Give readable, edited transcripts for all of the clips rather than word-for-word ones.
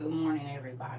Good morning, everybody.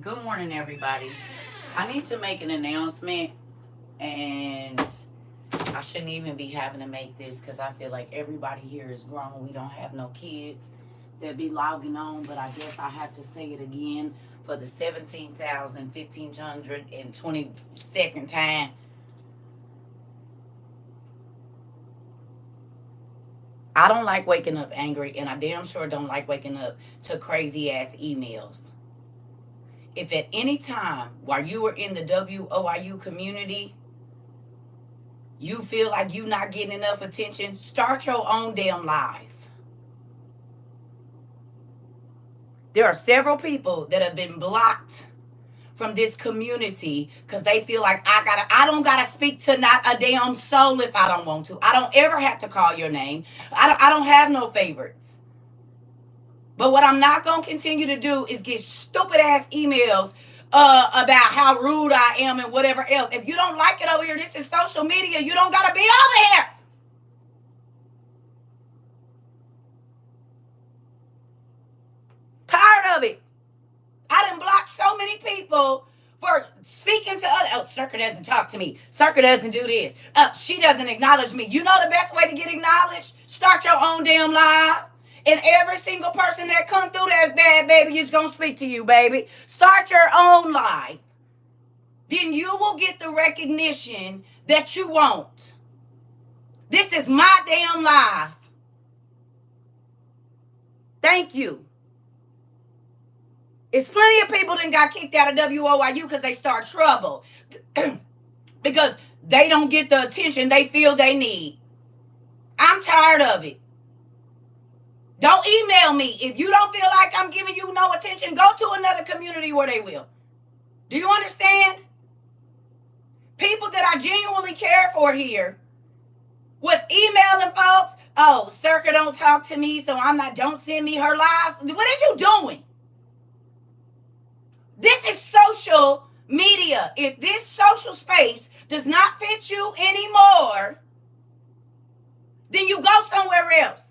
Good morning, everybody. I need to make an announcement, and I shouldn't even be having to make this because I feel like everybody here is grown. We don't have no kids that be logging on, but I guess I have to say it again for the 17,1522nd time. I don't like waking up angry, and I damn sure don't like waking up to crazy ass emails. If at any time while you were in the WOIU community, you feel like you not getting enough attention, start your own damn life. There are several people that have been blocked from this community because they feel like I don't gotta speak to not a damn soul if I don't want to. I don't ever have to call your name. I don't have no favorites. But what I'm not gonna continue to do is get stupid ass emails about how rude I am and whatever else. If you don't like it over here, this is social media. You don't gotta be over here. Tired of it. I done blocked so many people for speaking to others. Oh, CERCA doesn't talk to me. CERCA doesn't do this. She doesn't acknowledge me. You know the best way to get acknowledged? Start your own damn live. And every single person that come through that bad, baby, is going to speak to you, baby. Start your own life. Then you will get the recognition that you want. This is my damn life. Thank you. It's plenty of people that got kicked out of WOIU because they start trouble. Because they don't get the attention they feel they need. I'm tired of it. Don't email me. If you don't feel like I'm giving you no attention, go to another community where they will. Do you understand? People that I genuinely care for here was emailing folks. Oh, CERCA don't talk to me, so don't send me her lives. What are you doing? This is social media. If this social space does not fit you anymore, then you go somewhere else.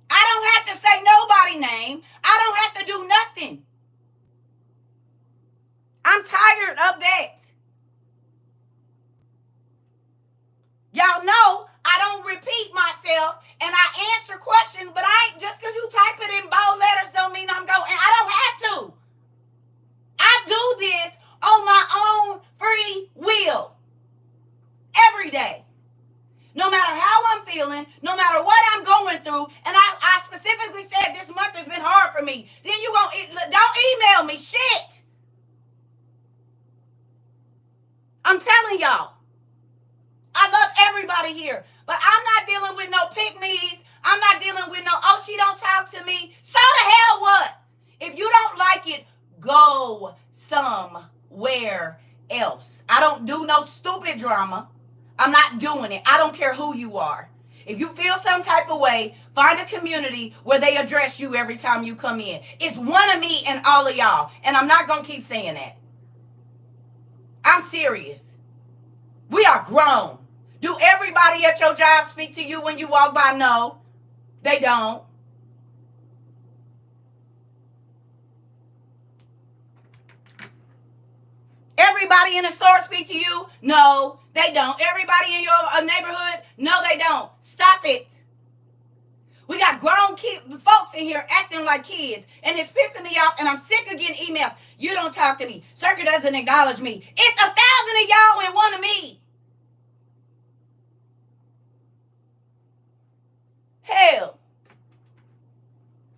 I don't have to say nobody's name. I don't have to do nothing. I'm tired of that. Y'all answer questions, but I ain't, just because you type it in bold letters don't mean I'm going. I don't have to. I do this on my own free will every day. No matter how I'm feeling, no matter what I'm going through, and I specifically said this month has been hard for me. Then you don't email me shit. I'm telling y'all, I love everybody here, but I'm not dealing with no pick-me's. I'm not dealing with no, oh, she don't talk to me. So the hell what? If you don't like it, go somewhere else. I don't do no stupid drama. I'm not doing it. I don't care who you are. If you feel some type of way, find a community where they address you every time you come in. It's one of me and all of y'all. And I'm not going to keep saying that. I'm serious. We are grown. Do everybody at your job speak to you when you walk by? No, they don't. Everybody in the store speak to you? No, they don't. Everybody in your neighborhood? No, they don't. Stop it. We got grown folks in here acting like kids, and it's pissing me off, and I'm sick of getting emails. You don't talk to me. CERCA doesn't acknowledge me. It's 1,000 of y'all and one of me. Hell.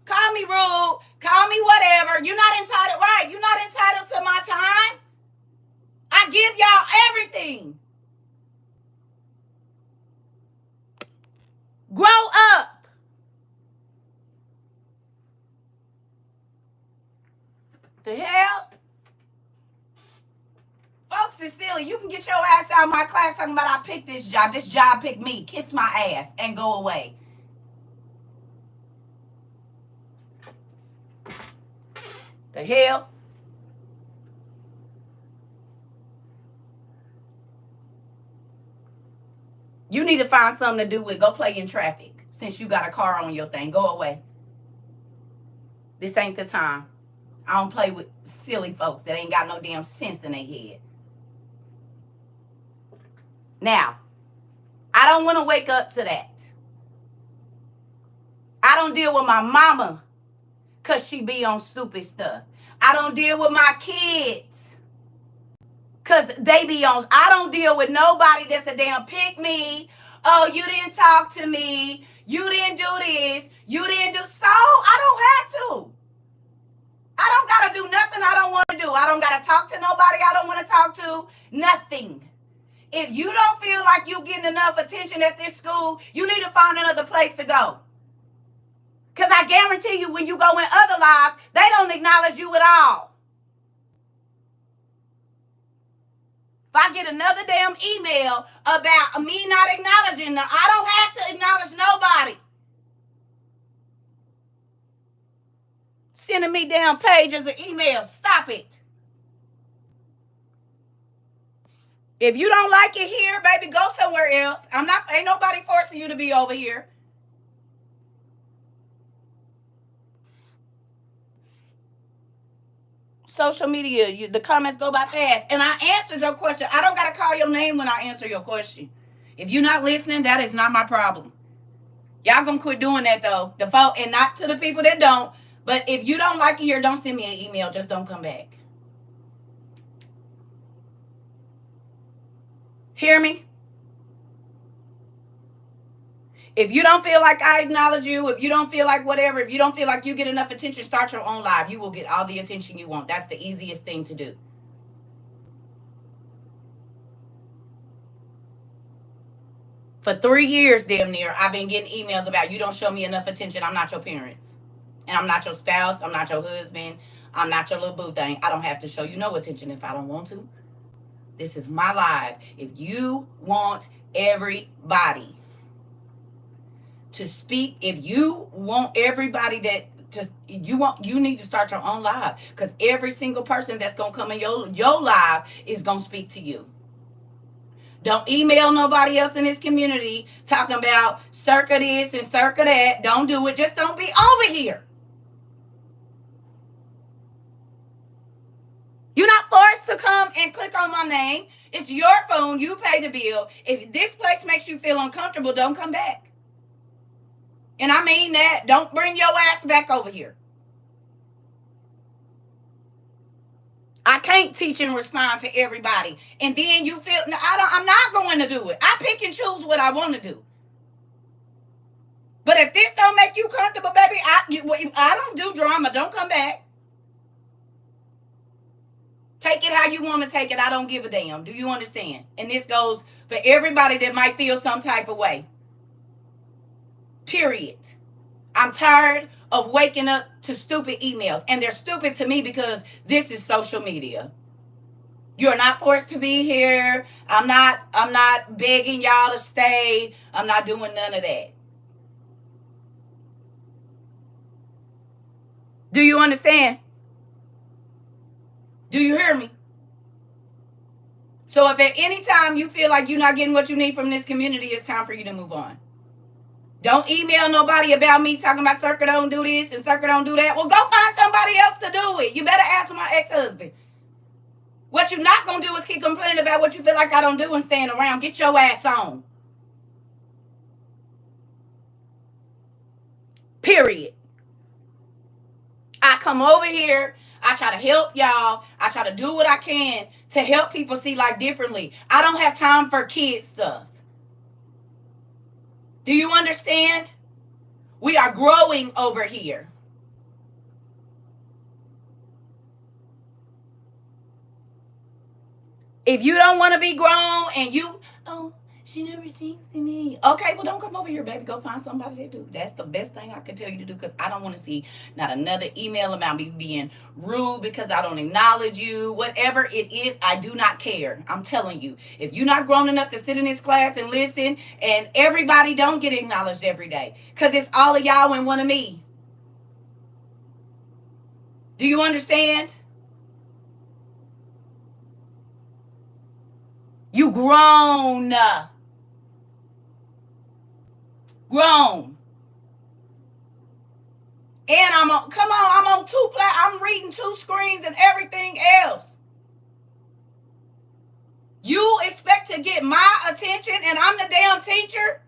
Call me rude. Call me whatever. You're not entitled, right? You're not entitled to my time. I give y'all everything. Grow up. The hell? Folks is silly. You can get your ass out of my class talking about I picked this job. This job picked me. Kiss my ass and go away. The hell? You need to find something to do with go play in traffic since you got a car on your thing. Go away. This ain't the time. I don't play with silly folks that ain't got no damn sense in their head. Now, I don't want to wake up to that. I don't deal with my mama because she be on stupid stuff. I don't deal with my kids because they be on. I don't deal with nobody that's a damn pick me. Oh, you didn't talk to me. You didn't do this. You didn't do so. I don't have to. I don't got to do nothing I don't want to do. I don't got to talk to nobody I don't want to talk to. Nothing. If you don't feel like you're getting enough attention at this school, you need to find another place to go. Because I guarantee you when you go in other lives, they don't acknowledge you at all. If I get another damn email about me not acknowledging them, I don't have to acknowledge nobody. Sending me damn pages of emails. Stop it. If you don't like it here, baby, go somewhere else. Ain't nobody forcing you to be over here. Social media, the comments go by fast. And I answered your question. I don't got to call your name when I answer your question. If you're not listening, that is not my problem. Y'all gonna quit doing that though. The fault, and not to the people that don't. But if you don't like it here, don't send me an email. Just don't come back. Hear me? If you don't feel like I acknowledge you, if you don't feel like whatever, if you don't feel like you get enough attention, start your own live. You will get all the attention you want. That's the easiest thing to do. For 3 years, damn near, I've been getting emails about you don't show me enough attention. I'm not your parents. And I'm not your spouse. I'm not your husband. I'm not your little boo thing. I don't have to show you no attention if I don't want to. This is my live. If you want everybody to speak, if you want everybody you need to start your own live, because every single person that's gonna come in your live is gonna speak to you. Don't email nobody else in this community talking about CERCA this and CERCA that. Don't do it. Just don't be over here. You're not forced to come and click on my name. It's your phone. You pay the bill. If this place makes you feel uncomfortable, don't come back. And I mean that. Don't bring your ass back over here. I can't teach and respond to everybody. And then you feel I'm not going to do it. I pick and choose what I want to do. But if this don't make you comfortable, baby, I don't do drama. Don't come back. Take it how you want to take it. I don't give a damn. Do you understand? And this goes for everybody that might feel some type of way. Period. I'm tired of waking up to stupid emails. And they're stupid to me because this is social media. You're not forced to be here. I'm not begging y'all to stay. I'm not doing none of that. Do you understand? Do you hear me? So if at any time you feel like you're not getting what you need from this community, it's time for you to move on. Don't email nobody about me talking about CERCA don't do this and CERCA don't do that. Well, go find somebody else to do it. You better ask my ex-husband. What you're not going to do is keep complaining about what you feel like I don't do and stand around. Get your ass on. Period. I come over here. I try to help y'all. I try to do what I can to help people see life differently. I don't have time for kid stuff. Do you understand? We are growing over here. If you don't want to be grown and she never speaks to me. Okay, well, don't come over here, baby. Go find somebody to do. That's the best thing I can tell you to do because I don't want to see not another email about me being rude because I don't acknowledge you. Whatever it is, I do not care. I'm telling you. If you're not grown enough to sit in this class and listen, and everybody don't get acknowledged every day because it's all of y'all and one of me. Do you understand? You grown. Grown. And I'm on reading 2 screens and everything else. You expect to get my attention and I'm the damn teacher?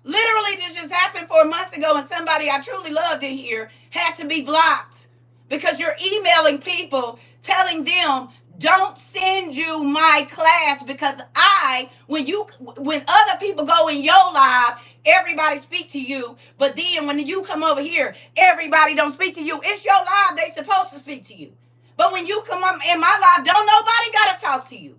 Literally, this just happened 4 months ago and somebody I truly loved in here had to be blocked because you're emailing people telling them don't send you my class because when other people go in your live, everybody speak to you. But then when you come over here, everybody don't speak to you. It's your live. They supposed to speak to you. But when you come up in my live, don't nobody got to talk to you.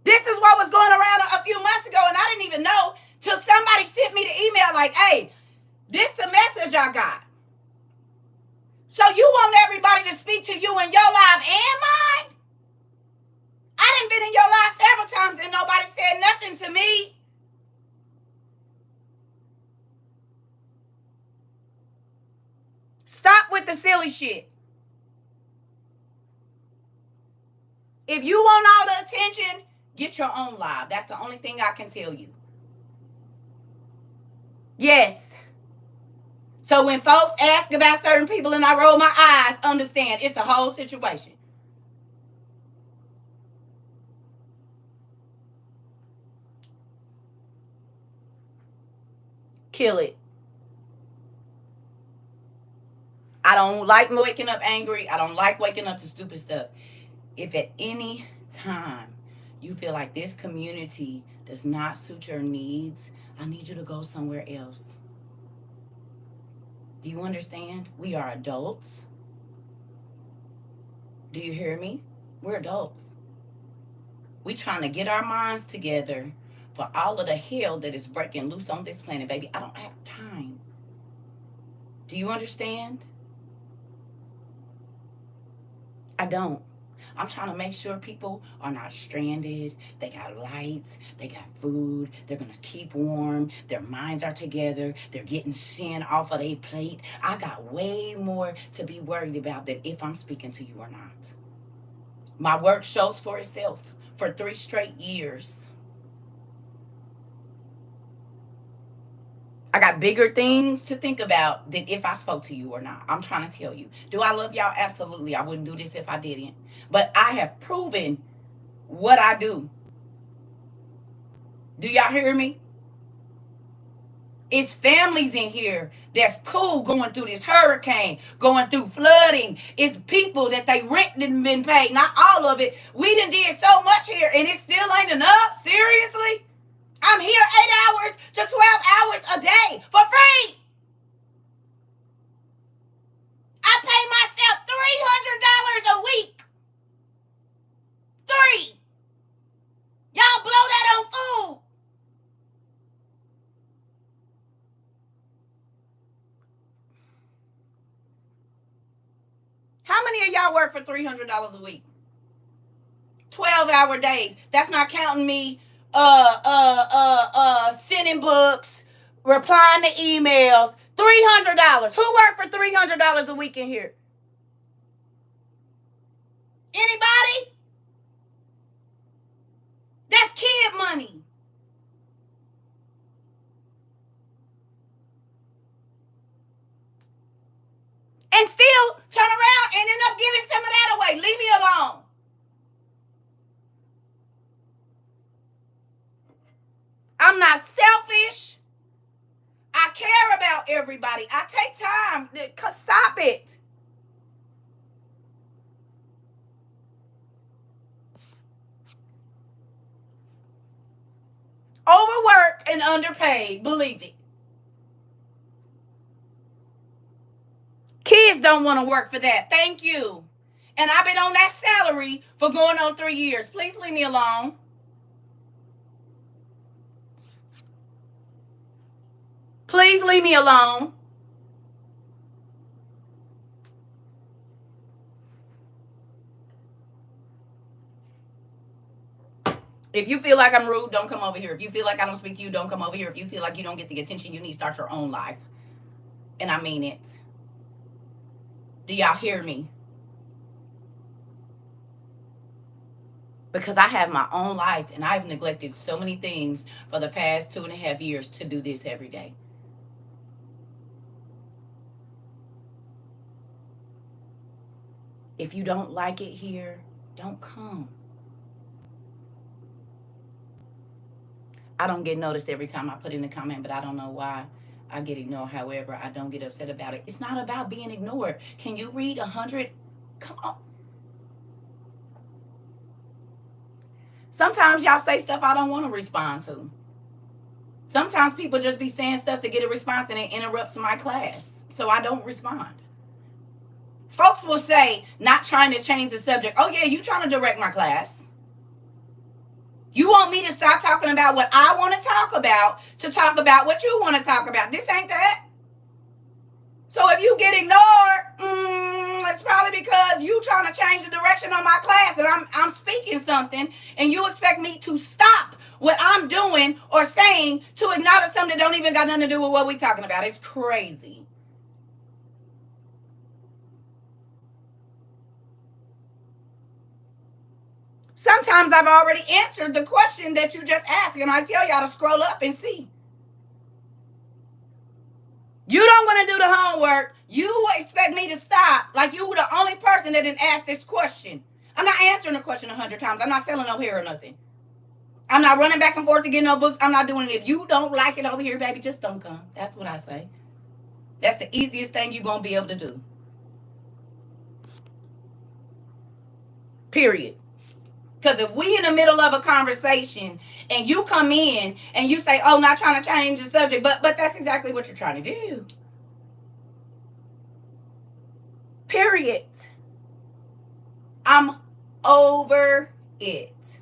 This is what was going around a few months ago, and I didn't even know till somebody sent me the email like, hey, this the message I got. So you want everybody to speak to you in your live and mine? I done been in your live several times and nobody said nothing to me. Stop with the silly shit. If you want all the attention, get your own live. That's the only thing I can tell you. Yes. So when folks ask about certain people and I roll my eyes, understand it's a whole situation. Kill it. I don't like waking up angry. I don't like waking up to stupid stuff. If at any time you feel like this community does not suit your needs, I need you to go somewhere else. Do you understand? We are adults. Do you hear me? We're adults. We trying to get our minds together for all of the hell that is breaking loose on this planet, baby. I don't have time. Do you understand? I don't. I'm trying to make sure people are not stranded. They got lights. They got food. They're going to keep warm. Their minds are together. They're getting sin off of their plate. I got way more to be worried about than if I'm speaking to you or not. My work shows for itself for 3 straight years. I got bigger things to think about than if I spoke to you or not. I'm trying to tell you. Do I love y'all? Absolutely. I wouldn't do this if I didn't. But I have proven what I do. Do y'all hear me? It's families in here that's cool going through this hurricane, going through flooding. It's people that they rent didn't been paid. Not all of it. We done did so much here and it still ain't enough. Seriously? I'm here 8 hours to 12 hours a day for free. I pay myself $300 a week. 3. Y'all blow that on food. How many of y'all work for $300 a week? 12-hour days. That's not counting me sending books, replying to emails. $300. Who worked for $300 a week in here? Anybody? That's kid money. And still turn around and end up giving some of that away. Leave me alone. I'm not selfish. I care about everybody. I take time. Stop it. Overworked and underpaid. Believe it. Kids don't want to work for that. Thank you. And I've been on that salary for going on 3 years. Please leave me alone. Please leave me alone. If you feel like I'm rude, don't come over here. If you feel like I don't speak to you, don't come over here. If you feel like you don't get the attention you need, start your own life. And I mean it. Do y'all hear me? Because I have my own life and I've neglected so many things for the past 2.5 years to do this every day. If you don't like it here, don't come. I don't get noticed every time I put in a comment, but I don't know why I get ignored. However, I don't get upset about it. It's not about being ignored. Can you read 100? Come on. Sometimes y'all say stuff I don't want to respond to. Sometimes people just be saying stuff to get a response and it interrupts my class. So I don't respond. Folks will say, not trying to change the subject. Oh yeah, you trying to direct my class. You want me to stop talking about what I want to talk about what you want to talk about. This ain't that. So if you get ignored, it's probably because you trying to change the direction of my class and I'm speaking something and you expect me to stop what I'm doing or saying to acknowledge something that don't even got nothing to do with what we talking about. It's crazy. Sometimes I've already answered the question that you just asked, and I tell y'all to scroll up and see. You don't want to do the homework. You expect me to stop like you were the only person that didn't ask this question. I'm not answering the question 100 times. I'm not selling no hair or nothing. I'm not running back and forth to get no books. I'm not doing it. If you don't like it over here, baby, just don't come. That's what I say. That's the easiest thing you're going to be able to do. Period. Because if we in the middle of a conversation and you come in and you say, oh, not trying to change the subject, but that's exactly what you're trying to do. Period. I'm over it.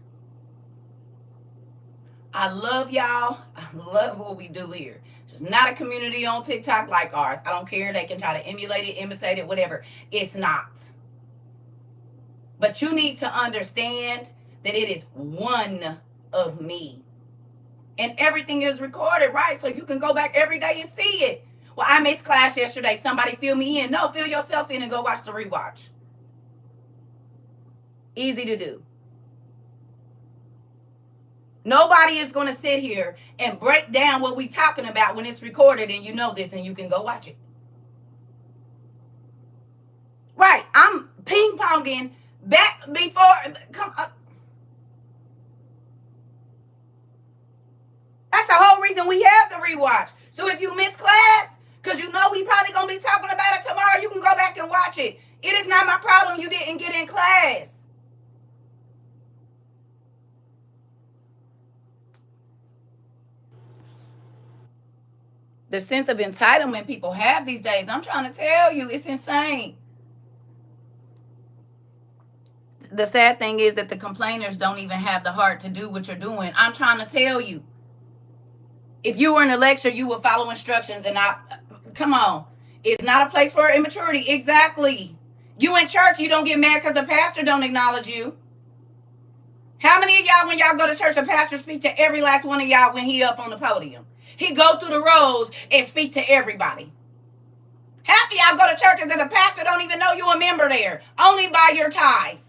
I love y'all. I love what we do here. There's not a community on TikTok like ours. I don't care. They can try to emulate it, imitate it, whatever. It's not. But you need to understand that it is one of me. And everything is recorded, right? So you can go back every day and see it. Well, I missed class yesterday. Somebody fill me in. No, fill yourself in and go watch the rewatch. Easy to do. Nobody is going to sit here and break down what we're talking about when it's recorded and you know this and you can go watch it. Right. I'm ping-ponging back before. Come on. rewatch. So if you miss class, because you know we probably going to be talking about it tomorrow, you can go back and watch it. It is not my problem you didn't get in class. The sense of entitlement people have these days, I'm trying to tell you, it's insane. The sad thing is that the complainers don't even have the heart to do what you're doing. I'm trying to tell you. If you were in a lecture, you would follow instructions and not, come on. It's not a place for immaturity. Exactly. You in church, you don't get mad because the pastor don't acknowledge you. How many of y'all, when y'all go to church, the pastor speak to every last one of y'all when he up on the podium? He go through the rows and speak to everybody. Half of y'all go to churches and the pastor don't even know you a member there, only by your tithes.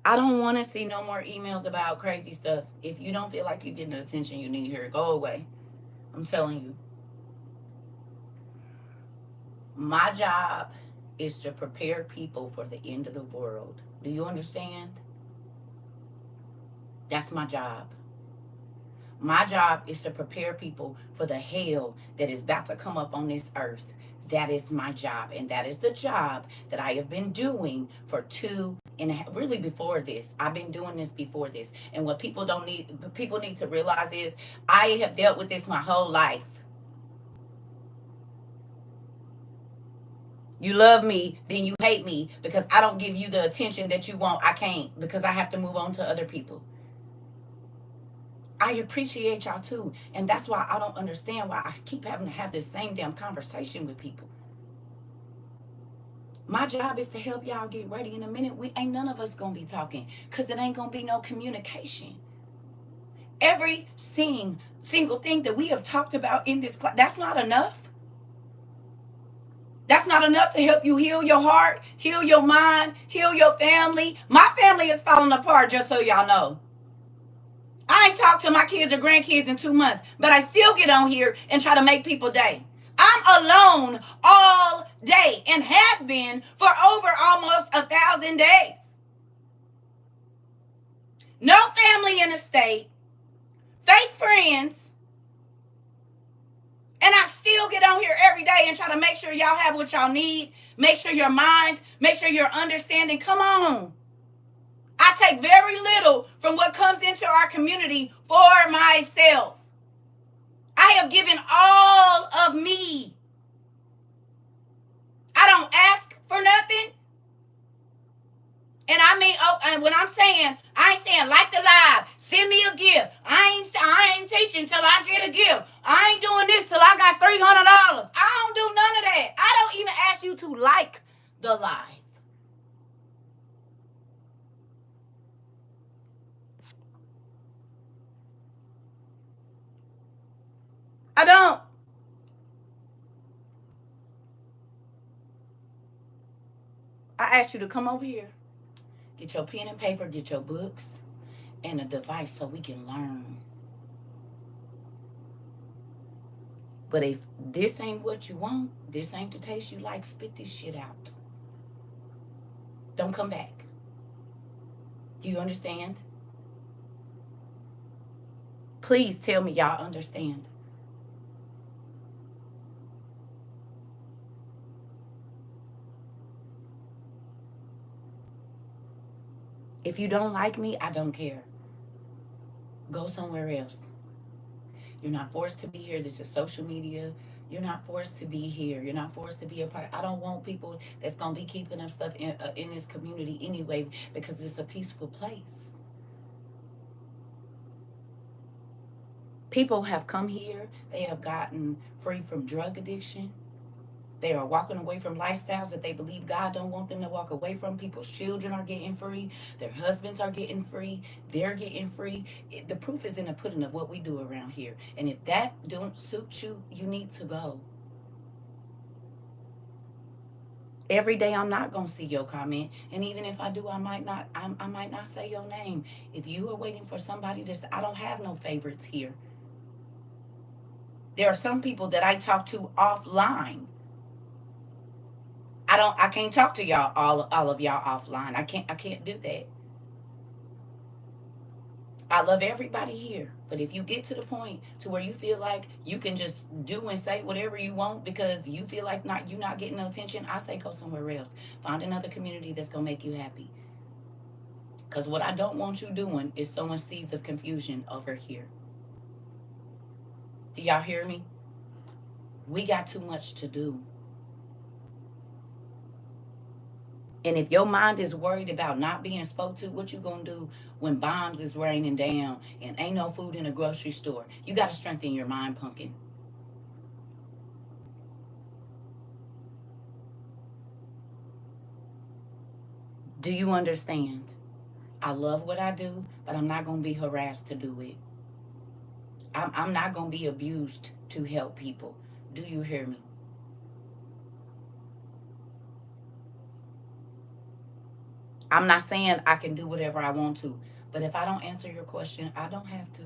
I don't want to see no more emails about crazy stuff. If you don't feel like you're getting the attention you need here, go away. I'm telling you. My job is to prepare people for the end of the world. Do you understand? That's my job. My job is to prepare people for the hell that is about to come up on this earth. That is my job. And that is the job that I have been doing for really before this. I've been doing this before this. And what people need to realize is I have dealt with this my whole life. You love me, then you hate me because I don't give you the attention that you want. I can't because I have to move on to other people. I appreciate y'all too. And that's why I don't understand why I keep having to have this same damn conversation with people. My job is to help y'all get ready. In a minute, we ain't none of us gonna be talking because it ain't gonna be no communication. Every single thing that we have talked about in this class, that's not enough. That's not enough to help you heal your heart, heal your mind, heal your family. My family is falling apart, just so y'all know. I ain't talked to my kids or grandkids in 2 months, but I still get on here and try to make people day. I'm alone all day and have been for over almost 1,000 days. No family in the state, fake friends, and I still get on here every day and try to make sure y'all have what y'all need, make sure your minds, make sure you're understanding. Come on. I take very little from what comes into our community for myself. I have given all of me. I don't ask for nothing. And I mean, and when I'm saying, I ain't saying like the live, send me a gift. I ain't teaching till I get a gift. I ain't doing this till I got $300. I don't do none of that. I don't even ask you to like the live. I don't. I ask you to come over here. Get your pen and paper, get your books, and a device so we can learn. But if this ain't what you want, this ain't the taste you like, spit this shit out. Don't come back. Do you understand? Please tell me y'all understand. If you don't like me, I don't care. Go somewhere else. You're not forced to be here. This is social media. You're not forced to be here. You're not forced to be a part. I don't want people that's going to be keeping up stuff in this community anyway because it's a peaceful place. People have come here. They have gotten free from drug addiction. They are walking away from lifestyles that they believe God don't want them to walk away from. People's children are getting free. Their husbands are getting free. They're getting free. The proof is in the pudding of what we do around here. And if that don't suit you, you need to go. Every day I'm not going to see your comment. And even if I do, I might not say your name. If you are waiting for somebody to say, I don't have no favorites here. There are some people that I talk to offline. I can't talk to y'all, all of y'all offline. I can't do that. I love everybody here. But if you get to the point to where you feel like you can just do and say whatever you want because you feel like you're not getting no attention, I say go somewhere else. Find another community that's gonna make you happy. Because what I don't want you doing is sowing seeds of confusion over here. Do y'all hear me? We got too much to do. And if your mind is worried about not being spoke to, what you gonna do when bombs is raining down and ain't no food in the grocery store? You gotta strengthen your mind, pumpkin. Do you understand? I love what I do, but I'm not gonna be harassed to do it. I'm not gonna be abused to help people. Do you hear me? I'm not saying I can do whatever I want to, but if I don't answer your question, I don't have to.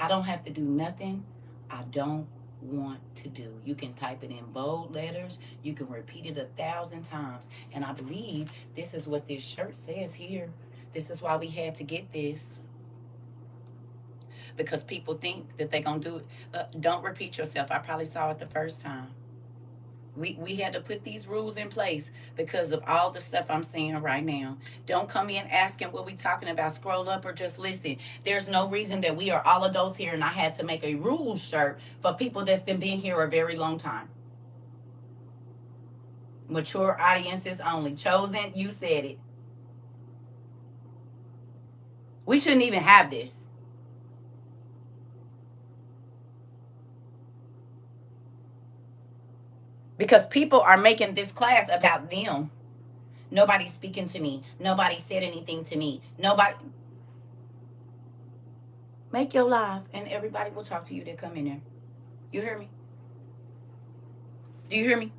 I don't have to do nothing I don't want to do. You can type it in bold letters. You can repeat it 1,000 times. And I believe this is what this shirt says here. This is why we had to get this. Because people think that they're going to do it. Don't repeat yourself. I probably saw it the first time. We had to put these rules in place because of all the stuff I'm saying right now. Don't come in asking what we talking about. Scroll up or just listen. There's no reason that we are all adults here, and I had to make a rules shirt for people that's been here a very long time. Mature audiences only. Chosen, you said it. We shouldn't even have this. Because people are making this class about them. Nobody's speaking to me. Nobody said anything to me. Nobody. Make your live and everybody will talk to you that come in there. You hear me? Do you hear me?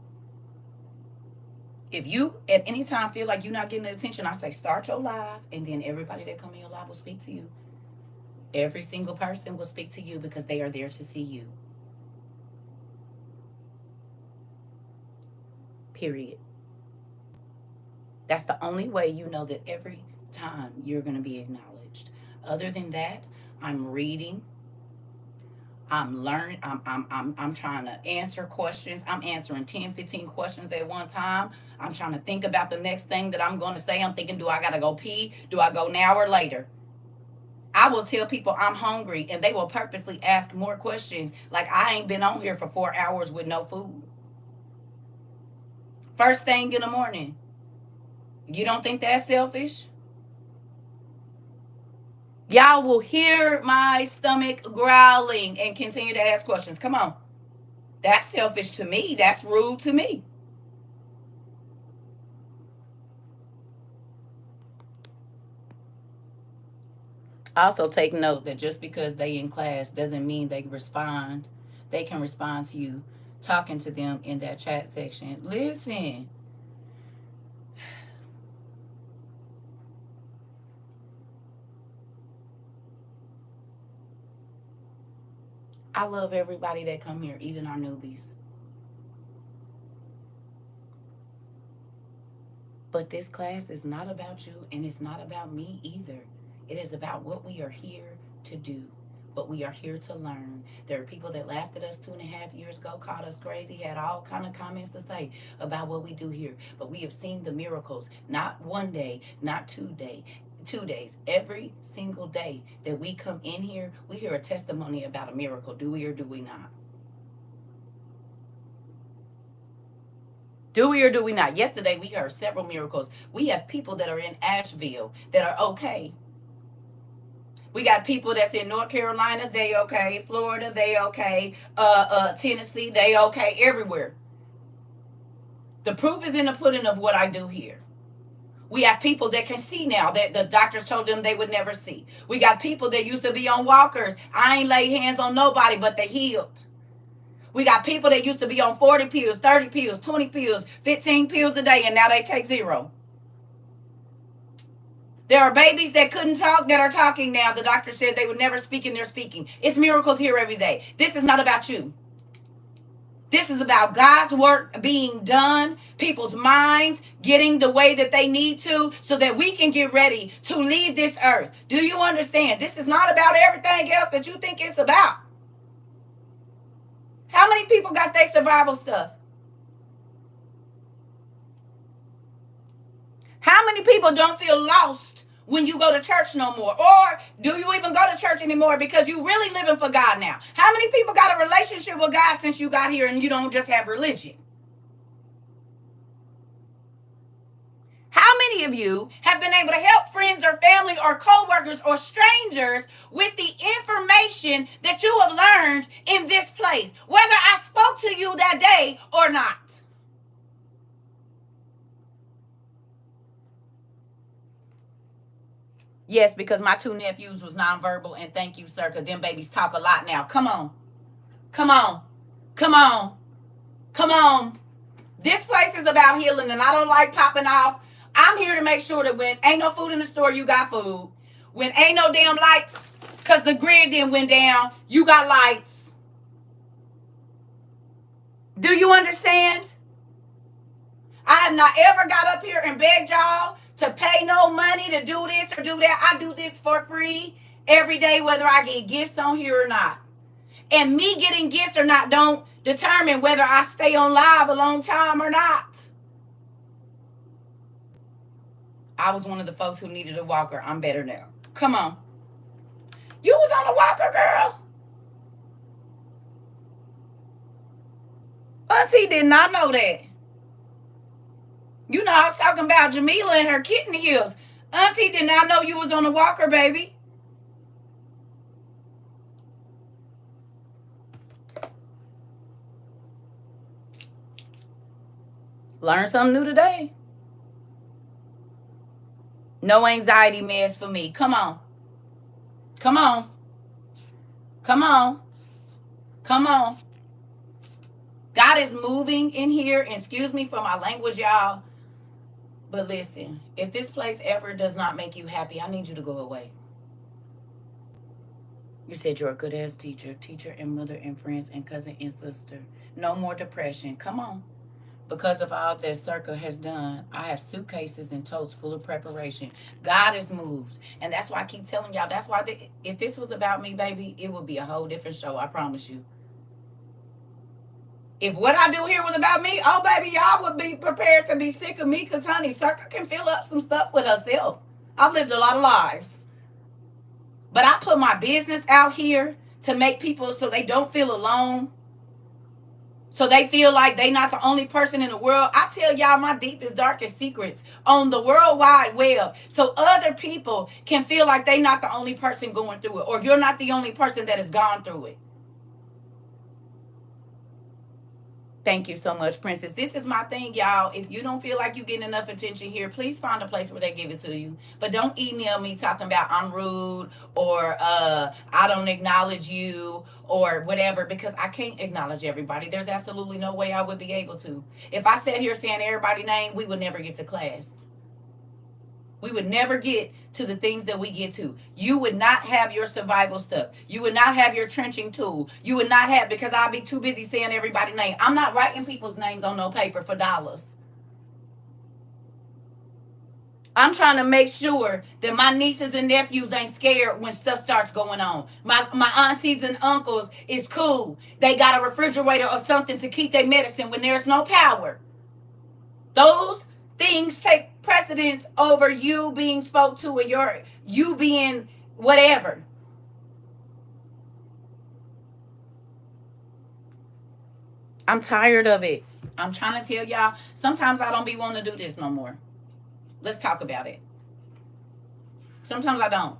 If you at any time feel like you're not getting the attention, I say start your live and then everybody that come in your live will speak to you. Every single person will speak to you because they are there to see you. Period. That's the only way you know that every time you're going to be acknowledged. Other than that, I'm reading. I'm learning. I'm trying to answer questions. I'm answering 10, 15 questions at one time. I'm trying to think about the next thing that I'm going to say. I'm thinking, do I got to go pee? Do I go now or later? I will tell people I'm hungry and they will purposely ask more questions like I ain't been on here for 4 hours with no food. First thing in the morning. You don't think that's selfish? Y'all will hear my stomach growling and continue to ask questions. Come on. That's selfish to me. That's rude to me. Also, take note that just because they in class doesn't mean they respond. They can respond to you talking to them in that chat section. Listen. I love everybody that come here, even our newbies. But this class is not about you and it's not about me either. It is about what we are here to do, what we are here to learn. There are people that laughed at us 2.5 years ago, called us crazy, had all kind of comments to say about what we do here. But we have seen the miracles, not one day, not 2 days, every single day that we come in here, we hear a testimony about a miracle. Do we or do we not? Do we or do we not? Yesterday we heard several miracles. We have people that are in Asheville that are okay. We got people that's in North Carolina, they okay. Florida, they okay. Tennessee, they okay. Everywhere. The proof is in the pudding of what I do here. We have people that can see now that the doctors told them they would never see. We got people that used to be on walkers. I ain't laid hands on nobody, but they healed. We got people that used to be on 40 pills, 30 pills, 20 pills, 15 pills a day, and now they take 0. There are babies that couldn't talk that are talking now. The doctor said they would never speak and they're speaking. It's miracles here every day. This is not about you. This is about God's work being done, people's minds getting the way that they need to, so that we can get ready to leave this earth. Do you understand? This is not about everything else that you think it's about. How many people got their survival stuff? How many people don't feel lost when you go to church no more? Or do you even go to church anymore because you really living for God now? How many people got a relationship with God since you got here and you don't just have religion? How many of you have been able to help friends or family or co-workers or strangers with the information that you have learned in this place, whether I spoke to you that day or not? Yes, because my two nephews was nonverbal, and thank you, sir, because them babies talk a lot now. Come on. Come on. Come on. Come on. This place is about healing, and I don't like popping off. I'm here to make sure that when ain't no food in the store, you got food. When ain't no damn lights, because the grid then went down, you got lights. Do you understand? I have not ever got up here and begged y'all to pay no money to do this or do that. I do this for free every day, whether I get gifts on here or not. And me getting gifts or not don't determine whether I stay on live a long time or not. I was one of the folks who needed a walker. I'm better now. Come on. You was on a walker, girl. Auntie did not know that. You know, I was talking about Jamila and her kitten heels. Auntie did not know you was on a walker, baby. Learn something new today. No anxiety meds for me. Come on. Come on. Come on. Come on. God is moving in here. Excuse me for my language, y'all. But listen, if this place ever does not make you happy, I need you to go away. You said you're a good ass teacher and mother and friends and cousin and sister. No more depression. Come on. Because of all that CERCA has done, I have suitcases and totes full of preparation. God has moved. And that's why I keep telling y'all, that's why if this was about me, baby, it would be a whole different show. I promise you. If what I do here was about me, oh, baby, y'all would be prepared to be sick of me because, honey, CERCA can fill up some stuff with herself. I've lived a lot of lives. But I put my business out here to make people so they don't feel alone. So they feel like they not the only person in the world. I tell y'all my deepest, darkest secrets on the World Wide Web. So other people can feel like they not the only person going through it. Or you're not the only person that has gone through it. Thank you so much, Princess. This is my thing, y'all. If you don't feel like you're getting enough attention here, please find a place where they give it to you. But don't email me talking about I'm rude or I don't acknowledge you or whatever, because I can't acknowledge everybody. There's absolutely no way I would be able to. If I sat here saying everybody's name, we would never get to class. We would never get to the things that we get to. You would not have your survival stuff. You would not have your trenching tool. You would not have, because I'll be too busy saying everybody's name. I'm not writing people's names on no paper for dollars. I'm trying to make sure that my nieces and nephews ain't scared when stuff starts going on. My aunties and uncles is cool. They got a refrigerator or something to keep their medicine when there's no power. Those things take precedence over you being spoke to and you being whatever. I'm tired of it. I'm trying to tell y'all, sometimes I don't be wanting to do this no more. Let's talk about it. Sometimes I don't.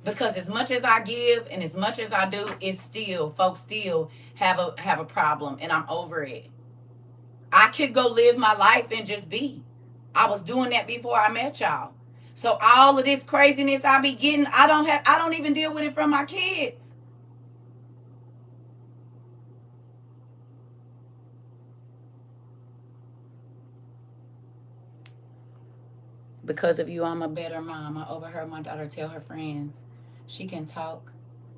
Because as much as I give and as much as I do, it's still, folks still have a problem, and I'm over it. I could go live my life and just be. I was doing that before I met y'all. So all of this craziness I be getting, I don't even deal with it from my kids. Because of you, I'm a better mom. I overheard my daughter tell her friends she can talk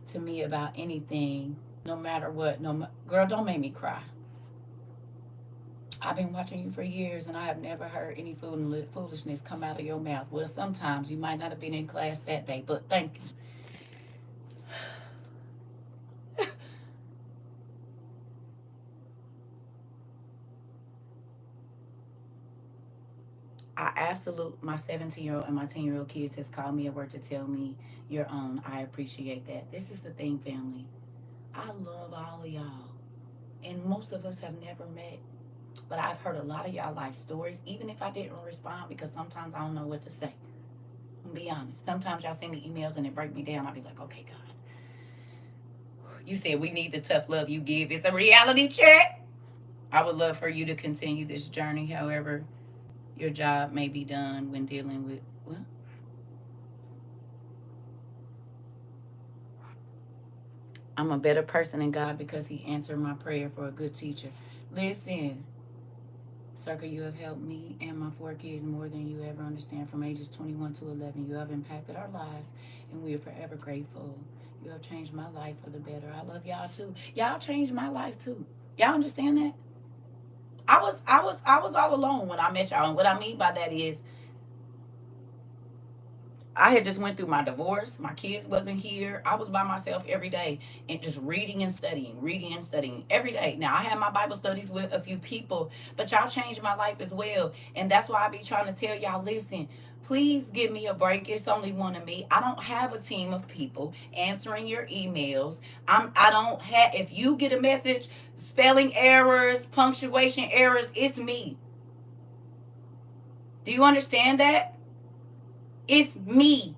to me about anything No matter what. Girl, don't make me cry. I've been watching you for years and I have never heard any foolishness come out of your mouth. Well, sometimes you might not have been in class that day, but thank you. My 17-year-old and my 10-year-old kids has called me at work to tell me you're on. I appreciate that. This is the thing, family. I love all of y'all. And most of us have never met. But I've heard a lot of y'all life stories, even if I didn't respond, because sometimes I don't know what to say. I'm be honest. Sometimes y'all send me emails and it break me down. I'll be like, okay, God. You said we need the tough love you give. It's a reality check. I would love for you to continue this journey, however your job may be done when dealing with, well, I'm a better person in God because he answered my prayer for a good teacher. Listen, Circa, you have helped me and my 4 kids more than you ever understand. From ages 21 to 11, you have impacted our lives, and we are forever grateful. You have changed my life for the better. I love y'all too. Y'all changed my life too. Y'all understand that? I was all alone when I met y'all, and what I mean by that is I had just went through my divorce. My kids wasn't here. I was by myself every day and just reading and studying every day. Now I had my Bible studies with a few people, but y'all changed my life as well. And that's why I be trying to tell y'all, listen, please give me a break. It's only one of me. I don't have a team of people answering your emails. I don't have, if you get a message, spelling errors, punctuation errors, it's me. Do you understand that? It's me.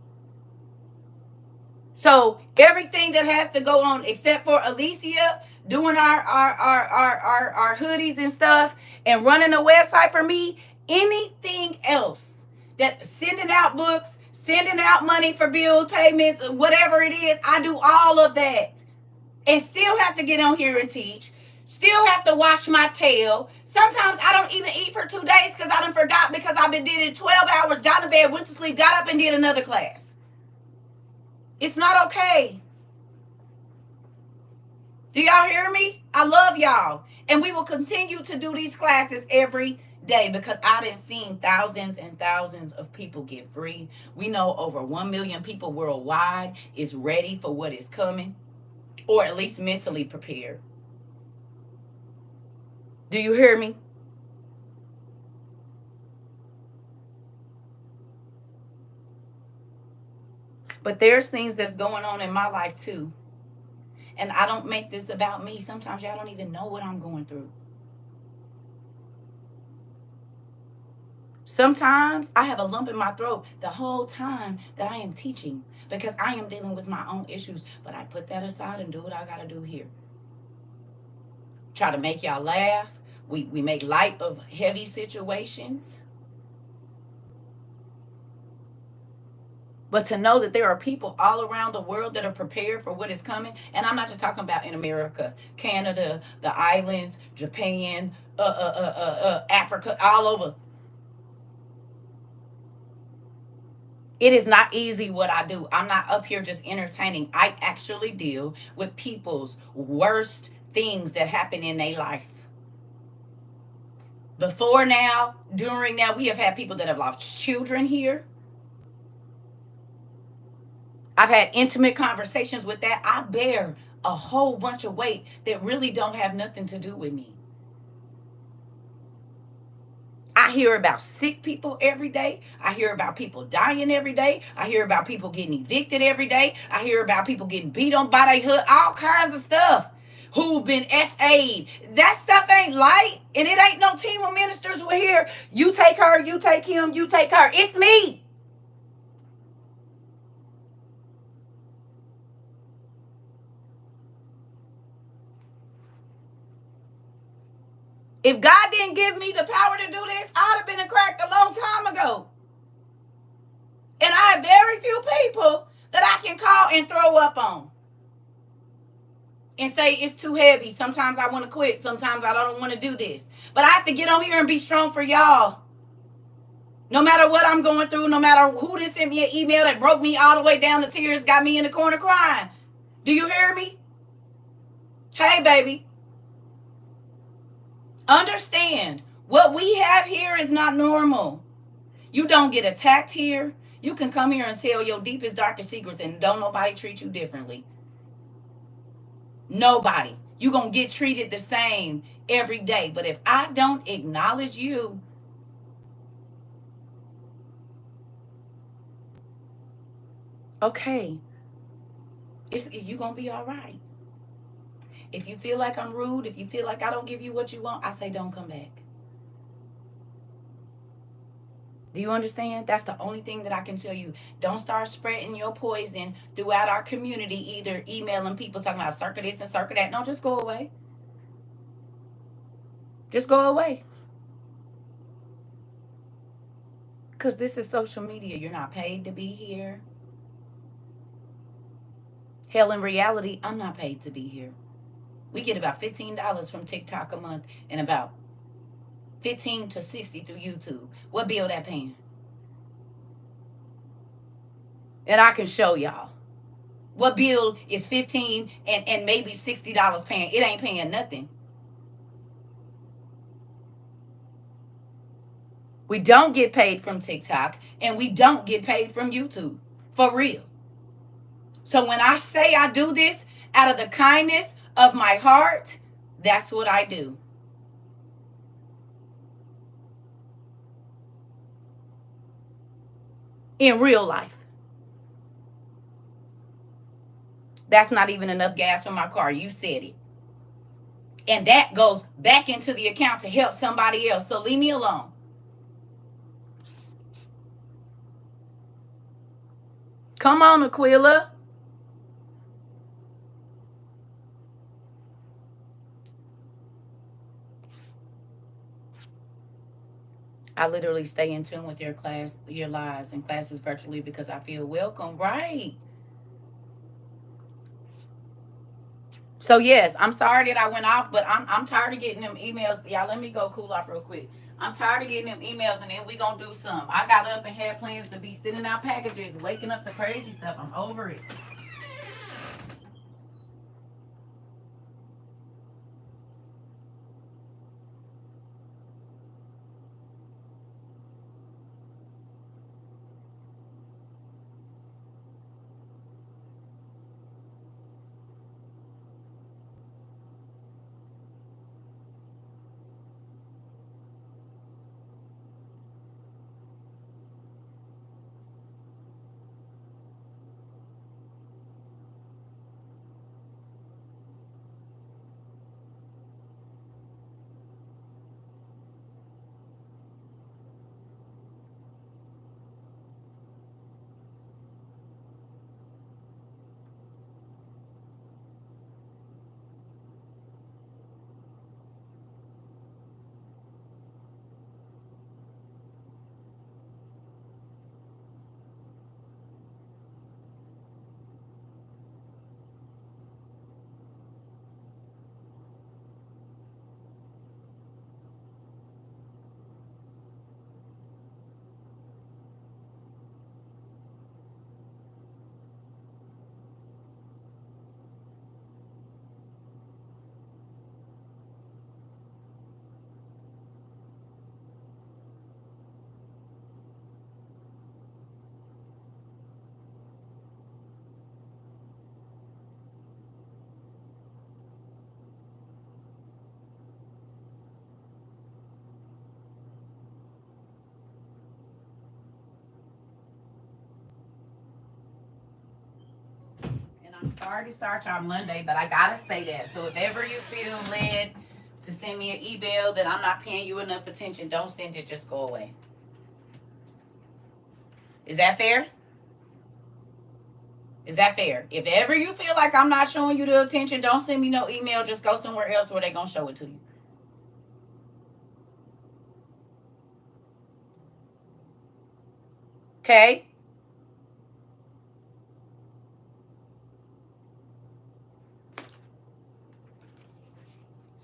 So everything that has to go on, except for Alicia doing our hoodies and stuff and running a website for me, anything else that sending out books, sending out money for bill payments, whatever it is, I do all of that. And still have to get on here and teach. Still have to wash my tail. Sometimes I don't even eat for 2 days because I done forgot because I've been did it 12 hours, got to bed, went to sleep, got up and did another class. It's not okay. Do y'all hear me? I love y'all. And we will continue to do these classes every day because I done seen thousands and thousands of people get free. We know over 1 million people worldwide is ready for what is coming, or at least mentally prepared. Do you hear me? But there's things that's going on in my life too. And I don't make this about me. Sometimes y'all don't even know what I'm going through. Sometimes I have a lump in my throat the whole time that I am teaching because I am dealing with my own issues. But I put that aside and do what I got to do here. Try to make y'all laugh. We make light of heavy situations. But to know that there are people all around the world that are prepared for what is coming, and I'm not just talking about in America, Canada, the islands, Japan, Africa, all over. It is not easy what I do. I'm not up here just entertaining. I actually deal with people's worst things that happen in their life. Before now, during now, we have had people that have lost children here. I've had intimate conversations with that. I bear a whole bunch of weight that really don't have nothing to do with me. I hear about sick people every day. I hear about people dying every day. I hear about people getting evicted every day. I hear about people getting beat on by their hood, all kinds of stuff. Who've been SA'd. That stuff ain't light. And it ain't no team of ministers who are here. You take her, you take him, you take her. It's me. If God didn't give me the power to do this, I'd have been a cracked a long time ago. And I have very few people that I can call and throw up on and say it's too heavy. Sometimes I want to quit. Sometimes I don't want to do this. But I have to get on here and be strong for y'all. No matter what I'm going through, no matter who just sent me an email that broke me all the way down to tears, got me in the corner crying. Do you hear me? Hey, baby. Understand, what we have here is not normal. You don't get attacked here. You can come here and tell your deepest, darkest secrets, and don't nobody treat you differently. Nobody. You gonna get treated the same every day. But if I don't acknowledge you, okay, you gonna be all right. If you feel like I'm rude, if you feel like I don't give you what you want, I say don't come back. Do you understand? That's the only thing that I can tell you. Don't start spreading your poison throughout our community, either emailing people talking about CERCA this and CERCA that. No, just go away. Just go away. Because this is social media. You're not paid to be here. Hell, in reality, I'm not paid to be here. We get about $15 from TikTok a month and about 15 to 60 through YouTube. What bill that paying? And I can show y'all. What bill is 15 and maybe $60 paying? It ain't paying nothing. We don't get paid from TikTok and we don't get paid from YouTube. For real. So when I say I do this out of the kindness of my heart, that's what I do. In real life. That's not even enough gas for my car. You said it. And that goes back into the account to help somebody else. So leave me alone. Come on, Aquila. I literally stay in tune with your lives and classes virtually because I feel welcome, right? So yes, I'm sorry that I went off, but I'm tired of getting them emails. Y'all, let me go cool off real quick. I'm tired of getting them emails, and then we gonna do some. I got up and had plans to be sending out packages, waking up to crazy stuff. I'm over it. I'm sorry to start y'all Monday, but I gotta say that. So if ever you feel led to send me an email that I'm not paying you enough attention, don't send it. Just go away. Is that fair? Is that fair? If ever you feel like I'm not showing you the attention, don't send me no email. Just go somewhere else where they're gonna show it to you. Okay?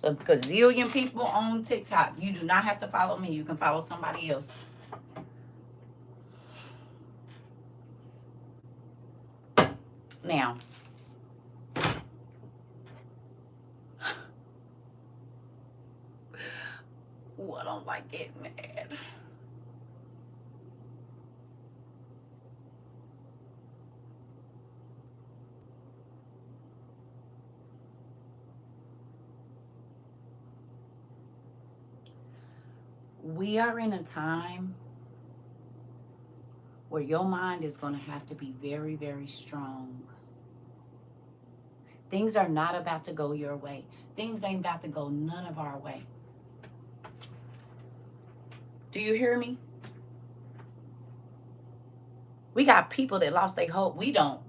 So gazillion people on TikTok. You do not have to follow me. You can follow somebody else. Now, don't like getting mad. We are in a time where your mind is going to have to be very, very strong. Things are not about to go your way. Things ain't about to go none of our way. Do you hear me? We got people that lost their whole, we don't,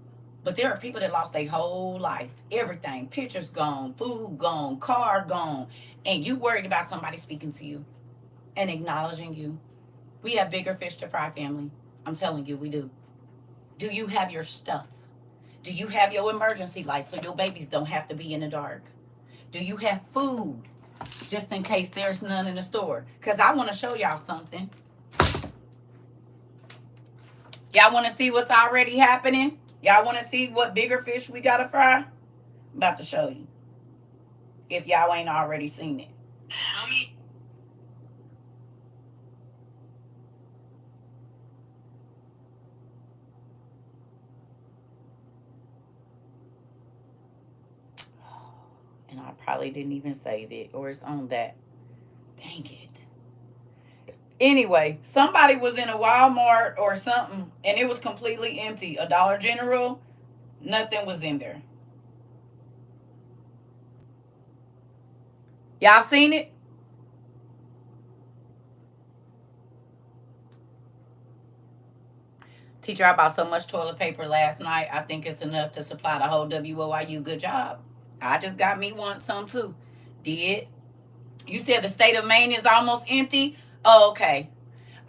but there are people that lost their whole life. Everything, pictures gone, food gone, car gone, and you worried about somebody speaking to you and acknowledging you. We have bigger fish to fry, family. I'm telling you, we do. Do you have your stuff? Do you have your emergency lights so your babies don't have to be in the dark? Do you have food just in case there's none in the store? Because I want to show y'all something. Y'all want to see what's already happening? Y'all want to see what bigger fish we got to fry? I'm about to show you. If y'all ain't already seen it. Tell me. And I probably didn't even save it, or it's on that. Dang it. Anyway, somebody was in a Walmart or something, and it was completely empty. A Dollar General, nothing was in there. Y'all seen it? Teacher, I bought so much toilet paper last night. I think it's enough to supply the whole WOIU. Good job. I just got me some too. Did. You said the state of Maine is almost empty? Oh, okay.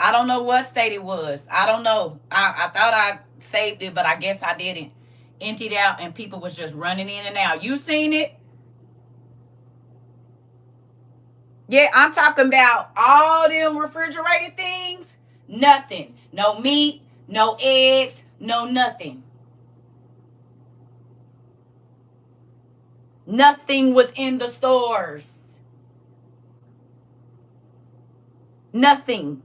I don't know what state it was. I don't know. I thought I saved it, but I guess I didn't. Emptied out and people was just running in and out. You seen it? Yeah, I'm talking about all them refrigerated things. Nothing. No meat, no eggs, no nothing. Nothing was in the stores. Nothing.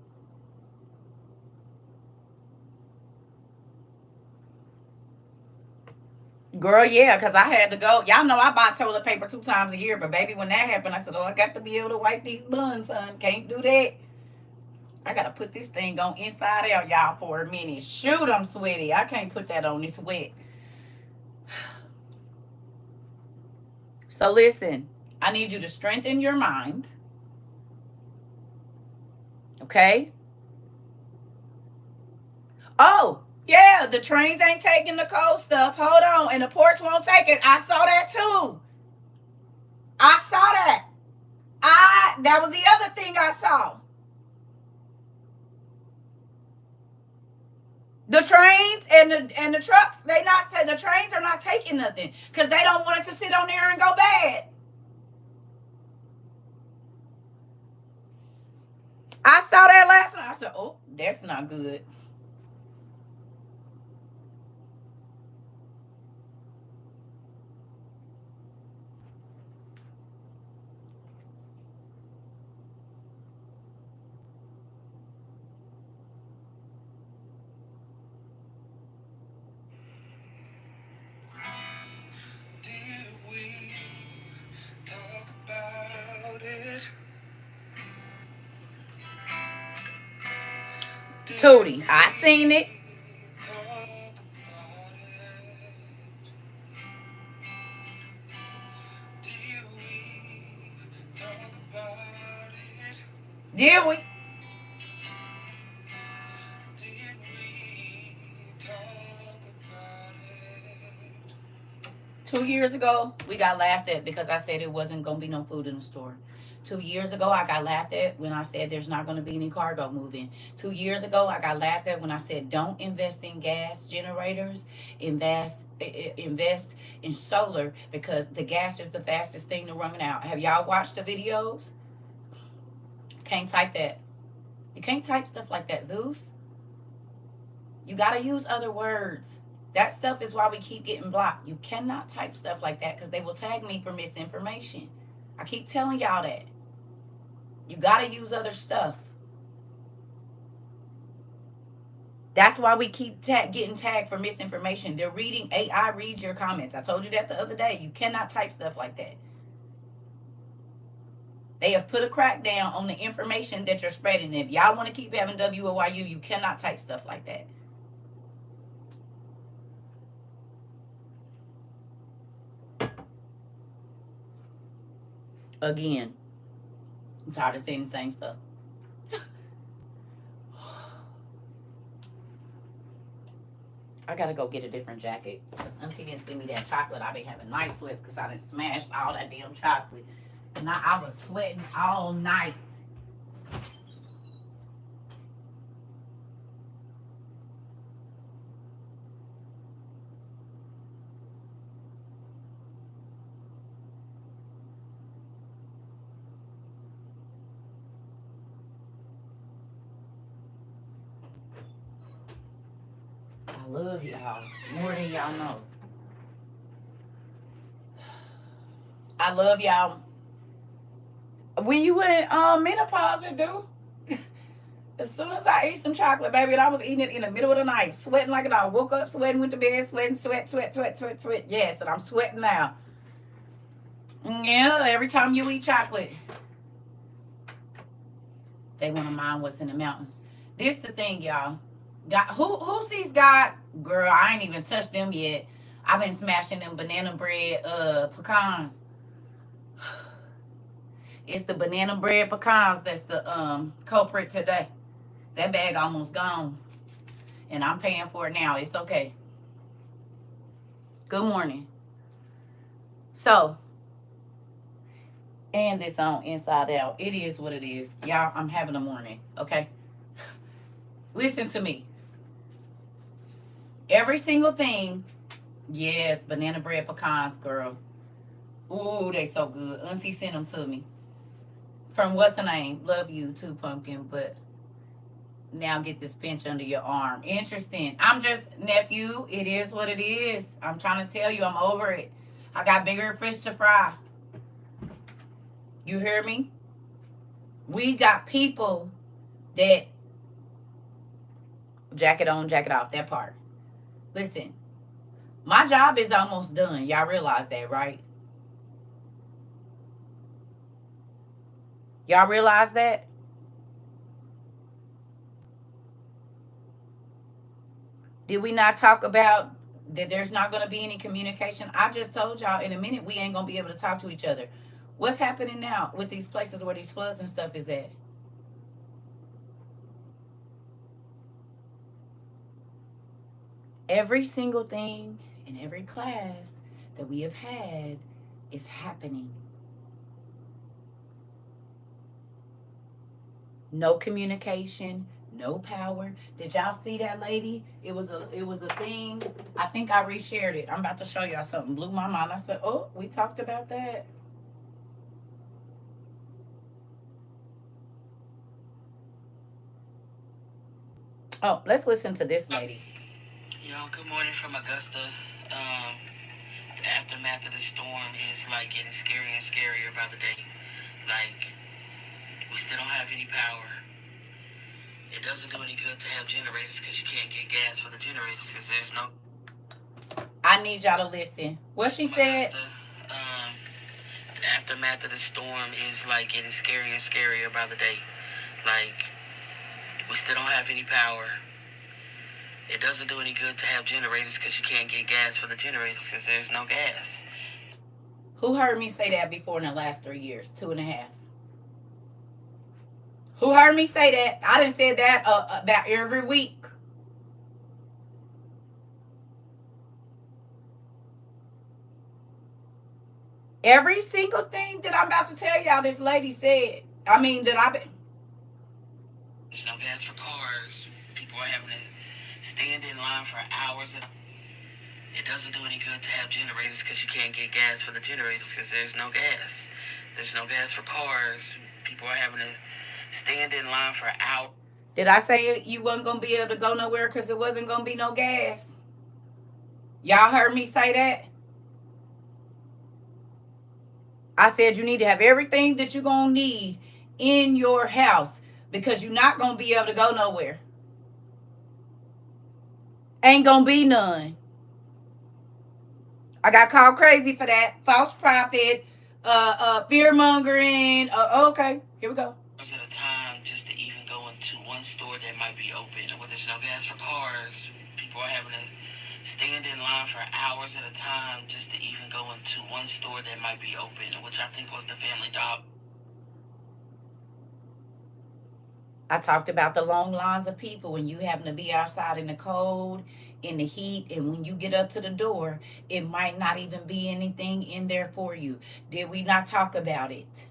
Girl, yeah, because I had to go. Y'all know I buy toilet paper 2 times a year, but baby, when that happened, I said, oh, I got to be able to wipe these buns, son. Can't do that. I got to put this thing on inside out, y'all, for a minute. Shoot, I'm sweaty. I can't put that on. It's wet. So listen, I need you to strengthen your mind. Okay? Oh, yeah, the trains ain't taking the cold stuff. Hold on. And the porch won't take it. I saw that too. I saw that. That was the other thing I saw. The trains and the trucks, the trains are not taking nothing because they don't want it to sit on there and go bad. I saw that last night. I said, oh, that's not good. Did we talk about it? Tootie, I seen it. Did we? 2 years ago, we got laughed at because I said it wasn't going to be no food in the store. 2 years ago, I got laughed at when I said there's not going to be any cargo moving. 2 years ago, I got laughed at when I said don't invest in gas generators, invest in solar because the gas is the fastest thing to run out. Have y'all watched the videos? Can't type that. You can't type stuff like that, Zeus. You got to use other words. That stuff is why we keep getting blocked. You cannot type stuff like that because they will tag me for misinformation. I keep telling y'all that. You got to use other stuff. That's why we keep getting tagged for misinformation. They're reading, AI reads your comments. I told you that the other day. You cannot type stuff like that. They have put a crackdown on the information that you're spreading. If y'all want to keep having WOYU, you cannot type stuff like that. Again, I'm tired of saying the same stuff. I gotta go get a different jacket because Auntie didn't send me that chocolate. I've been having night sweats because I done smashed all that damn chocolate. And I was sweating all night. I love y'all more than y'all know. I love y'all. When you in menopause, it do. As soon as I ate some chocolate, baby, and I was eating it in the middle of the night, sweating like a dog. Woke up sweating, went to bed sweating, sweat. Yes, and I'm sweating now. Yeah, every time you eat chocolate, they want to mind what's in the mountains. This the thing, y'all. God, who sees God? Girl, I ain't even touched them yet. I've been smashing them banana bread pecans. It's the banana bread pecans that's the culprit today. That bag almost gone. And I'm paying for it now. It's okay. Good morning. So, and this on Inside Out. It is what it is. Y'all, I'm having a morning. Okay? Listen to me. Every single thing. Yes, banana bread pecans, girl. Ooh, they so good. Auntie sent them to me. From what's the name? Love you too, Pumpkin. But now get this pinch under your arm. Interesting. I'm just, nephew, it is what it is. I'm trying to tell you, I'm over it. I got bigger fish to fry. You hear me? We got people that jacket on, jacket off, that part. Listen, my job is almost done. Y'all realize that, right? Y'all realize that? Did we not talk about that there's not going to be any communication? I just told y'all in a minute we ain't going to be able to talk to each other. What's happening now with these places where these floods and stuff is at? Every single thing in every class that we have had is happening. No communication, no power. Did y'all see that lady? It was a thing. I think I reshared it. I'm about to show y'all something. Blew my mind. I said, oh, we talked about that. Oh, let's listen to this lady. Good morning from Augusta. The aftermath of the storm is like getting scarier and scarier by the day. Like, we still don't have any power. It doesn't do any good to have generators because you can't get gas for the generators because there's no. I need y'all to listen. What she said. The aftermath of the storm is like getting scarier and scarier by the day. Like, we still don't have any power. It doesn't do any good to have generators because you can't get gas for the generators because there's no gas. Who heard me say that before in the last 3 years? 2.5. Who heard me say that? I done said that about every week. Every single thing that I'm about to tell y'all, this lady said. I mean, that I've been. There's no gas for cars. People are having to stand in line for hours. It doesn't do any good to have generators because you can't get gas for the generators because there's no gas. There's no gas for cars. People are having to stand in line for hours. Did I say you wasn't going to be able to go nowhere because it wasn't going to be no gas? Y'all heard me say that? I said you need to have everything that you're going to need in your house because you're not going to be able to go nowhere. Ain't going to be none. I got called crazy for that. False prophet, fear mongering. Okay, here we go. At a time just to even go into one store that might be open where there's no gas for cars. People are having to stand in line for hours at a time just to even go into one store that might be open, which I think was the Family Dollar. I talked about the long lines of people when you happen to be outside in the cold, in the heat, and when you get up to the door, it might not even be anything in there for you. Did we not talk about it?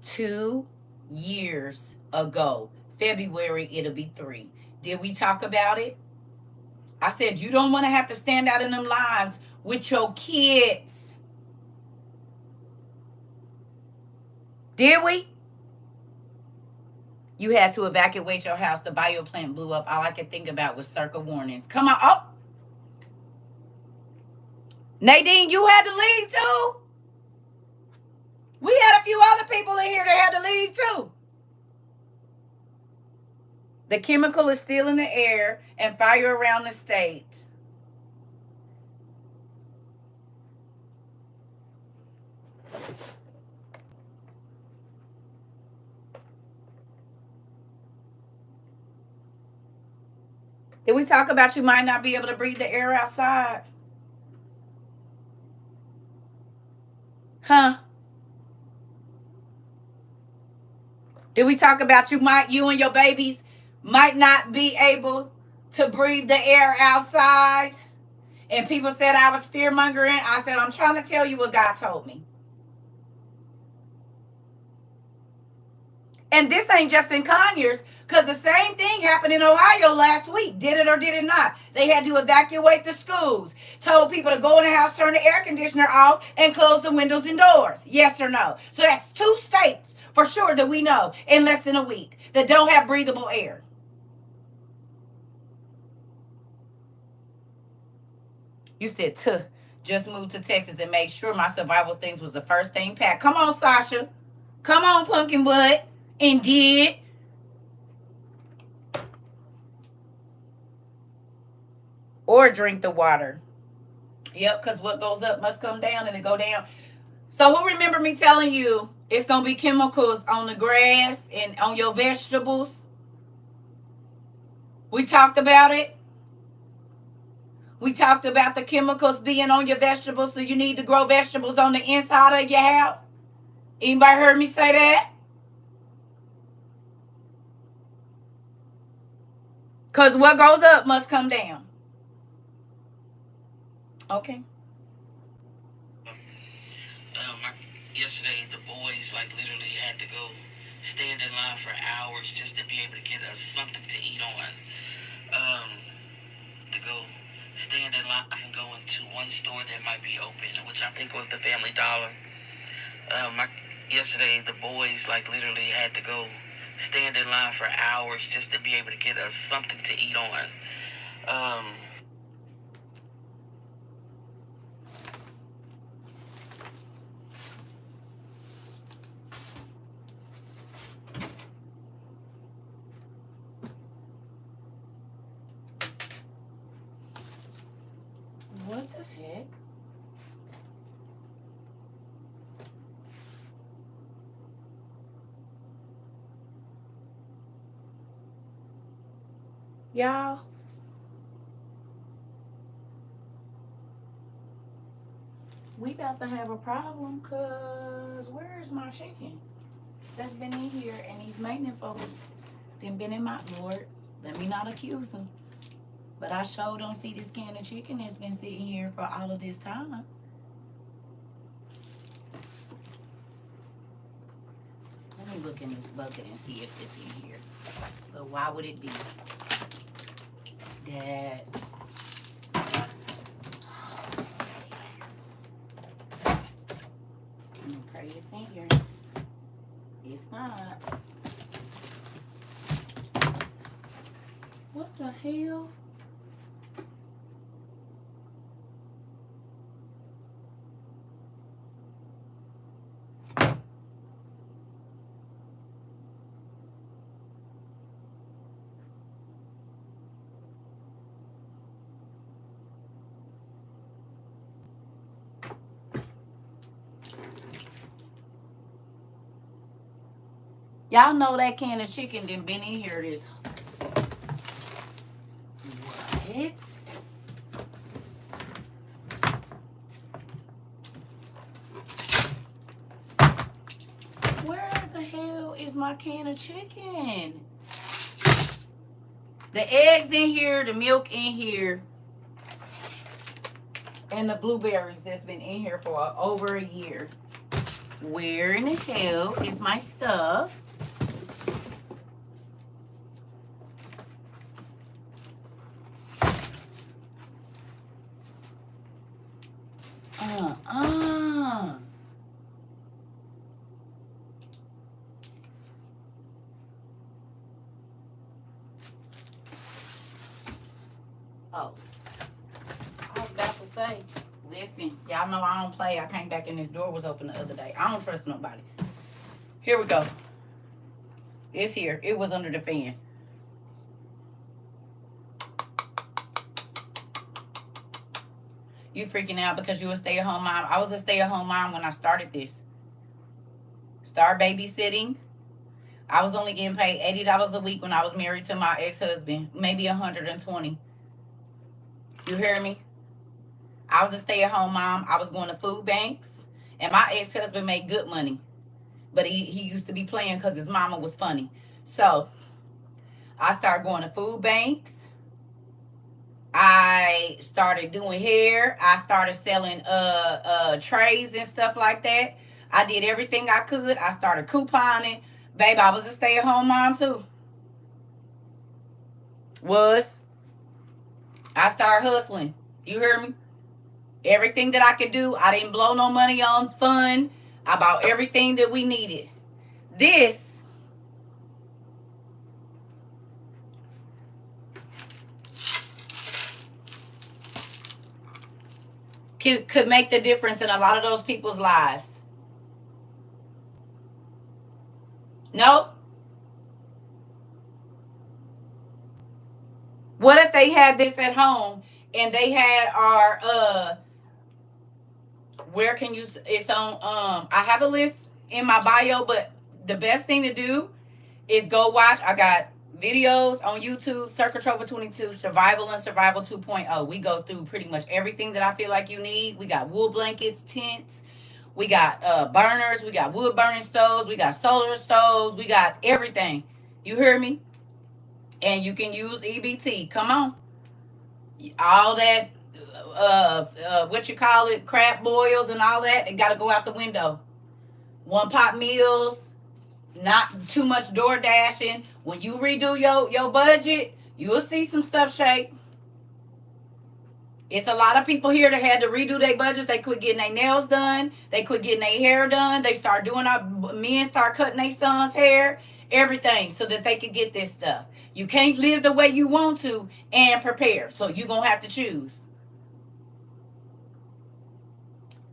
2 years ago, February, it'll be 3. Did we talk about it? I said you don't want to have to stand out in them lines with your kids. Did we? You had to evacuate your house. The bio plant blew up. All I could think about was CERCA warnings. Come on. Oh. Nadine, you had to leave too? We had a few other people in here that had to leave too. The chemical is still in the air and fire around the state. Did we talk about you might not be able to breathe the air outside? Huh? Did we talk about you and your babies might not be able to breathe the air outside? And people said I was fear mongering. I said, I'm trying to tell you what God told me. And this ain't just in Conyers, because the same thing happened in Ohio last week. Did it or did it not? They had to evacuate the schools. Told people to go in the house, turn the air conditioner off, and close the windows and doors. Yes or no? So that's 2 states for sure that we know in less than a week that don't have breathable air. You said, just moved to Texas and made sure my survival things was the first thing packed. Come on, Sasha. Come on, pumpkin butt. And did. Or drink the water. Yep, because what goes up must come down, and it go down. So who remember me telling you it's going to be chemicals on the grass and on your vegetables? We talked about it. We talked about the chemicals being on your vegetables, so you need to grow vegetables on the inside of your house. Anybody heard me say that? Because what goes up must come down. Okay. Yesterday, the boys literally had to go stand in line for hours just to be able to get us something to eat on. To go stand in line and go into one store that might be open, which I think was the Family Dollar. Yesterday, the boys literally had to go stand in line for hours just to be able to get us something to eat on. What the heck? Y'all, we about to have a problem because where's my chicken that's been in here? And these maintenance folks been in my Lord. Let me not accuse them. But I sure don't see this can of chicken that's been sitting here for all of this time. Let me look in this bucket and see if it's in here. But why would it be that? I'm gonna pray it's in here. It's not. What the hell? Y'all know that can of chicken done been in here this. What? Where the hell is my can of chicken? The eggs in here, the milk in here, and the blueberries that's been in here for over a year. Where in the hell is my stuff? Oh, I was about to say, listen, y'all know I don't play. I came back and this door was open the other day. I don't trust nobody. Here we go. It's here. It was under the fan. You freaking out because you a stay-at-home mom. I was a stay-at-home mom when I started this. Start babysitting. I was only getting paid $80 a week when I was married to my ex-husband. Maybe $120. You hear me? I was a stay-at-home mom. I was going to food banks. And my ex-husband made good money. But he used to be playing because his mama was funny. So I started going to food banks. I started doing hair. I started selling trays and stuff like that. I did everything I could. I started couponing. Babe, I was a stay-at-home mom too. I started hustling. You hear me? Everything that I could do. I didn't blow no money on fun. I bought everything that we needed. This could make the difference in a lot of those people's lives. No? What if they had this at home and they had our where can you it's on I have a list in my bio, but the best thing to do is go watch. I got videos on YouTube, CERCA TROVA 22, Survival and Survival 2.0. We go through pretty much everything that I feel like you need. We got wool blankets, tents, we got burners, we got wood burning stoves, we got solar stoves, we got everything. You hear me? And you can use EBT. Come on. All that what you call it, crab boils and all that, it got to go out the window. One pot meals, not too much door dashing. When you redo your budget, you'll see some stuff shake. It's a lot of people here that had to redo their budgets. They quit getting their nails done. They quit getting their hair done. They start doing men start cutting their son's hair, everything, so that they could get this stuff. You can't live the way you want to and prepare. So you're going to have to choose.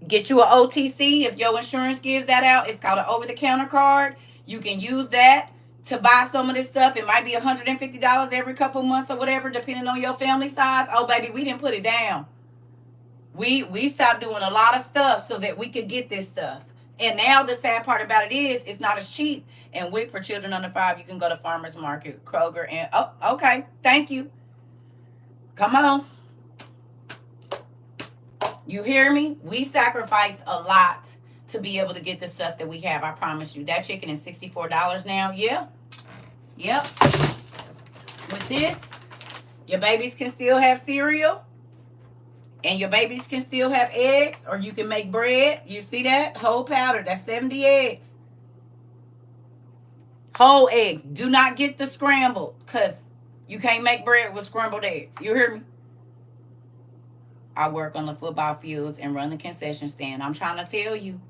Get you an OTC if your insurance gives that out. It's called an over-the-counter card. You can use that to buy some of this stuff. It might be $150 every couple months or whatever, depending on your family size. Oh, baby, we didn't put it down. We stopped doing a lot of stuff so that we could get this stuff. And now the sad part about it is it's not as cheap. And WIC for children under 5, you can go to Farmers Market, Kroger, and oh, okay, thank you. Come on. You hear me? We sacrificed a lot to be able to get the stuff that we have. I promise you. That chicken is $64 now. Yeah. Yep. With this, your babies can still have cereal. And your babies can still have eggs. Or you can make bread. You see that? Whole powder. That's 70 eggs. Whole eggs. Do not get the scrambled. Because you can't make bread with scrambled eggs. You hear me? I work on the football fields and run the concession stand. I'm trying to tell you,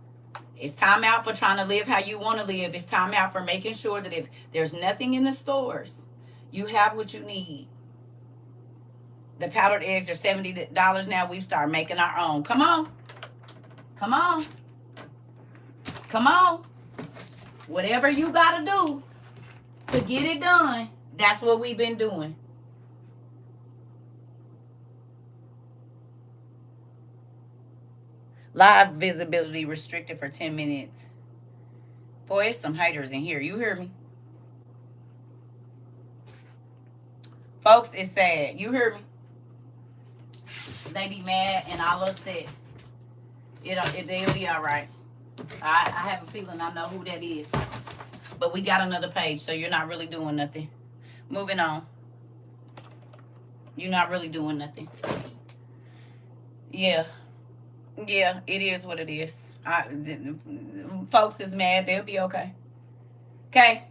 it's time out for trying to live how you want to live. It's time out for making sure that if there's nothing in the stores, you have what you need. The powdered eggs are $70 now. We've started making our own. Come on. Come on. Come on. Whatever you got to do to get it done, that's what we've been doing. Live visibility restricted for 10 minutes. Boy, it's some haters in here. You hear me? Folks, it's sad. You hear me? They be mad and all upset. They'll be all right. I have a feeling I know who that is. But we got another page, so you're not really doing nothing. Moving on. You're not really doing nothing. Yeah. Yeah, it is what it is. Folks is mad. They'll be okay. Okay?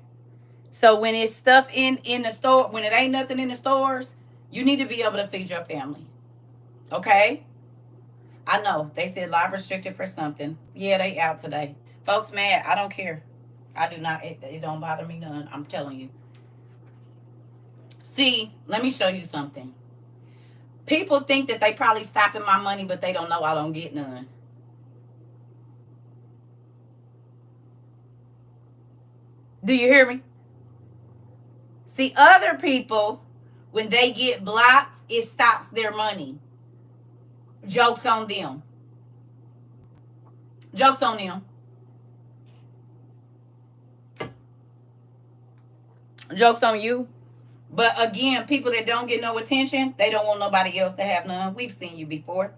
So when it's stuff in the store, when it ain't nothing in the stores, you need to be able to feed your family. Okay? I know. They said live restricted for something. Yeah, they out today. Folks mad. I don't care. I do not. It don't bother me none. I'm telling you. See, let me show you something. People think that they probably stopping my money, but they don't know I don't get none. Do you hear me? See, other people, when they get blocked, it stops their money. Joke's on them. Joke's on them. Joke's on you. But again, people that don't get no attention, they don't want nobody else to have none. We've seen you before.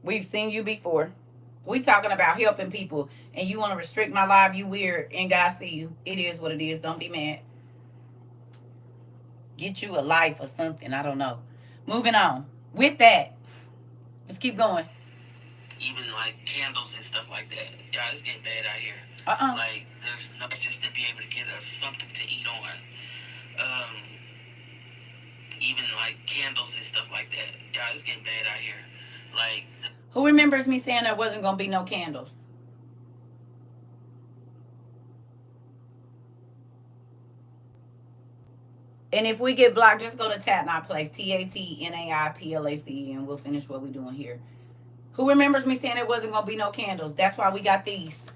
We've seen you before. We talking about helping people, and you want to restrict my life. You weird, and God see you. It is what it is. Don't be mad. Get you a life or something. I don't know. Moving on. With that, let's keep going. Even like candles and stuff like that. Yeah, it's getting bad out here. Like there's no just to be able to get us something to eat on. Even like candles and stuff like that. Yeah, it's getting bad out here. Like who remembers me saying there wasn't gonna be no candles? And if we get blocked, just go to Tatnai Place, TATNAIPLACE, and we'll finish what we're doing here. Who remembers me saying there wasn't gonna be no candles? That's why we got these.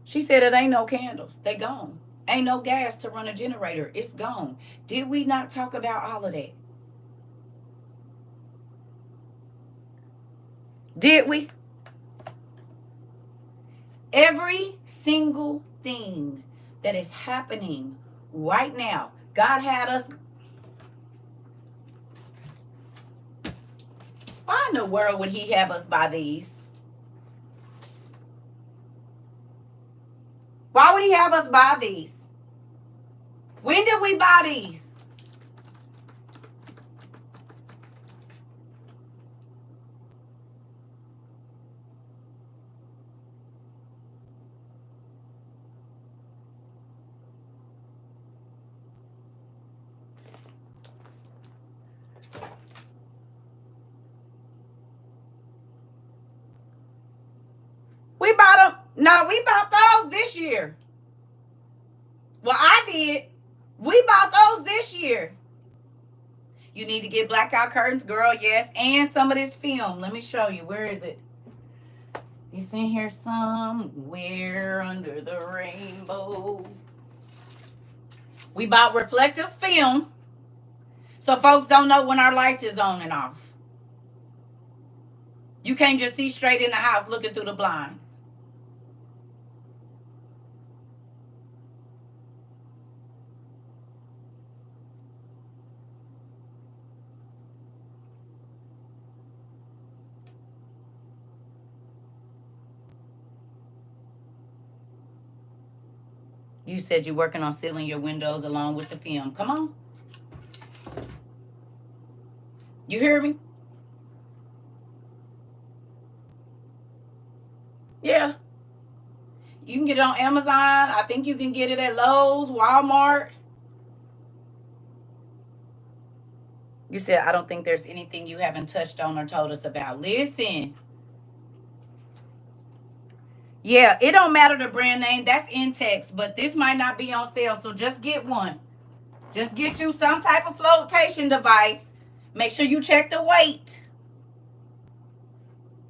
She said it ain't no candles. They gone. Ain't no gas to run a generator. It's gone. Did we not talk about all of that? Did we? Every single thing that is happening right now, God had us. Why in the world would he have us buy these? Why would he have us buy these? When did we buy these? We bought them. No, we bought those this year. Well, I did. We bought those this year. You need to get blackout curtains, girl, yes. And some of this film. Let me show you. Where is it? It's in here somewhere under the rainbow. We bought reflective film so folks don't know when our lights is on and off. You can't just see straight in the house looking through the blinds. You said you're working on sealing your windows along with the film. Come on. You hear me? Yeah. You can get it on Amazon. I think you can get it at Lowe's, Walmart. You said, I don't think there's anything you haven't touched on or told us about. Listen. Yeah, it don't matter the brand name. That's in text, but this might not be on sale, so just get one. Just get you some type of flotation device. Make sure you check the weight.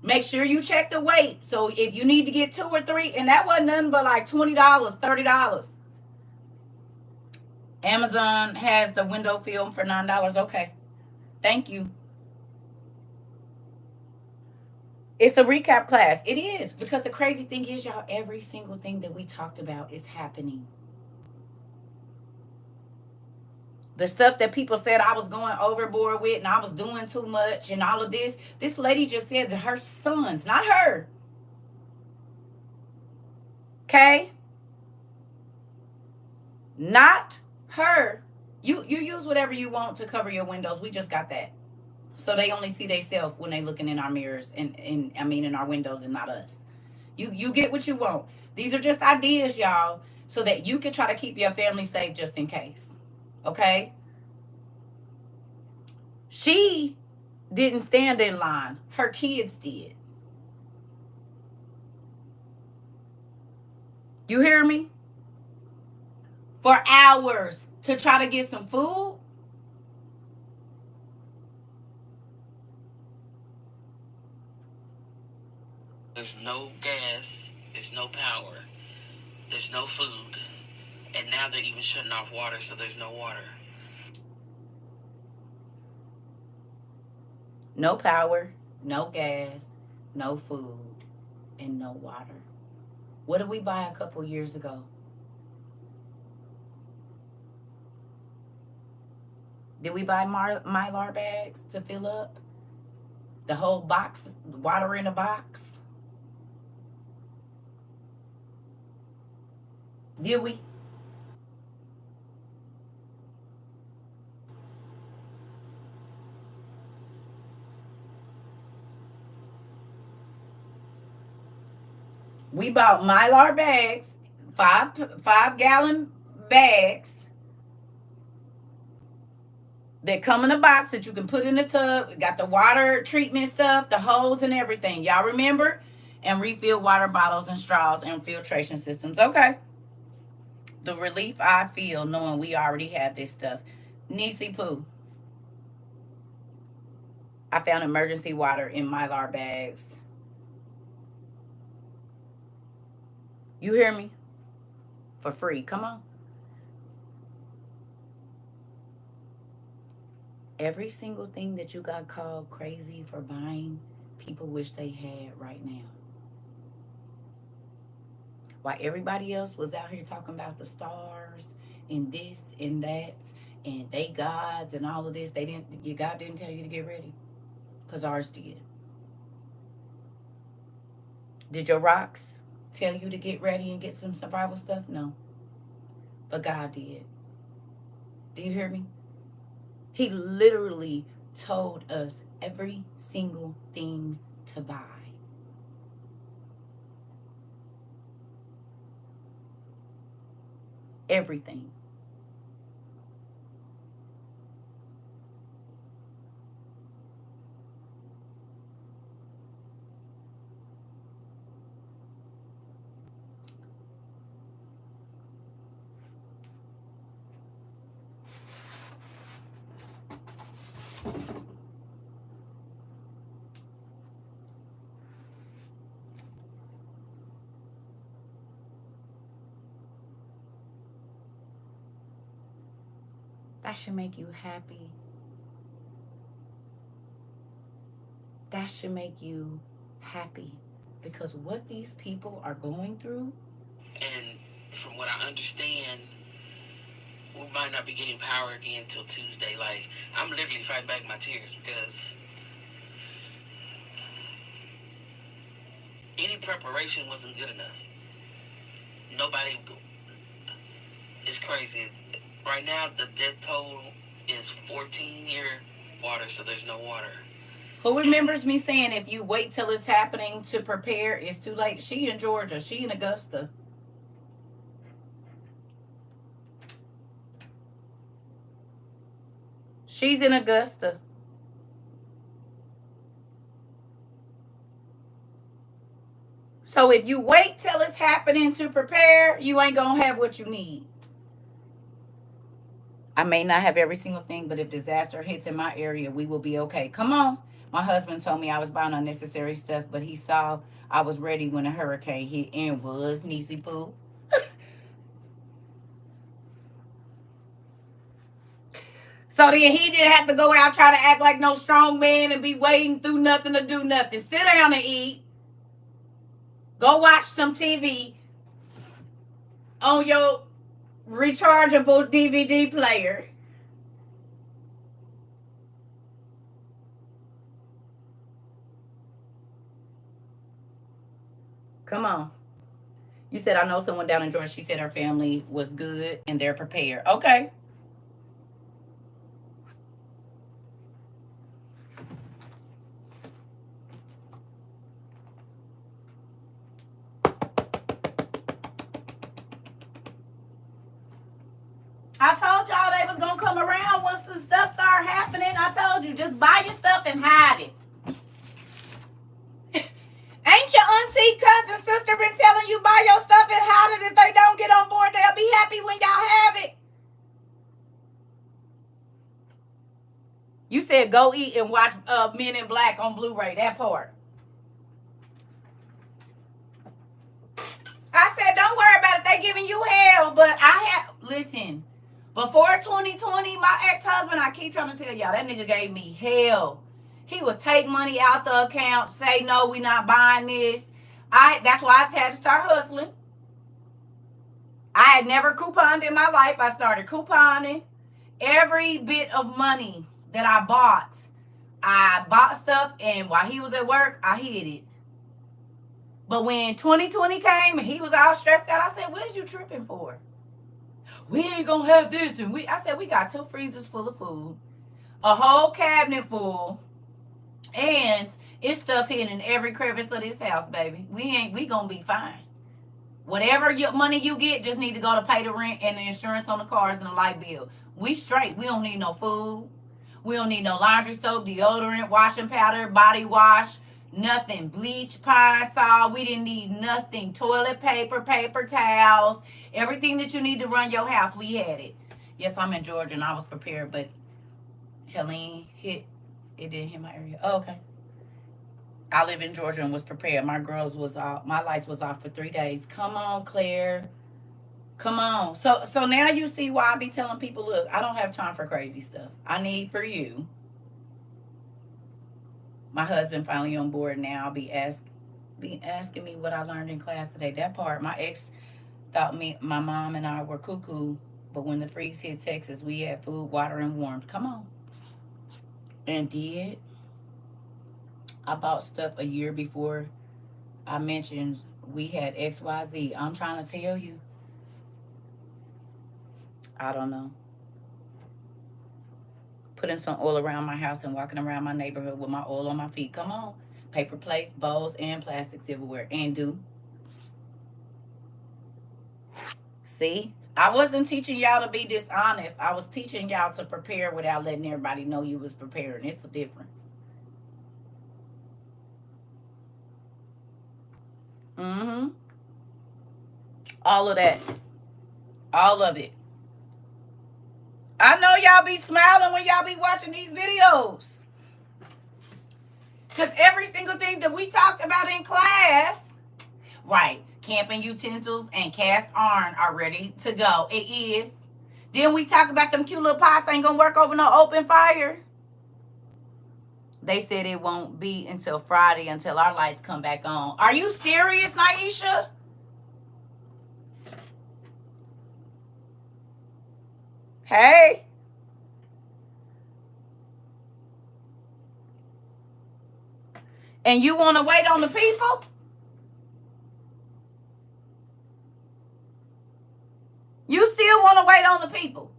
Make sure you check the weight. So if you need to get 2 or 3, and that wasn't nothing but like $20, $30. Amazon has the window film for $9. Okay. Thank you. It's a recap class. It is. Because the crazy thing is, y'all, every single thing that we talked about is happening. The stuff that people said I was going overboard with and I was doing too much and all of this. This lady just said that her sons, not her, okay? Not her. You use whatever you want to cover your windows. We just got that. So they only see themselves when they looking in our mirrors and I mean in our windows and not us. You get what you want. These are just ideas, y'all, so that you can try to keep your family safe just in case. Okay? She didn't stand in line. Her kids did. You hear me? For hours to try to get some food. There's no gas, there's no power, there's no food, and now they're even shutting off water, so there's no water. No power, no gas, no food, and no water. What did we buy a couple years ago? Did we buy Mylar bags to fill up? The whole box, water in a box? Did we? We bought Mylar bags, five gallon bags that come in a box that you can put in the tub. Got the water treatment stuff, the hose and everything. Y'all remember? And refill water bottles and straws and filtration systems. Okay. The relief I feel knowing we already have this stuff. Nisi Poo. I found emergency water in Mylar bags. You hear me? For free. Come on. Every single thing that you got called crazy for buying, people wish they had right now. While everybody else was out here talking about the stars and this and that and they gods and all of this, they didn't. Your God didn't tell you to get ready, cause ours did. Did your rocks tell you to get ready and get some survival stuff? No, but God did. Do you hear me? He literally told us every single thing to buy. Everything. That should make you happy. That should make you happy. Because what these people are going through. And from what I understand, we might not be getting power again until Tuesday. Like, I'm literally fighting back my tears because any preparation wasn't good enough. Nobody, it's crazy. Right now, the death toll is 14-year water, so there's no water. Who remembers me saying if you wait till it's happening to prepare, it's too late? She in Georgia. She in Augusta. She's in Augusta. So if you wait till it's happening to prepare, you ain't gonna have what you need. I may not have every single thing, but if disaster hits in my area, we will be okay. Come on. My husband told me I was buying unnecessary stuff, but he saw I was ready when a hurricane hit and was Nisi Poo. So then he didn't have to go out try to act like no strong man and be waiting through nothing to do nothing. Sit down and eat. Go watch some TV on your rechargeable DVD player. Come on. You said, I know someone down in Georgia. She said her family was good and they're prepared. Okay. I told y'all they was going to come around once the stuff started happening. I told you, just buy your stuff and hide it. Ain't your auntie, cousin, sister been telling you buy your stuff and hide it? If they don't get on board, they'll be happy when y'all have it. You said go eat and watch Men in Black on Blu-ray, that part. I said, don't worry about it. They giving you hell. But listen, before 2020, my ex-husband, I keep trying to tell y'all, that nigga gave me hell. He would take money out the account, say, no, we not buying this. That's why I had to start hustling. I had never couponed in my life. I started couponing. Every bit of money that I bought stuff, and while he was at work, I hid it. But when 2020 came and he was all stressed out, I said, what is you tripping for? We ain't gonna have this. And I said, we got 2 freezers full of food, a whole cabinet full, and it's stuff hidden in every crevice of this house, baby. We gonna be fine. Whatever money you get, just need to go to pay the rent and the insurance on the cars and the light bill. We straight. We don't need no food. We don't need no laundry soap, deodorant, washing powder, body wash, nothing. Bleach, Pine Sol. We didn't need nothing. Toilet paper, paper towels, everything that you need to run your house, we had it. Yes, I'm in Georgia and I was prepared, but Helene it didn't hit my area. Oh, okay. I live in Georgia and was prepared. My lights was off for 3 days. Come on, Claire. Come on. So now you see why I be telling people, look, I don't have time for crazy stuff. I need for you. My husband finally on board now. Be asking me what I learned in class today. That part, my ex thought my mom and I were cuckoo, but when the freeze hit Texas, we had food, water, and warmth. Come on. And did. I bought stuff a year before I mentioned we had XYZ. I'm trying to tell you. I don't know. Putting some oil around my house and walking around my neighborhood with my oil on my feet. Come on. Paper plates, bowls, and plastic silverware. And do. See? I wasn't teaching y'all to be dishonest. I was teaching y'all to prepare without letting everybody know you was preparing. It's a difference. Mm-hmm. All of that. All of it. I know y'all be smiling when y'all be watching these videos. Because every single thing that we talked about in class, right, camping utensils and cast iron are ready to go. It is. Then we talk about them cute little pots ain't going to work over no open fire. They said it won't be until Friday until our lights come back on. Are you serious, Naisha? Hey. And you want to wait on the people? You still want to wait on the people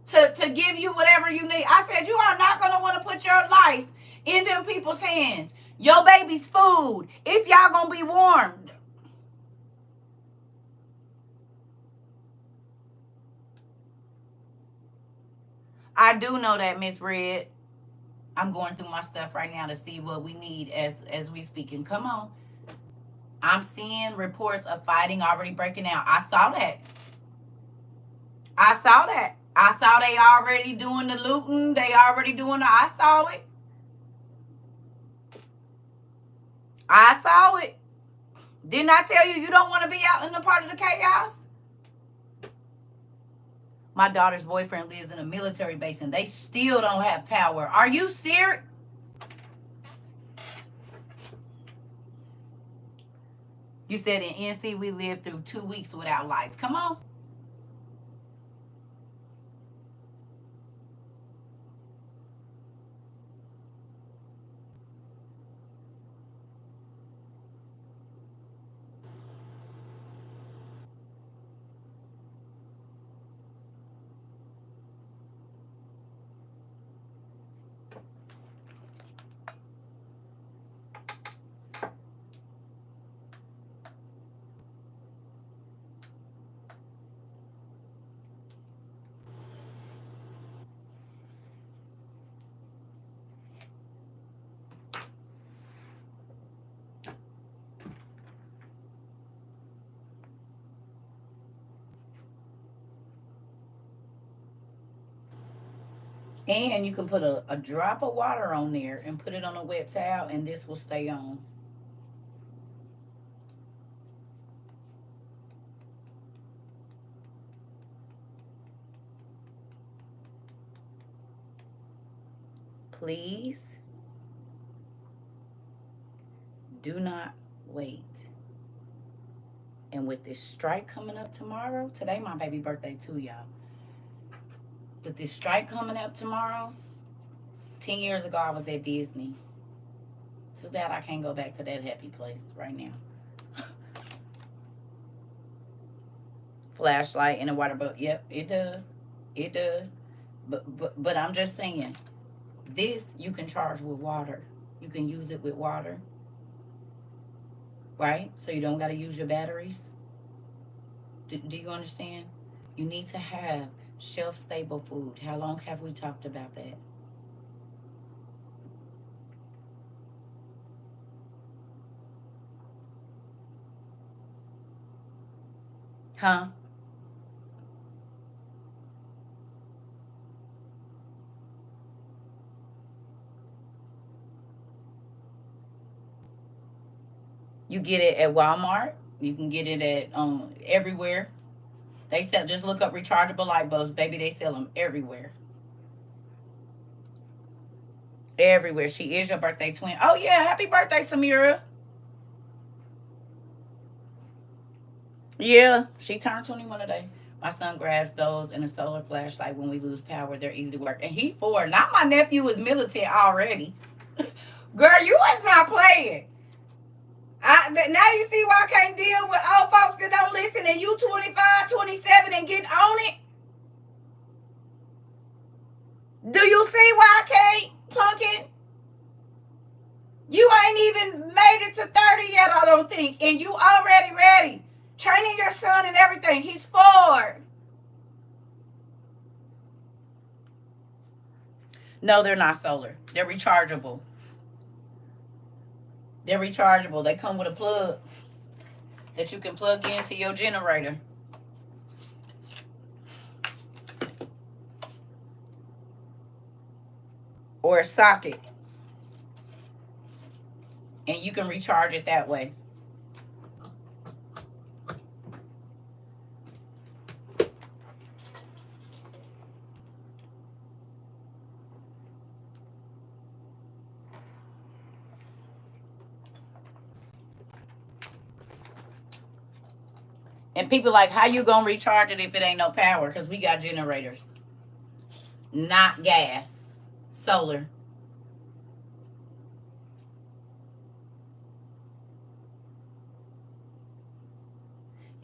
to give you whatever you need. I said you are not going to want to put your life in them people's hands. Your baby's food. If y'all going to be warm. I do know that, Miss Red. I'm going through my stuff right now to see what we need as we speaking. Come on. I'm seeing reports of fighting already breaking out. I saw that. I saw they already doing the looting. They already doing I saw it. I saw it. Didn't I tell you don't want to be out in the part of the chaos? My daughter's boyfriend lives in a military base and they still don't have power. Are you serious? You said in NC we lived through 2 weeks without lights. Come on. And you can put a drop of water on there and put it on a wet towel, and this will stay on. Please do not wait. And with this strike coming up tomorrow, today my baby birthday too, y'all. With this strike coming up tomorrow, 10 years ago I was at Disney. Too bad I can't go back to that happy place right now. Flashlight in a water boat. Yep, it does. It does. But I'm just saying, this you can charge with water. You can use it with water. Right? So you don't got to use your batteries. Do you understand? You need to have shelf-stable food. How long have we talked about that? Huh? You get it at Walmart. You can get it at everywhere. They sell. Just look up rechargeable light bulbs, baby. They sell them everywhere. Everywhere. She is your birthday twin. Oh yeah, happy birthday, Samira. Yeah, she turned 21 today. My son grabs those and a solar flashlight when we lose power. They're easy to work. And he 4. Not my nephew is militant already. Girl, you was not playing. Now you see why I can't deal with old folks that don't listen and you 25, 27 and get on it? Do you see why I can't, pumpkin? You ain't even made it to 30 yet, I don't think. And you already ready. Training your son and everything. He's 4. No, they're not solar. They're rechargeable. They're rechargeable. They come with a plug that you can plug into your generator. Or a socket. And you can recharge it that way. And people like, how you gonna recharge it if it ain't no power? Because we got generators. Not gas. Solar.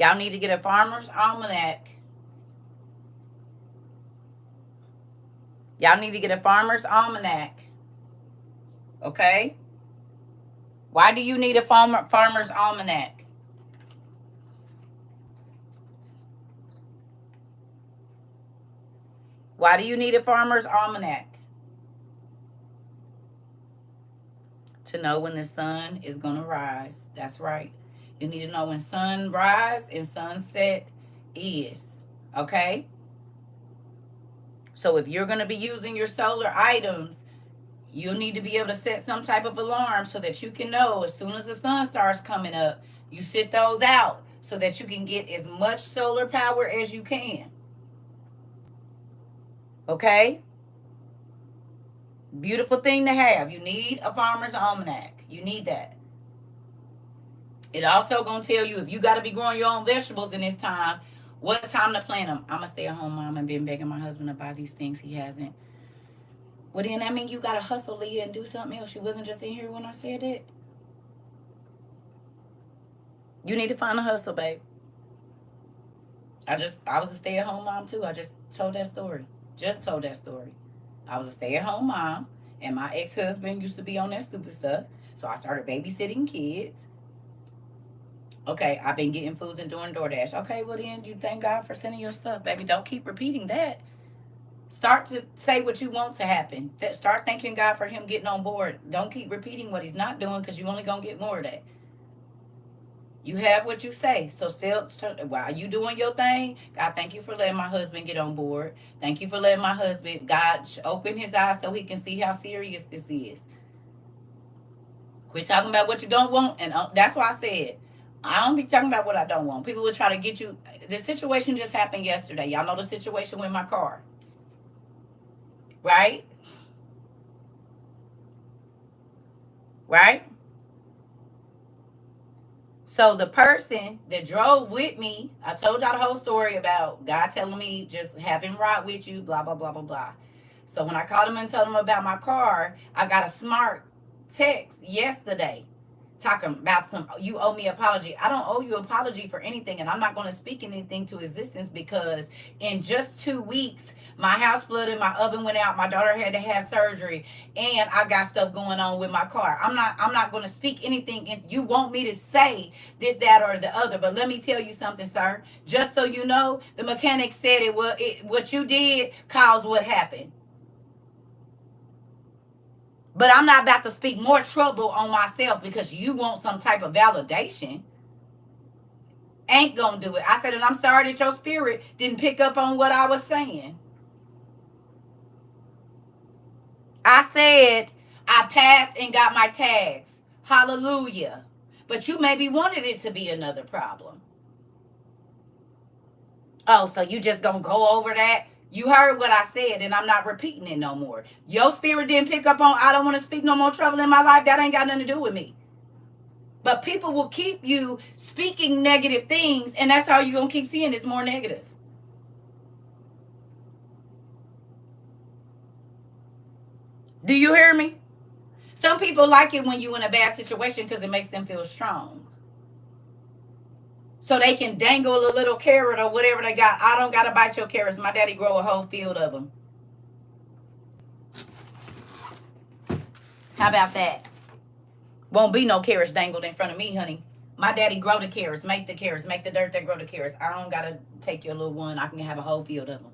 Y'all need to get a farmer's almanac. Y'all need to get a farmer's almanac. Okay? Why do you need a farmer's almanac? Why do you need a farmer's almanac? To know when the sun is going to rise. That's right. You need to know when sunrise and sunset is. Okay? So if you're going to be using your solar items, you'll need to be able to set some type of alarm so that you can know as soon as the sun starts coming up, you sit those out so that you can get as much solar power as you can. Okay? Beautiful thing to have. You need a farmer's almanac. You need that. It also gonna tell you if you gotta be growing your own vegetables in this time, what time to plant them. I'm a stay-at-home mom and been begging my husband to buy these things. He hasn't. Well, then that mean you gotta hustle, Leah, and do something else. You wasn't just in here when I said it. You need to find a hustle, babe. I was a stay-at-home mom too. I just told that story. Just told that story. I was a stay-at-home mom, and my ex-husband used to be on that stupid stuff. So I started babysitting kids. Okay, I've been getting foods and doing DoorDash. Okay, well then you thank God for sending your stuff, baby. Don't keep repeating that. Start to say what you want to happen. Start thanking God for him getting on board. Don't keep repeating what he's not doing because you're only going to get more of that. You have what you say. So still, while you doing your thing, God, thank you for letting my husband get on board. Thank you for letting my husband, God, open his eyes so he can see how serious this is. Quit talking about what you don't want. And that's why I said, I don't be talking about what I don't want. People will try to get you. The situation just happened yesterday. Y'all know the situation with my car. Right? Right? So the person that drove with me, I told y'all the whole story about God telling me just have him ride with you, blah, blah, blah, blah, blah. So when I called him and told him about my car, I got a smart text yesterday talking about some, you owe me an apology. I don't owe you an apology for anything, and I'm not going to speak anything to existence because in just 2 weeks, my house flooded, my oven went out, my daughter had to have surgery, and I got stuff going on with my car. I'm not going to speak anything. And you want me to say this, that, or the other, but let me tell you something, sir. Just so you know, the mechanic said what you did caused what happened. But I'm not about to speak more trouble on myself because you want some type of validation. Ain't gonna do it. I said, and I'm sorry that your spirit didn't pick up on what I was saying. I said, I passed and got my tags. Hallelujah. But you maybe wanted it to be another problem. Oh, so you just gonna go over that? You heard what I said, and I'm not repeating it no more. Your spirit didn't pick up on, I don't want to speak no more trouble in my life. That ain't got nothing to do with me. But people will keep you speaking negative things, and that's how you're going to keep seeing it's more negative. Do you hear me? Some people like it when you're in a bad situation because it makes them feel strong. So they can dangle a little carrot or whatever they got. I don't got to bite your carrots. My daddy grow a whole field of them. How about that? Won't be no carrots dangled in front of me, honey. My daddy grow the carrots, make the dirt that grow the carrots. I don't got to take your little one. I can have a whole field of them.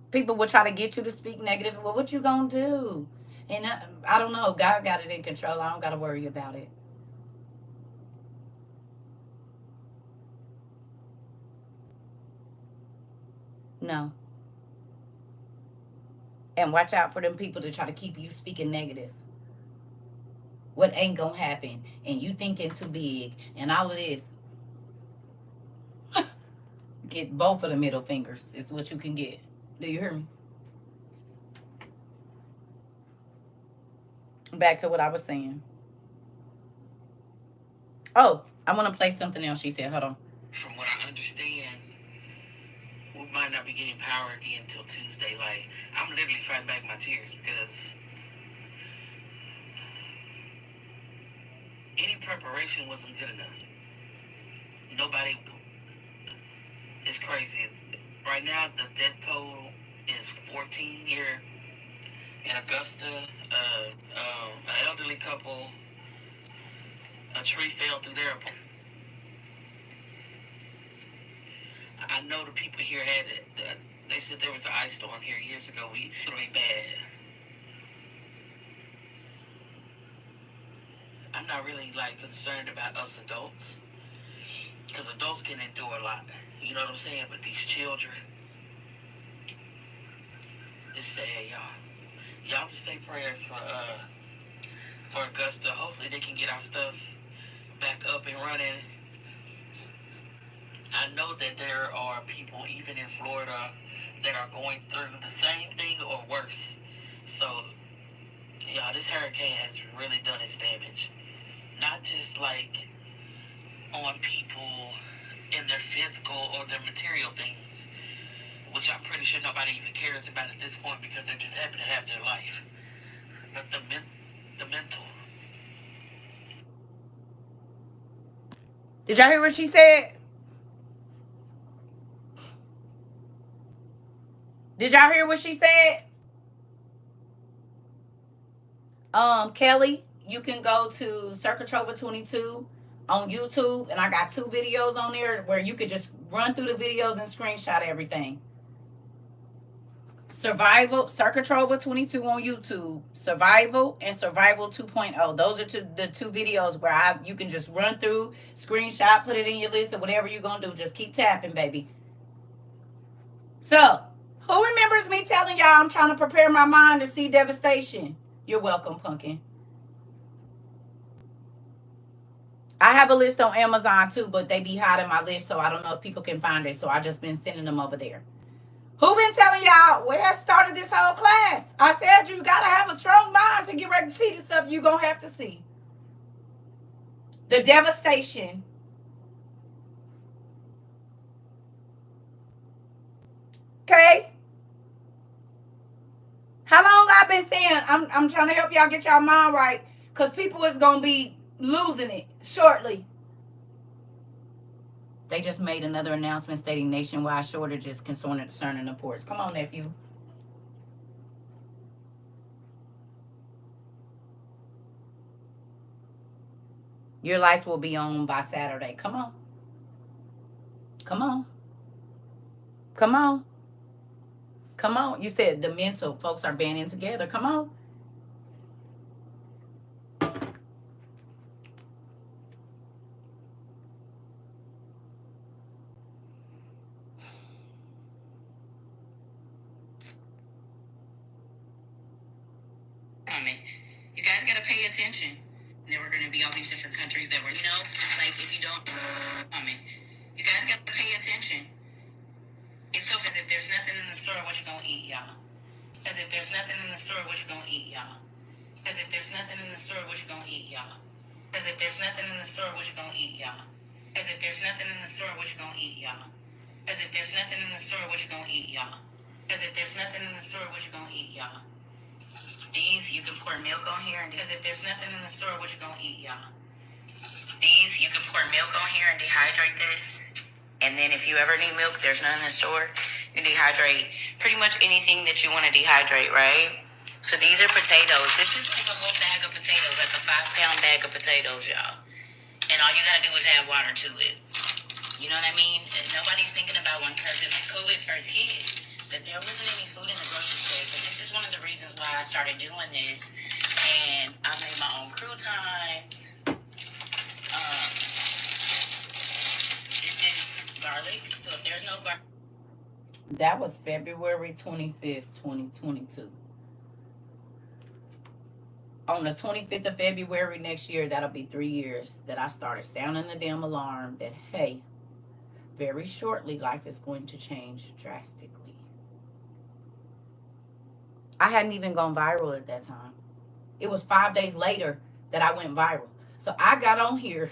People will try to get you to speak negative. Well, what you gonna do? And I don't know. God got it in control. I don't got to worry about it. No. And watch out for them people to try to keep you speaking negative. What ain't gonna happen? And you thinking too big and all of this. Get both of the middle fingers is what you can get. Do you hear me? Back to what I was saying. Oh, I want to play something else. She said, hold on. From what I understand, we might not be getting power again until Tuesday. Like, I'm literally fighting back my tears because any preparation wasn't good enough. Nobody, it's crazy. Right now, the death toll is 14 here in Augusta. An elderly couple, a tree fell through their apartment. I know the people here had it. They said there was an ice storm here years ago. We really bad. I'm not really like concerned about us adults because adults can endure a lot. You know what I'm saying? But these children, it's sad, y'all. Y'all just say prayers for Augusta. Hopefully they can get our stuff back up and running. I know that there are people even in Florida that are going through the same thing or worse. So, yeah, this hurricane has really done its damage. Not just like on people in their physical or their material things, which I'm pretty sure nobody even cares about at this point because they're just happy to have their life. But the mental. Did y'all hear what she said? Did y'all hear what she said? Kelly, you can go to CERCA TROVA 22 on YouTube, and I got 2 videos on there where you could just run through the videos and screenshot everything. Survival, CERCA TROVA 22 on YouTube, Survival and Survival 2.0. Those are the 2 videos where you can just run through, screenshot, put it in your list, or whatever you're gonna do. Just keep tapping, baby. So, who remembers me telling y'all I'm trying to prepare my mind to see devastation? You're welcome, Pumpkin. I have a list on Amazon too, but they be hiding my list, so I don't know if people can find it. So I just been sending them over there. Who been telling y'all where I started this whole class? I said you gotta have a strong mind to get ready to see the stuff you gonna have to see. The devastation. Okay? How long I been saying I'm trying to help y'all get y'all mind right, because people is gonna be losing it shortly. They just made another announcement stating nationwide shortages concerning the ports. Come on, nephew. Your lights will be on by Saturday. Come on. Come on. Come on. Come on. You said the mental folks are banding together. Come on. You guys got to pay attention. There were going to be all these different countries that were, like if you don't, you guys got to pay attention. It's tough as if there's nothing in the store, what you going to eat, y'all? As if there's nothing in the store, what you going to eat, y'all? As if there's nothing in the store, what you going to eat, y'all? As if there's nothing in the store, what you going to eat, y'all? As if there's nothing in the store, what you going to eat, y'all? As if there's nothing in the store, what you going to eat, y'all? As if there's nothing in the store, what you going to eat, y'all? These, you can pour milk on here, and as if there's nothing in the store, what you gonna eat, y'all? These, you can pour milk on here and dehydrate this. And then if you ever need milk, there's none in the store. You can dehydrate pretty much anything that you want to dehydrate, right? So these are potatoes. This is like a whole bag of potatoes, like a 5-pound bag of potatoes, y'all. And all you gotta do is add water to it. You know what I mean? Nobody's thinking about when COVID first hit that there wasn't any food in the grocery store. But this is one of the reasons why I started doing this. And I made my own croutons. This is garlic. So if there's no garlic. That was February 25th, 2022. On the 25th of February next year, that'll be 3 years that I started sounding the damn alarm that, hey, very shortly, life is going to change drastically. I hadn't even gone viral at that time. It was 5 days later that I went viral. So I got on here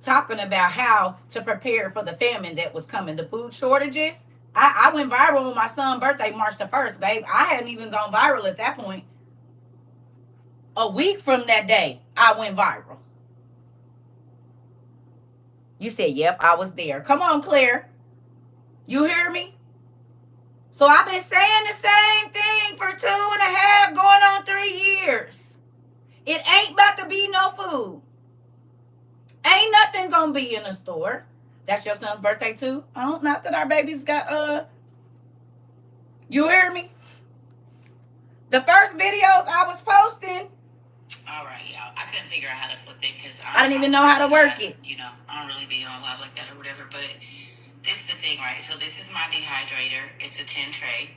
talking about how to prepare for the famine that was coming, the food shortages. I went viral on my son's birthday, March the 1st, babe. I hadn't even gone viral at that point. A week from that day, I went viral. You said, yep, I was there. Come on, Claire. You hear me? So I've been saying the same thing for 2.5, going on 3 years. It ain't about to be no food. Ain't nothing gonna be in the store. That's your son's birthday too? Oh, not that our babies got, you hear me? The first videos I was posting. All right, y'all. I couldn't figure out how to flip it because I didn't even know how to work it. I don't really be on live like that or whatever, but this is the thing, right? So this is my dehydrator. It's a 10 tray,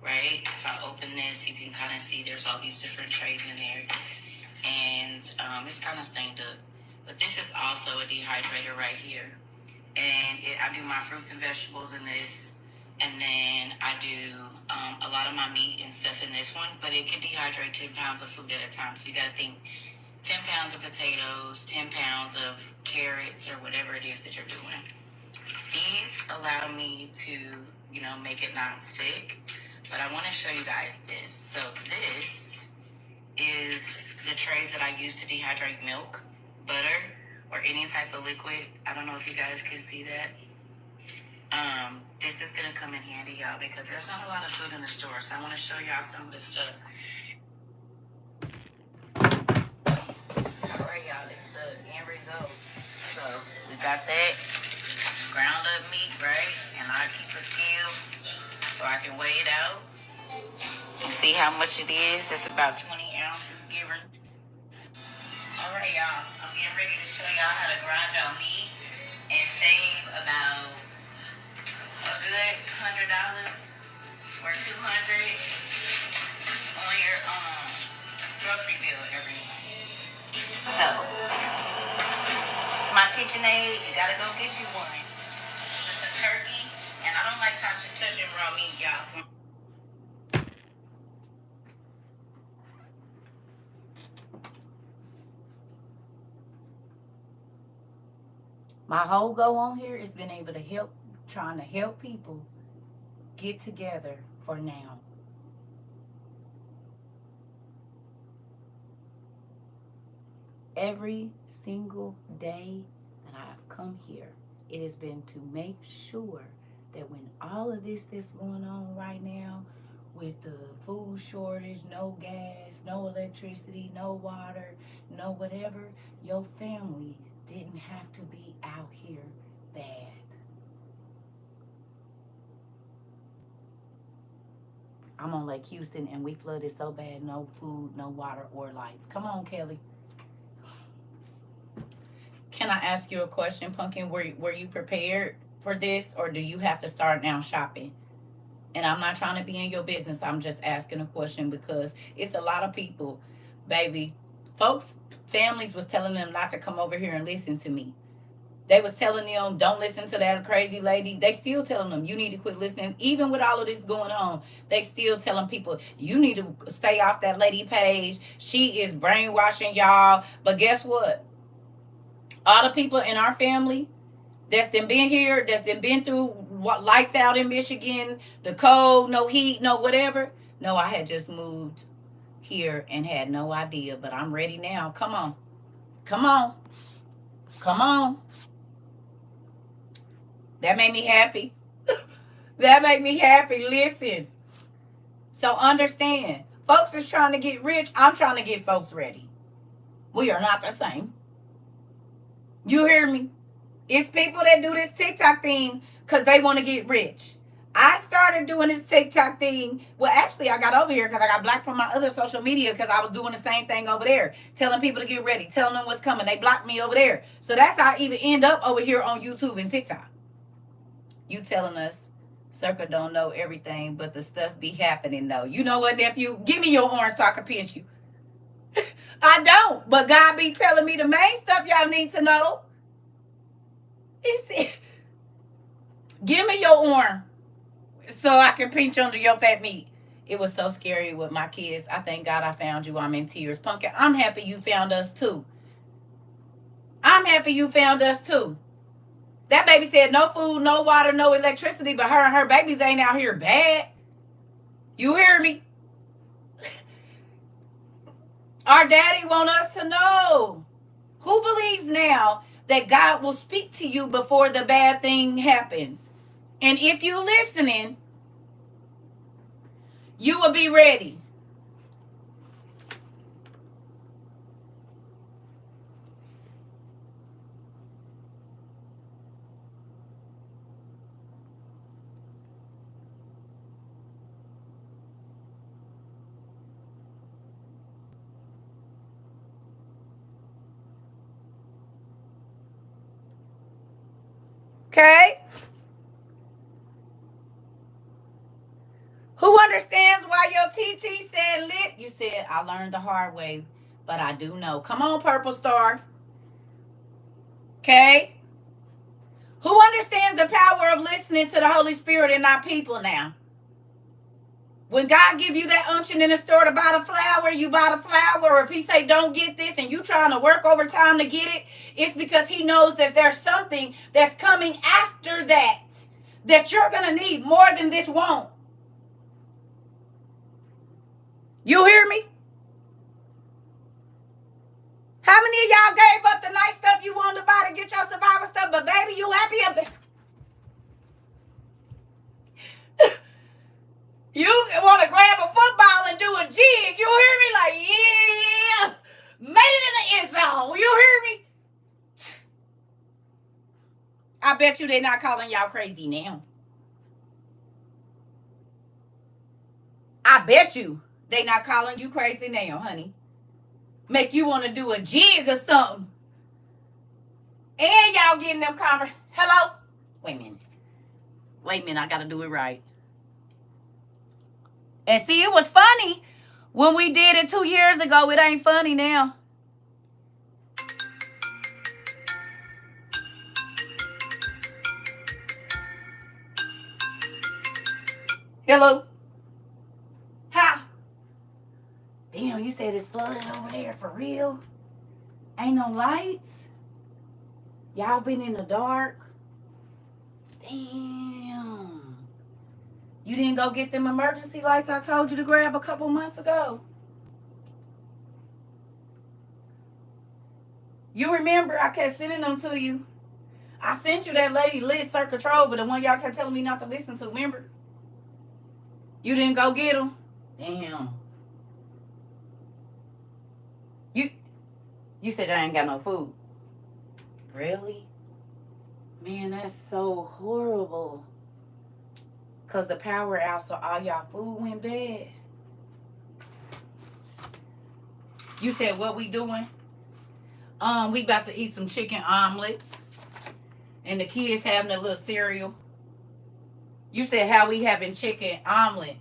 right? If I open this, you can kind of see there's all these different trays in there. And it's kind of stained up. But this is also a dehydrator right here. And I do my fruits and vegetables in this. And then I do a lot of my meat and stuff in this one. But it can dehydrate 10 pounds of food at a time. So you got to think 10 pounds of potatoes, 10 pounds of carrots, or whatever it is that you're doing. These allow me to, make it not stick. But I want to show you guys this. So this is the trays that I use to dehydrate milk, butter, or any type of liquid. I don't know if you guys can see that. This is gonna come in handy, y'all, because there's not a lot of food in the store. So I want to show y'all some of this stuff. All right, y'all, this is the end result. So we got that ground up meat, right? And I keep a scale so I can weigh it out and see how much it is. It's about 20 ounces, give or. All right, y'all. I'm getting ready to show y'all how to grind your meat and save about a good $100 or $200 on your grocery bill every month. So, this is my KitchenAid. You gotta go get you one. This is a turkey, and I don't like touching raw meat, y'all. So My whole goal on here is being able to help, trying to help people get together for now. Every single day that I've come here, it has been to make sure that when all of this that's going on right now, with the food shortage, no gas, no electricity, no water, no whatever, your family didn't have to be out here bad. I'm on Lake Houston and we flooded so bad, no food, no water or lights. Come on, Kelly. Can I ask you a question, Pumpkin? Were you prepared for this, or do you have to start now shopping? And I'm not trying to be in your business. I'm just asking a question because it's a lot of people, baby. Folks, families was telling them not to come over here and listen to me. They was telling them, don't listen to that crazy lady. They still telling them, you need to quit listening. Even with all of this going on, they still telling people, you need to stay off that lady page. She is brainwashing y'all. But guess what? All the people in our family that's been here, that's been through what lights out in Michigan, the cold, no heat, no whatever. No, I had just moved here and had no idea, but I'm ready now. Come on. Come on. Come on. That made me happy. That made me happy. Listen. So understand. Folks is trying to get rich. I'm trying to get folks ready. We are not the same. You hear me? It's people that do this TikTok thing because they want to get rich. I started doing this TikTok thing. Well, actually, I got over here because I got blocked from my other social media because I was doing the same thing over there, telling people to get ready, telling them what's coming. They blocked me over there. So that's how I even end up over here on YouTube and TikTok. You telling us CERCA don't know everything, but the stuff be happening though. You know what, nephew? Give me your orange so I can pinch you. I don't, but God be telling me the main stuff y'all need to know. Give me your arm so I can pinch under your fat meat. It was so scary with my kids. I thank God I found you. I'm in tears. Pumpkin, I'm happy you found us too. I'm happy you found us too. That baby said no food, no water, no electricity, but her and her babies ain't out here bad. You hear me? Our daddy want us to know. Who believes now that God will speak to you before the bad thing happens? And if you listening, you will be ready. Okay? Who understands why your TT said lit? You said, I learned the hard way, but I do know. Come on, Purple Star. Okay? Who understands the power of listening to the Holy Spirit and not people now? When God give you that unction in the store to buy the flour, you buy the flour. Or if he say don't get this and you trying to work overtime to get it, it's because he knows that there's something that's coming after that you're going to need more than this won't. You hear me? How many of y'all gave up the nice stuff you wanted to buy to get your survival stuff, but baby, you happy up there? You want to grab a football and do a jig. You hear me? Like, yeah, made it in the end zone. You hear me? I bet you they're not calling y'all crazy now. I bet you they not calling you crazy now, honey. Make you want to do a jig or something. And y'all getting them hello? Wait a minute, I got to do it right. And see, it was funny when we did it 2 years ago. It ain't funny now. Hello? Hi. Damn, you said it's flooded over there for real? Ain't no lights? Y'all been in the dark? Damn. You didn't go get them emergency lights I told you to grab a couple months ago? You remember I kept sending them to you. I sent you that lady list, CERCA TROVA, the one y'all kept telling me not to listen to, remember? You didn't go get them? Damn. You said I ain't got no food. Really? Man, that's so horrible. Because the power out, so all y'all food went bad. You said what we doing? We about to eat some chicken omelets. And the kids having a little cereal. You said how we having chicken omelets.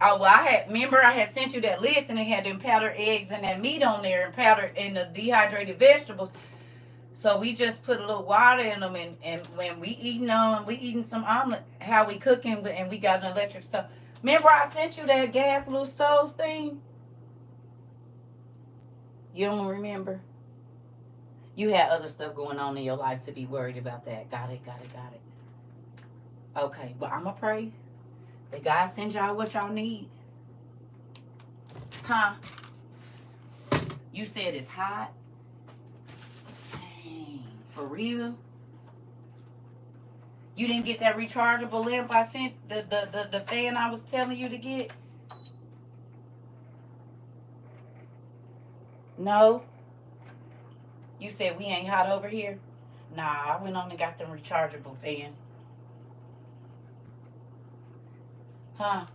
Oh, well, I had sent you that list and it had them powdered eggs and that meat on there and powdered and the dehydrated vegetables. So we just put a little water in them and when we eating some omelet, how we cooking and we got an electric stove. Remember I sent you that gas little stove thing? You don't remember? You had other stuff going on in your life to be worried about that. Got it. Okay, but I'm going to pray that God sends y'all what y'all need. Huh? You said it's hot? Dang, for real? You didn't get that rechargeable lamp I sent, the fan I was telling you to get? No? You said we ain't hot over here? Nah, I went on and got them rechargeable fans. Huh?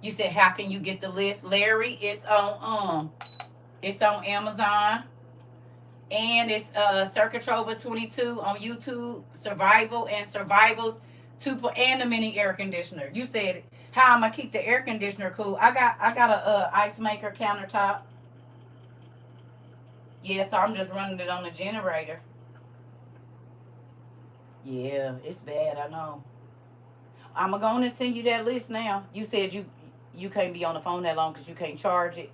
You said how can you get the list? Larry, it's on Amazon. And it's CERCA TROVA 22 on YouTube, Survival 2 and the mini air conditioner. You said how I'm gonna keep the air conditioner cool. I got a ice maker countertop. Yeah, so I'm just running it on the generator. Yeah, it's bad, I know. I'm gonna go on and send you that list now. You said you can't be on the phone that long because you can't charge it.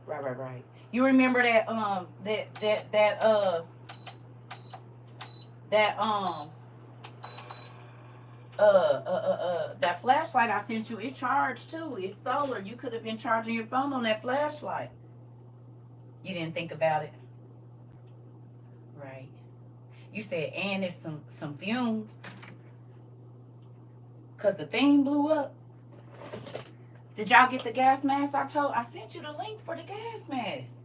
Right. You remember that that flashlight I sent you, it charged too. It's solar. You could have been charging your phone on that flashlight. You didn't think about it. Right. You said and it's some fumes. Cause the thing blew up. Did y'all get the gas mask I sent you the link for the gas mask.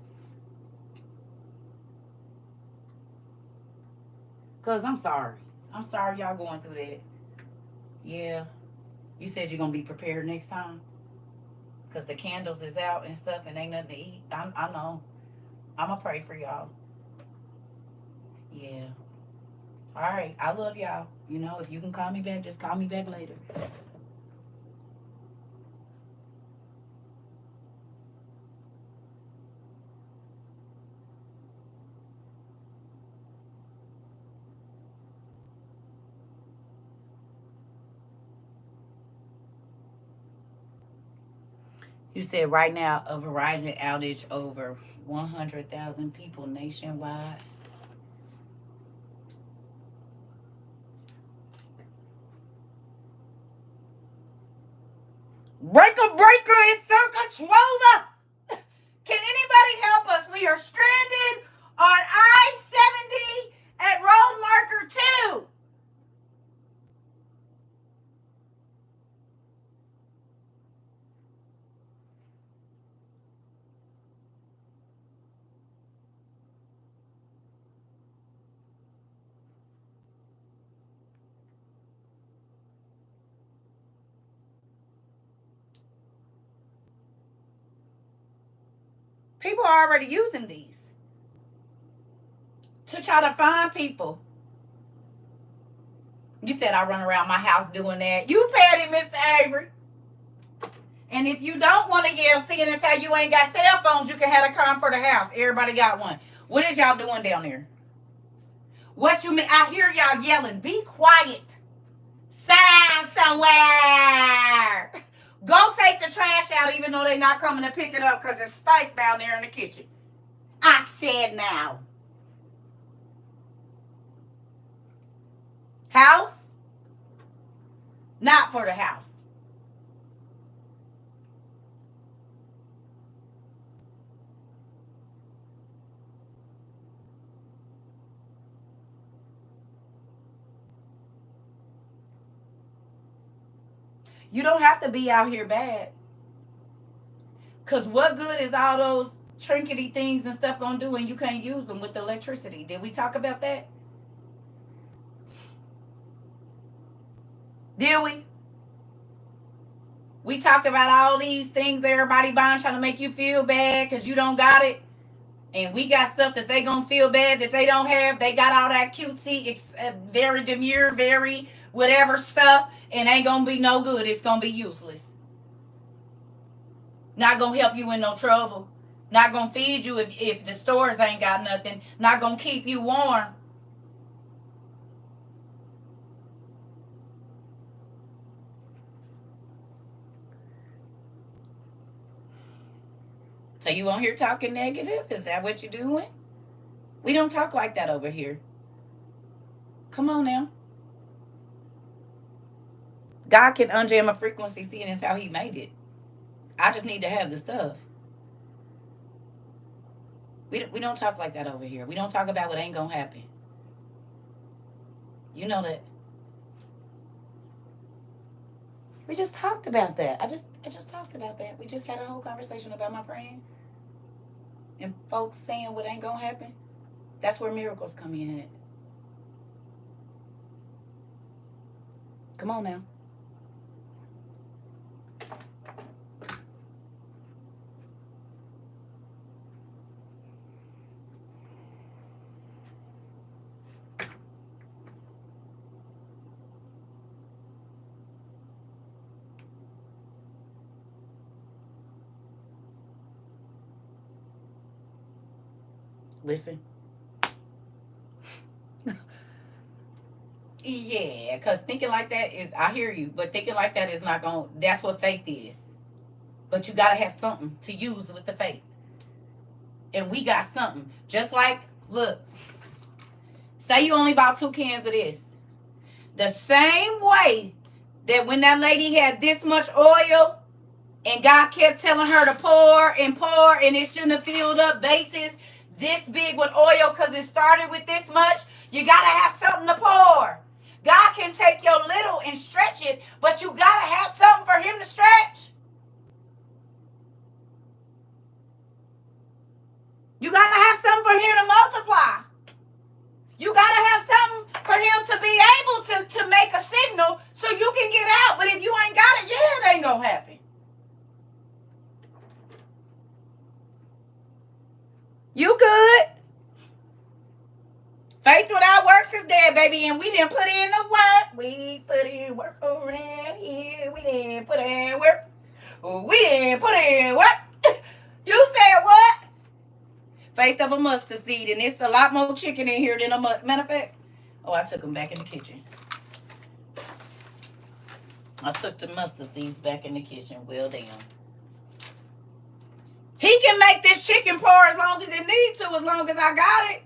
Cause I'm sorry y'all going through that. Yeah. You said you're gonna be prepared next time. Cause the candles is out and stuff and ain't nothing to eat. I know. I'ma pray for y'all. Yeah. All right. I love y'all. You know, if you can call me back, just call me back later. You said right now a Verizon outage over 100,000 people nationwide. Breaker is CERCA TROVA. Can anybody help us? We are stranded on I-70 at road marker 2. People are already using these to try to find people. You said I run around my house doing that. You petty, Mr. Avery. And if you don't want to yell, seeing as how you ain't got cell phones, you can have a car for the house. Everybody got one. What is y'all doing down there? What you mean? I hear y'all yelling. Be quiet. Sit down somewhere. Go take the trash out even though they're not coming to pick it up because it's stank down there in the kitchen. I said now. House? Not for the house. You don't have to be out here bad. Because what good is all those trinkety things and stuff going to do when you can't use them with the electricity? Did we talk about that? Did we? We talked about all these things everybody buying trying to make you feel bad because you don't got it. And we got stuff that they going to feel bad that they don't have. They got all that cutesy, very demure, very whatever stuff. And ain't going to be no good. It's going to be useless. Not going to help you in no trouble. Not going to feed you if the stores ain't got nothing. Not going to keep you warm. So you on here talking negative? Is that what you're doing? We don't talk like that over here. Come on now. God can unjam a frequency, seeing as how he made it. I just need to have the stuff. We don't talk like that over here. We don't talk about what ain't gonna happen. You know that. We just talked about that. I just talked about that. We just had a whole conversation about my friend and folks saying what ain't gonna happen. That's where miracles come in at. Come on now. Listen. Yeah, because thinking like that is, I hear you, but thinking like that is not going, that's what faith is. But you got to have something to use with the faith. And we got something. Just like, look, say you only bought 2 cans of this. The same way that when that lady had this much oil and God kept telling her to pour and it shouldn't have filled up vases this big with oil because it started with this much, you got to have something to pour. God can take your little and stretch it, but you got to have something for him to stretch. You got to have something for him to multiply. You got to have something for him to be able to make a signal so you can get out. But if you ain't got it, yeah, it ain't going to happen. You good. Faith without works is dead, baby. And we didn't put in the work. We put in work around here. We didn't put in work. We didn't put in work. You said what? Faith of a mustard seed. And it's a lot more chicken in here than a matter of fact. Oh, I took them back in the kitchen. I took the mustard seeds back in the kitchen. Well, damn. make this chicken pour as long as it needs to, as long as I got it.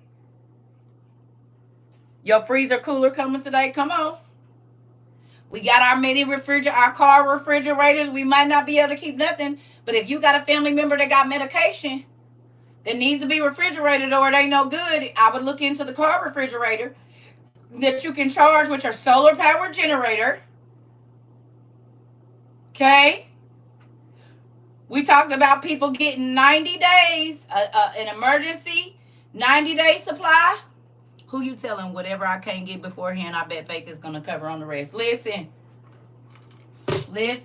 Your freezer cooler coming today? Come on. We got our car refrigerators. We might not be able to keep nothing, but if you got a family member that got medication that needs to be refrigerated or it ain't no good, I would look into the car refrigerator that you can charge with your solar power generator. Okay? We talked about people getting 90 days, an emergency 90-day supply. Who you telling whatever I can't get beforehand, I bet Faith is going to cover on the rest. Listen. This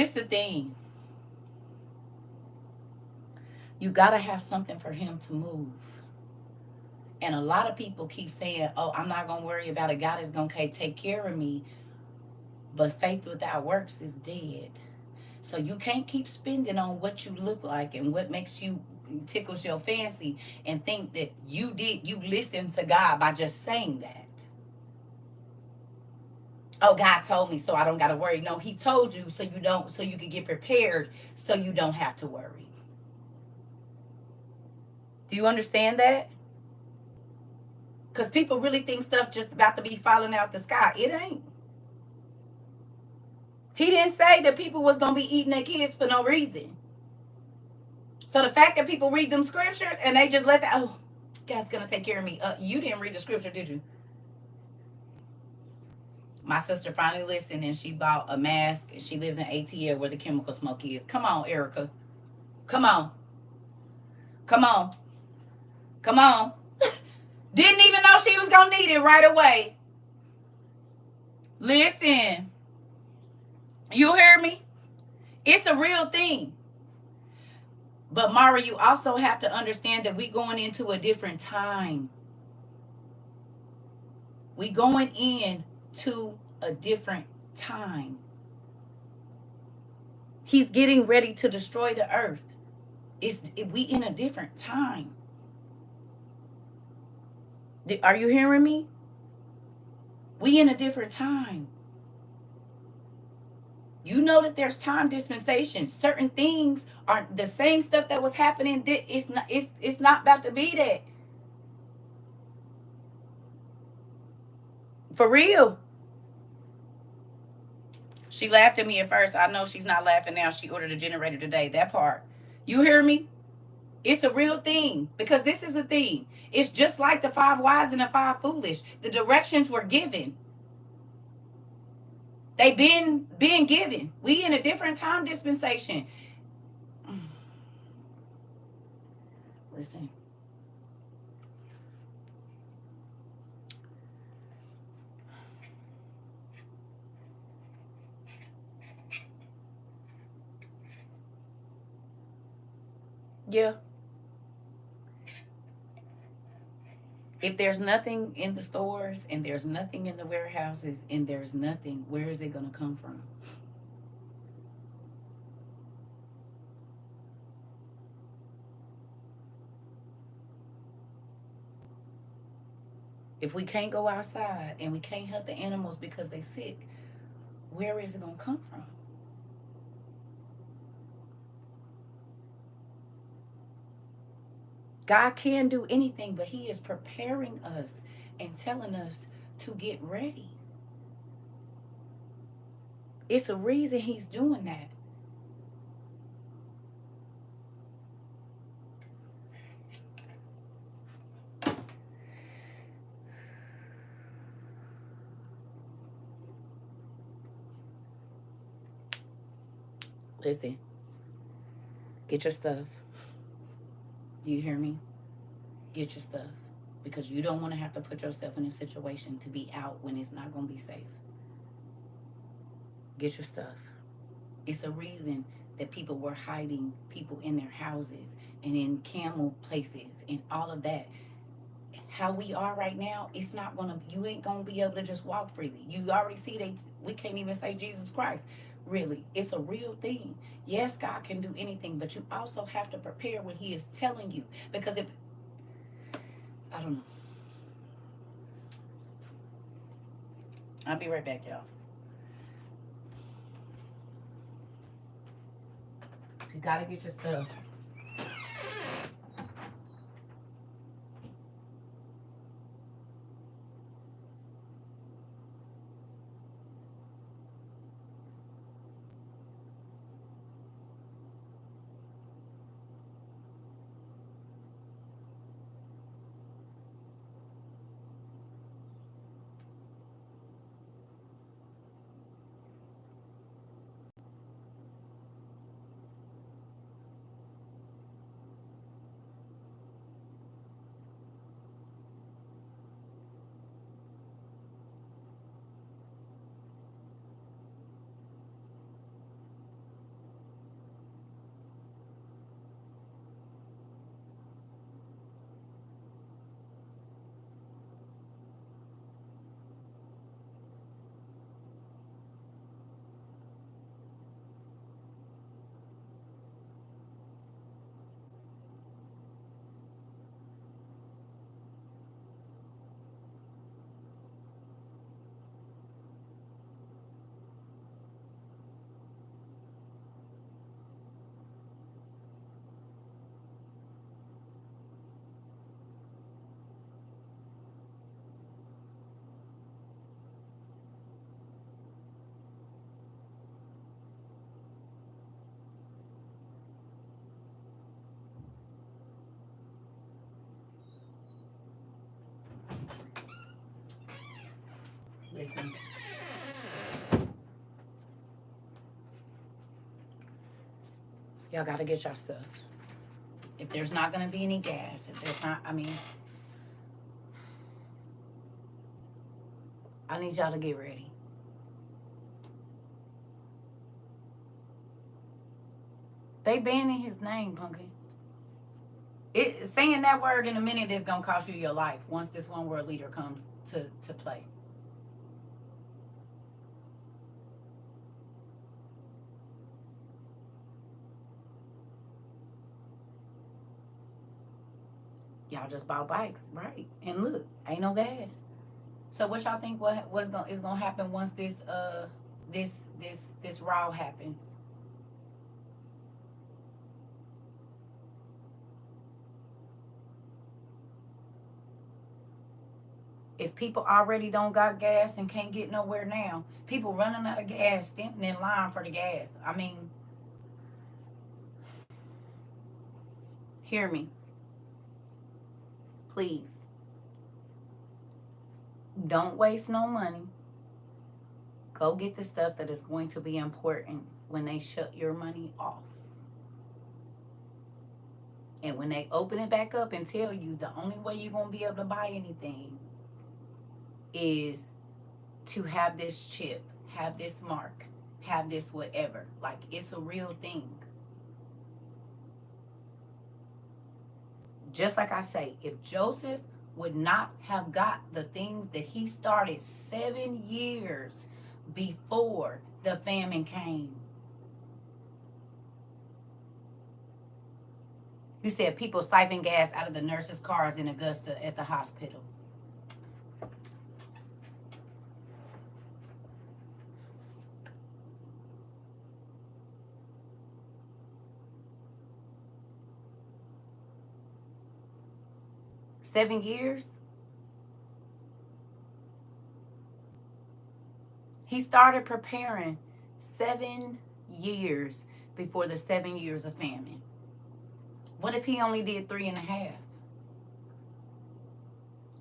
the thing. You got to have something for him to move. And a lot of people keep saying, oh, I'm not going to worry about it. God is going to take care of me. But faith without works is dead. So you can't keep spending on what you look like and what makes you tickles your fancy and think that you listened to God by just saying that. Oh, God told me so I don't got to worry. No, he told you so you can get prepared so you don't have to worry. Do you understand that? Because people really think stuff just about to be falling out the sky. It ain't. He didn't say that people was going to be eating their kids for no reason. So the fact that people read them scriptures and they just let that, oh, God's going to take care of me. You didn't read the scripture, did you? My sister finally listened and she bought a mask. She lives in ATL where the chemical smoke is. Come on, Erica. Come on. Didn't even know she was going to need it right away. Listen. You hear me? It's a real thing. But Mara, you also have to understand that we're going into a different time. We're going into a different time. He's getting ready to destroy the earth. We in a different time. Are you hearing me? We in a different time. You know that there's time dispensations. Certain things are the same stuff that was happening. It's not about to be that. For real. She laughed at me at first. I know she's not laughing now. She ordered a generator today. That part. You hear me? It's a real thing. Because this is a thing. It's just like the 5 wise and the 5 foolish. The directions were given. They been given. We in a different time dispensation. Listen. Yeah. If there's nothing in the stores and there's nothing in the warehouses and there's nothing, where is it going to come from? If we can't go outside and we can't help the animals because they're sick, where is it going to come from? God can do anything, but he is preparing us and telling us to get ready. It's a reason he's doing that. Listen, get your stuff. Do you hear me? Get your stuff. Because you don't want to have to put yourself in a situation to be out when it's not going to be safe. Get your stuff. It's a reason that people were hiding people in their houses and in camel places and all of that. How we are right now, it's not going to, you ain't going to be able to just walk freely. You already see we can't even say Jesus Christ. Really, it's a real thing. Yes, God can do anything, but you also have to prepare when he is telling you. Because I don't know. I'll be right back, y'all. You gotta get your stuff. Listen. Y'all gotta get your stuff. If there's not gonna be any gas, if there's not, I mean, I need y'all to get ready. They banning his name, Pumpkin. Saying that word in a minute is gonna cost you your life once this one world leader comes to play. Y'all just bought bikes, right? And look, ain't no gas. So what y'all think is gonna happen once this row happens? If people already don't got gas and can't get nowhere now, people running out of gas, standing in line for the gas. I mean, hear me, please. Don't waste no money. Go get the stuff that is going to be important when they shut your money off. And when they open it back up and tell you the only way you're going to be able to buy anything is to have this chip, have this mark, have this whatever. Like, it's a real thing. Just like I say, if Joseph would not have got the things that he started 7 years before the famine came. You said people siphon gas out of the nurses' cars in Augusta at the hospital. $7 years? He started preparing 7 years before the 7 years of famine. What if he only did 3.5?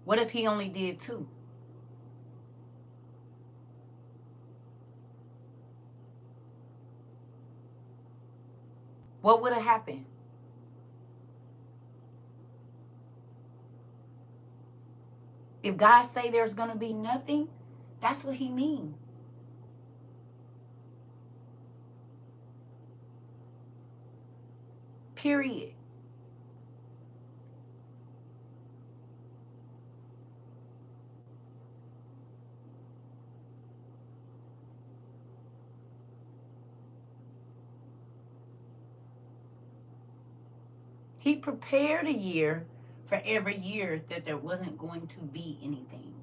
What if he only did 2? What would have happened? If God say there's going to be nothing, that's what he means. Period. He prepared a year for every year that there wasn't going to be anything.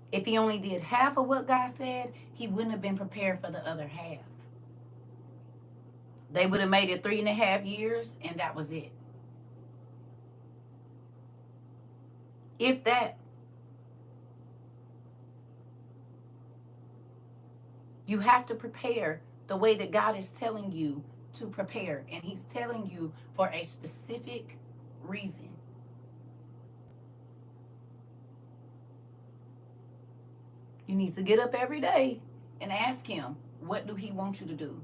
If he only did half of what God said, he wouldn't have been prepared for the other half. They would have made it 3.5 years, and that was it. If that. You have to prepare the way that God is telling you to prepare. And He's telling you for a specific reason. You need to get up every day and ask Him, what do He want you to do?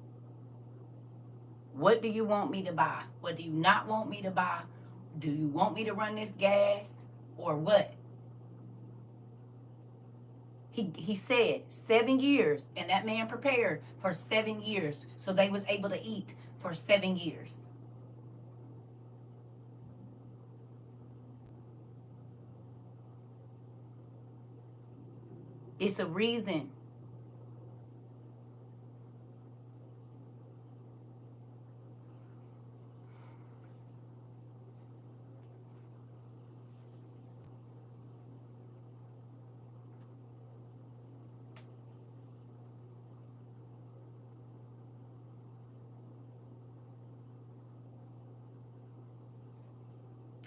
What do you want me to buy? What do you not want me to buy? Do you want me to run this gas or what? He said 7 years, and that man prepared for 7 years, so they was able to eat for 7 years. It's a reason.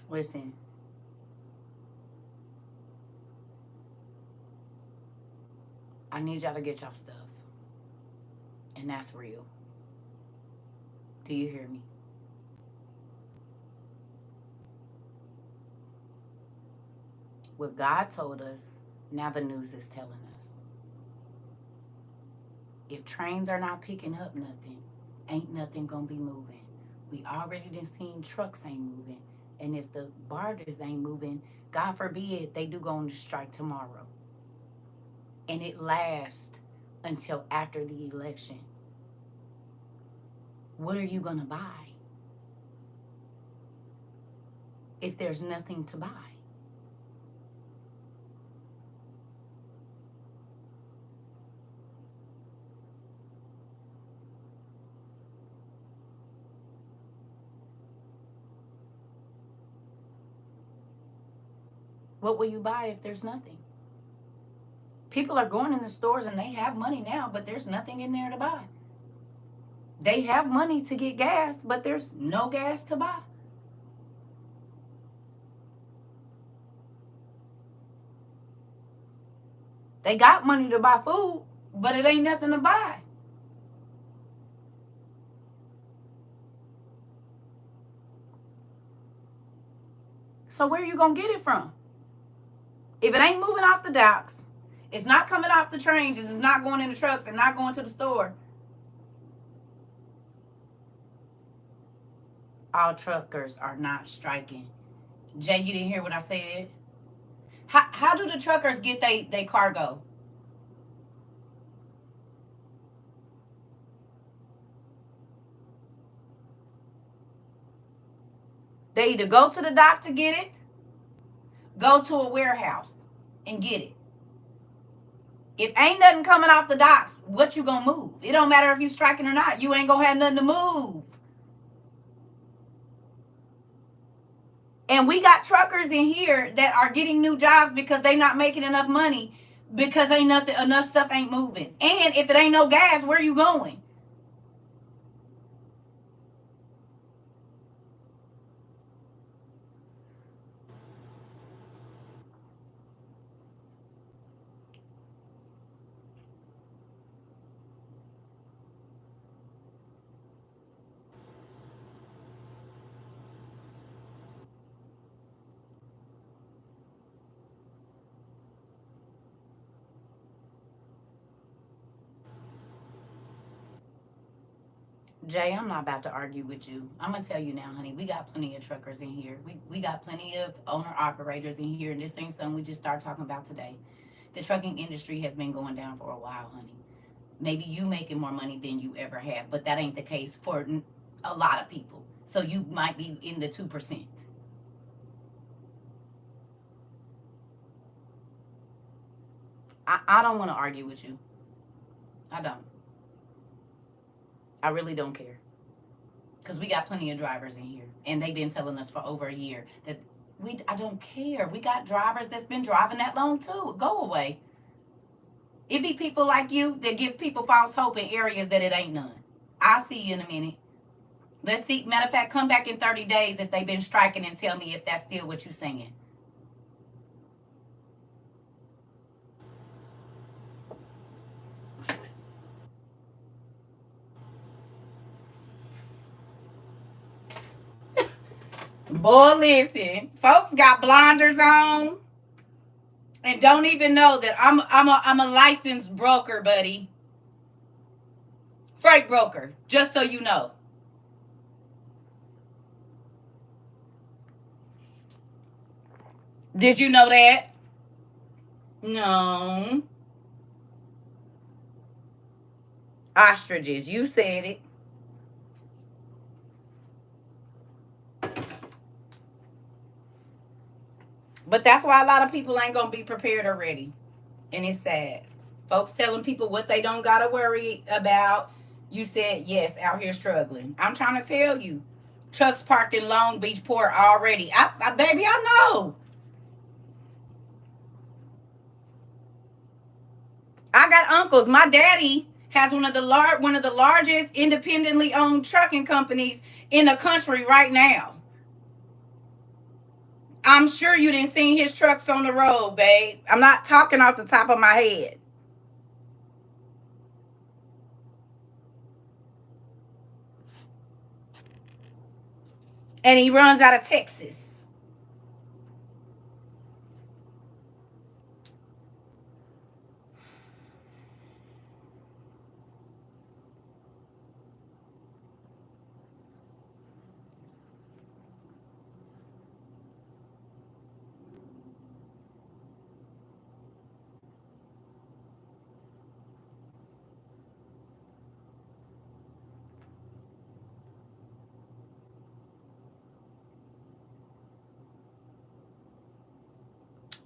Listen, I need y'all to get y'all stuff. And that's real. Do you hear me? What God told us, now the news is telling us. If trains are not picking up nothing, ain't nothing gonna be moving. We already done seen trucks ain't moving. And if the barges ain't moving, God forbid they do go on the strike tomorrow. And it lasts until after the election. What are you gonna buy if there's nothing to buy? What will you buy if there's nothing? People are going in the stores and they have money now, but there's nothing in there to buy. They have money to get gas, but there's no gas to buy. They got money to buy food, but it ain't nothing to buy. So where are you going to get it from? If it ain't moving off the docks, it's not coming off the trains, it's not going in the trucks and not going to the store. All truckers are not striking. Jay, you didn't hear what I said? How do the truckers get they cargo? They either go to the dock to get it, go to a warehouse and get it. If ain't nothing coming off the docks, what you gonna move? It don't matter if you striking or not. You ain't gonna have nothing to move. And we got truckers in here that are getting new jobs because they not making enough money because ain't nothing, enough stuff ain't moving. And if it ain't no gas, where you going? Jay, I'm not about to argue with you. I'm gonna tell you now, honey. We got plenty of truckers in here. We got plenty of owner operators in here, and this ain't something we just start talking about today. The trucking industry has been going down for a while, honey. Maybe you making more money than you ever have, but that ain't the case for a lot of people. So you might be in the 2%. I don't want to argue with you. I don't. I really don't care. Because we got plenty of drivers in here. And they've been telling us for over a year that I don't care. We got drivers that's been driving that long too. Go away. It be people like you that give people false hope in areas that it ain't none. I'll see you in a minute. Let's see. Matter of fact, come back in 30 days if they've been striking and tell me if that's still what you're saying. Boy, listen. Folks got blinders on and don't even know that I'm a licensed broker, buddy. Freight broker, just so you know. Did you know that? No. Ostriches, you said it. But that's why a lot of people ain't gonna be prepared or ready. And it's sad. Folks telling people what they don't gotta worry about. You said yes, out here struggling. I'm trying to tell you. Trucks parked in Long Beach Port already. Baby, I know. I got uncles. My daddy has one of the largest independently owned trucking companies in the country right now. I'm sure you didn't see his trucks on the road, babe. I'm not talking off the top of my head. And he runs out of Texas.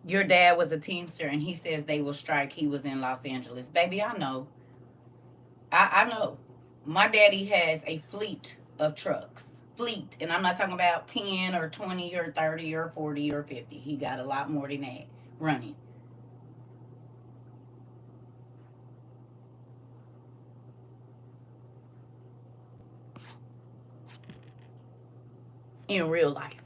Your dad was a Teamster and he says they will strike. He was in Los Angeles. Baby, I know. I know. My daddy has a fleet of trucks. Fleet. And I'm not talking about 10 or 20 or 30 or 40 or 50. He got a lot more than that running. In real life.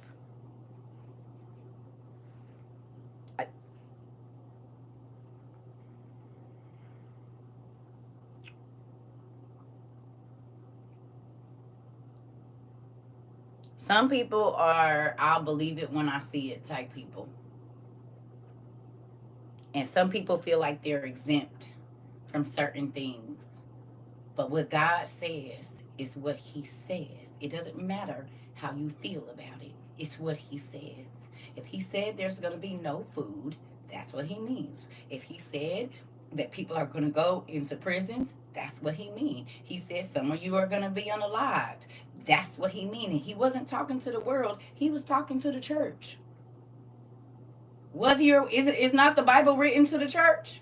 Some people are, I'll believe it when I see it type people. And some people feel like they're exempt from certain things. But what God says is what He says. It doesn't matter how you feel about it, it's what He says. If He said there's going to be no food, that's what He means. If He said that people are going to go into prisons, that's what He means. He says some of you are going to be unalived. That's what He means. And He wasn't talking to the world, He was talking to the church. Was he or is not the Bible written to the church?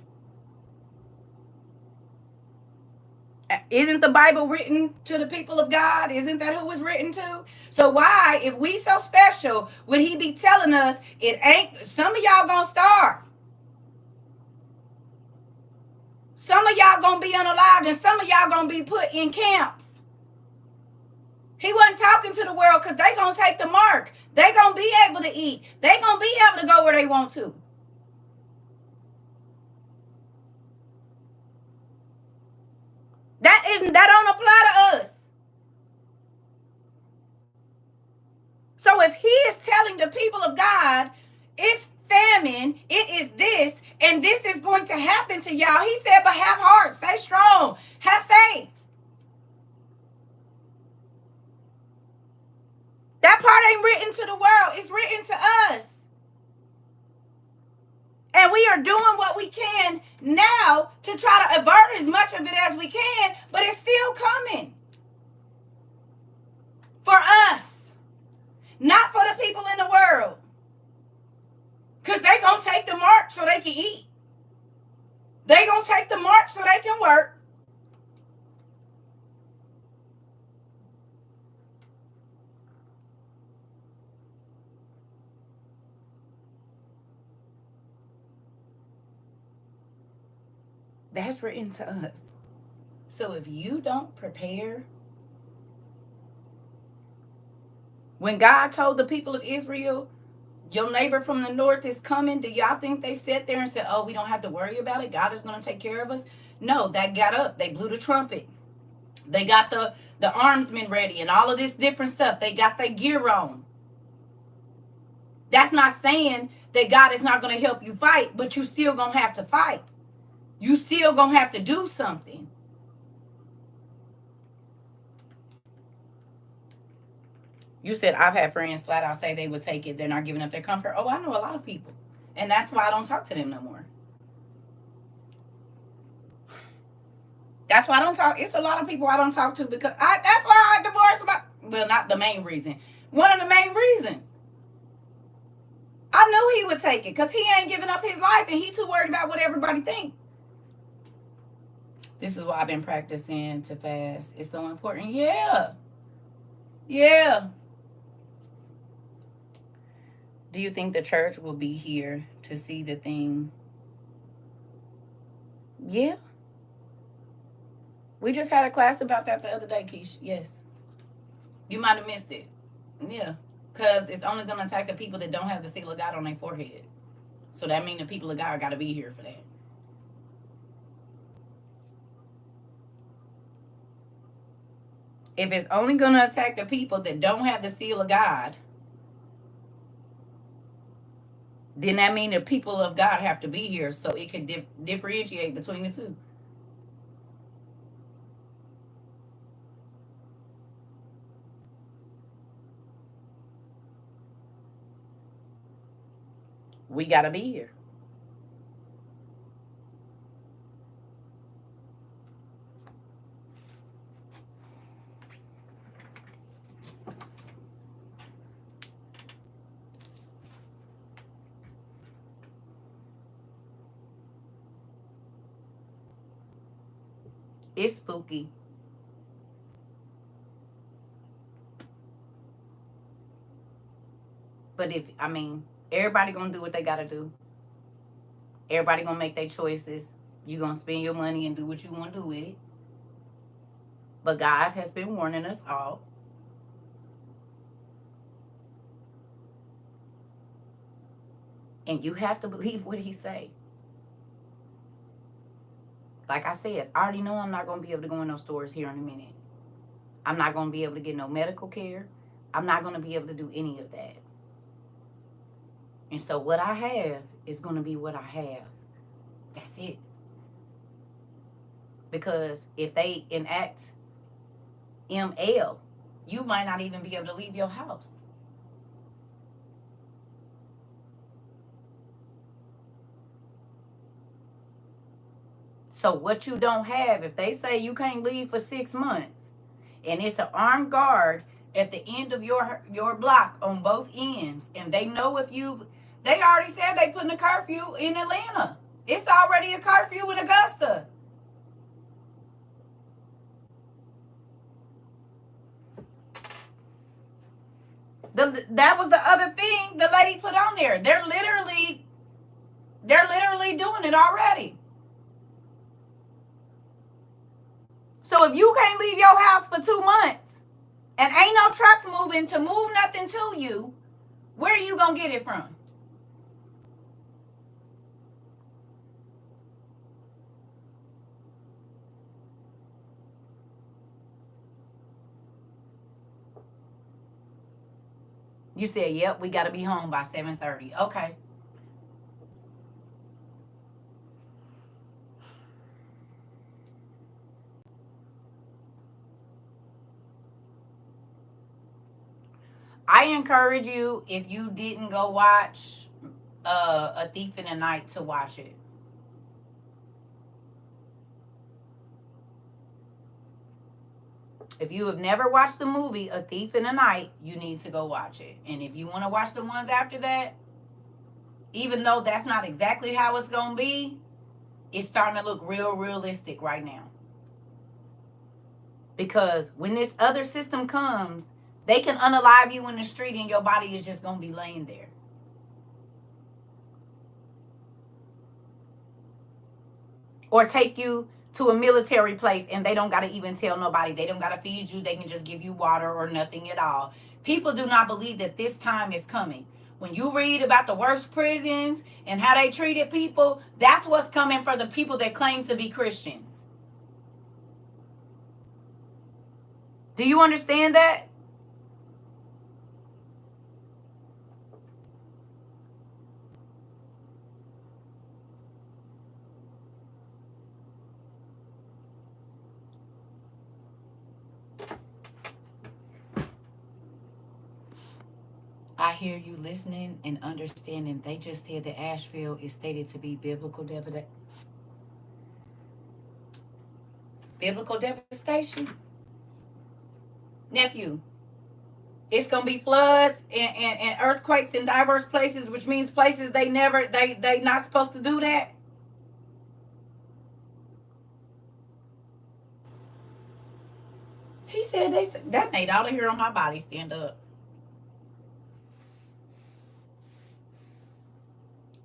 Isn't the Bible written to the people of God? Isn't that who it's written to? So why, if we so special, would He be telling us it ain't? Some of y'all gonna starve. Some of y'all gonna be unalived, and some of y'all gonna be put in camps. He wasn't talking to the world because they gonna take the mark. They gonna be able to eat. They gonna be able to go where they want to. That don't apply to us. So if He is telling the people of God, it's famine, it is this, and this is going to happen to y'all. He said, but have heart, stay strong, have faith. That part ain't written to the world, it's written to us. And we are doing what we can now to try to avert as much of it as we can, but it's still coming. For us, not for the people in the world. Because they going to take the mark so they can eat. They going to take the mark so they can work. That's written to us. So if you don't prepare, When God told the people of Israel, your neighbor from the north is coming, do y'all think they sat there and said, oh, we don't have to worry about it? God is going to take care of us? No, they got up. They blew the trumpet. They got the armsmen ready and all of this different stuff. They got their gear on. That's not saying that God is not going to help you fight, but you still going to have to fight. You still going to have to do something. You said, I've had friends flat out say they would take it. They're not giving up their comfort. Oh, I know a lot of people. And that's why I don't talk to them no more. That's why I don't talk. It's a lot of people I don't talk to because that's why I divorced my. Well, not the main reason. One of the main reasons. I knew he would take it because he ain't giving up his life and he too worried about what everybody think. This is why I've been practicing to fast. It's so important. Yeah. Yeah. Do you think the church will be here to see the thing? Yeah. We just had a class about that the other day, Keish. Yes. You might have missed it. Yeah. Because it's only going to attack the people that don't have the seal of God on their forehead. So that means the people of God got to be here for that. If it's only going to attack the people that don't have the seal of God, then that means the people of God have to be here so it can differentiate between the two. We got to be here. It's spooky. But everybody gonna do what they gotta do. Everybody gonna make their choices. You gonna spend your money and do what you want to do with it. But God has been warning us all. And you have to believe what he say. Like I said, I already know I'm not gonna be able to go in those stores here in a minute. I'm not gonna be able to get no medical care. I'm not gonna be able to do any of that. And so what I have is gonna be what I have. That's it. Because if they enact ML, you might not even be able to leave your house. So what you don't have, if they say you can't leave for 6 months, and it's an armed guard at the end of your block on both ends, and they know they already said they putting a curfew in Atlanta. It's already a curfew in Augusta. That was the other thing the lady put on there. They're literally doing it already. So if you can't leave your house for 2 months and ain't no trucks moving to move nothing to you, where are you gonna get it from? You said, yep, we got to be home by 7:30. Okay. I encourage you, if you didn't go watch A Thief in the Night, to watch it. If you have never watched the movie A Thief in the Night, you need to go watch it. And if you want to watch the ones after that, even though that's not exactly how it's going to be, it's starting to look real realistic right now. Because when this other system comes, they can unalive you in the street and your body is just going to be laying there. Or take you to a military place and they don't got to even tell nobody. They don't got to feed you. They can just give you water or nothing at all. People do not believe that this time is coming. When you read about the worst prisons and how they treated people, that's what's coming for the people that claim to be Christians. Do you understand that? I hear you listening and understanding. They just said that Asheville is stated to be biblical devastation. Nephew, it's gonna be floods and earthquakes in diverse places, which means places they not supposed to do that. He said that made all the hair on my body stand up.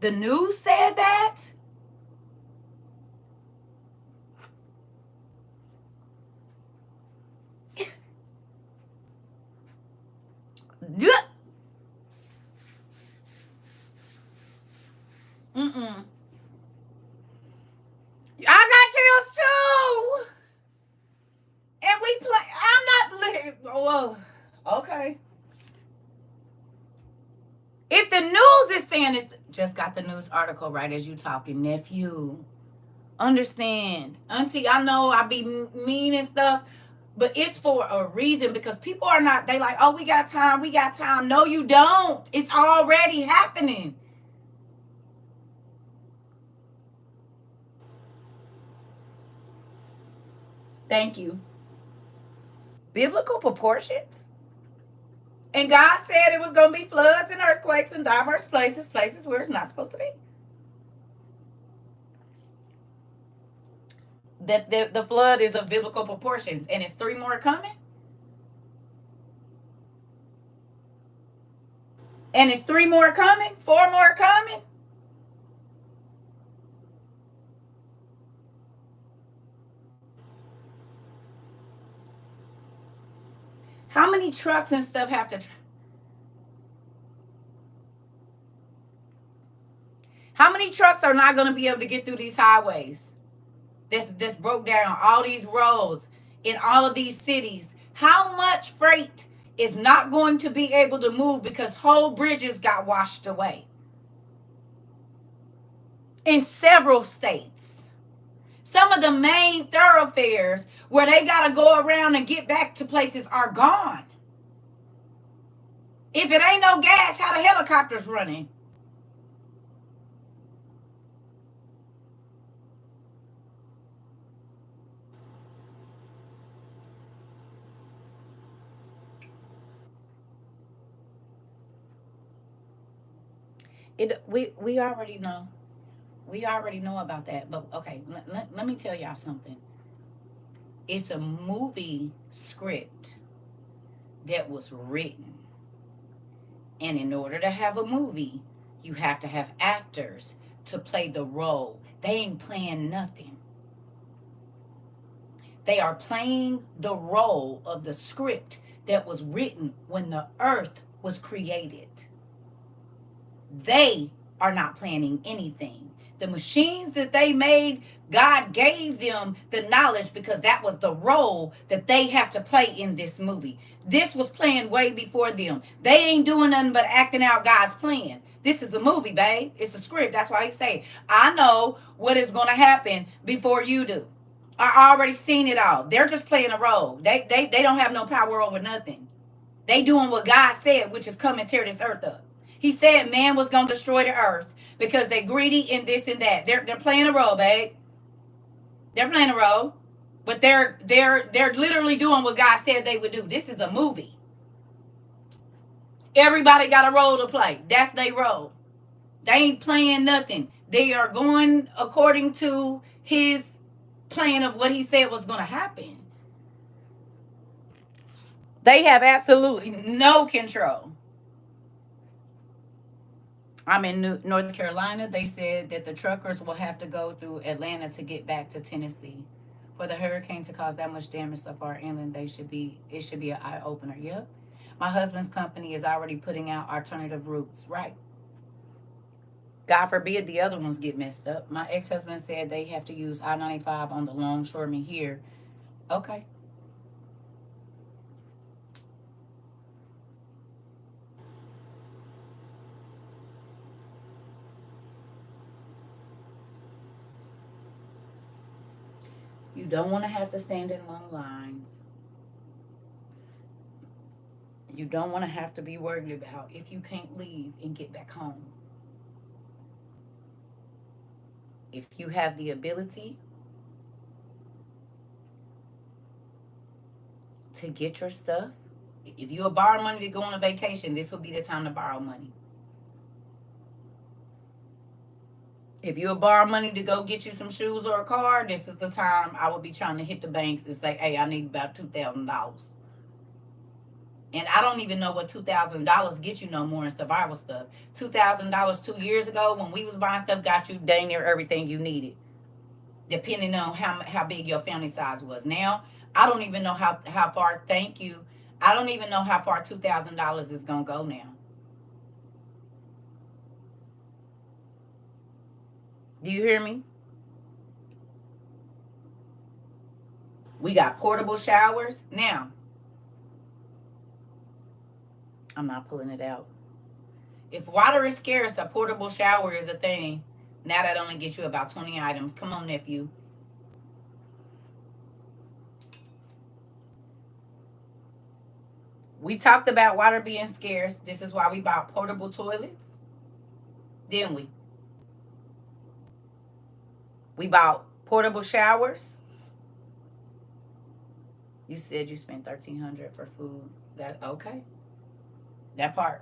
The news said that. Mm-mm. I got chills too. And we play. I'm not. Whoa. Okay. If the news is saying this, just got the news article right as you talking, nephew. Understand, auntie. I know I be mean and stuff, but it's for a reason because people are not. They like, oh, we got time. We got time. No, you don't. It's already happening. Thank you. Biblical proportions. And God said it was going to be floods and earthquakes in diverse places, places where it's not supposed to be. That the flood is of biblical proportions, and it's three more coming. And it's three more coming, four more coming. How many trucks and stuff have to? How many trucks are not going to be able to get through these highways? This broke down all these roads in all of these cities. How much freight is not going to be able to move because whole bridges got washed away in several states? Some of the main thoroughfares where they got to go around and get back to places are gone. If it ain't no gas, how the helicopters running? We already know. We already know about that. But okay, let me tell y'all something. It's a movie script that was written. And in order to have a movie, you have to have actors to play the role. They ain't playing nothing. They are playing the role of the script that was written when the earth was created. They are not planning anything. The machines that they made, God gave them the knowledge because that was the role that they have to play in this movie. This was planned way before them. They ain't doing nothing but acting out God's plan. This is a movie, babe. It's a script. That's why he say, I know what is going to happen before you do. I already seen it all. They're just playing a role. They don't have no power over nothing. They doing what God said, which is come and tear this earth up. He said man was going to destroy the earth because they're greedy and this and that. They're playing a role, babe. They're playing a role, but they're literally doing what God said they would do. This is a movie. Everybody got a role to play. That's their role. They ain't playing nothing. They are going according to his plan of what he said was going to happen. They have absolutely no control. I'm in North Carolina. They said that the truckers will have to go through Atlanta to get back to Tennessee. For the hurricane to cause that much damage so far inland, it should be an eye opener. Yep. My husband's company is already putting out alternative routes, right? God forbid the other ones get messed up. My ex-husband said they have to use I-95 on the longshoremen here. Okay. You don't want to have to stand in long lines. You don't want to have to be worried about if you can't leave and get back home. If you have the ability to get your stuff, if you borrow money to go on a vacation, this would be the time to borrow money. If you'll borrow money to go get you some shoes or a car, this is the time I would be trying to hit the banks and say, hey, I need about $2,000. And I don't even know what $2,000 get you no more in survival stuff. $2,000 2 years ago when we was buying stuff got you dang near everything you needed, depending on how big your family size was. Now, I don't even know how far, thank you, I don't even know how far $2,000 is going to go now. Do you hear me? We got portable showers. Now, I'm not pulling it out. If water is scarce, a portable shower is a thing. Now that only gets you about 20 items. Come on, nephew. We talked about water being scarce. This is why we bought portable toilets. Didn't we? We bought portable showers. You said you spent $1,300 for food. That okay? That part.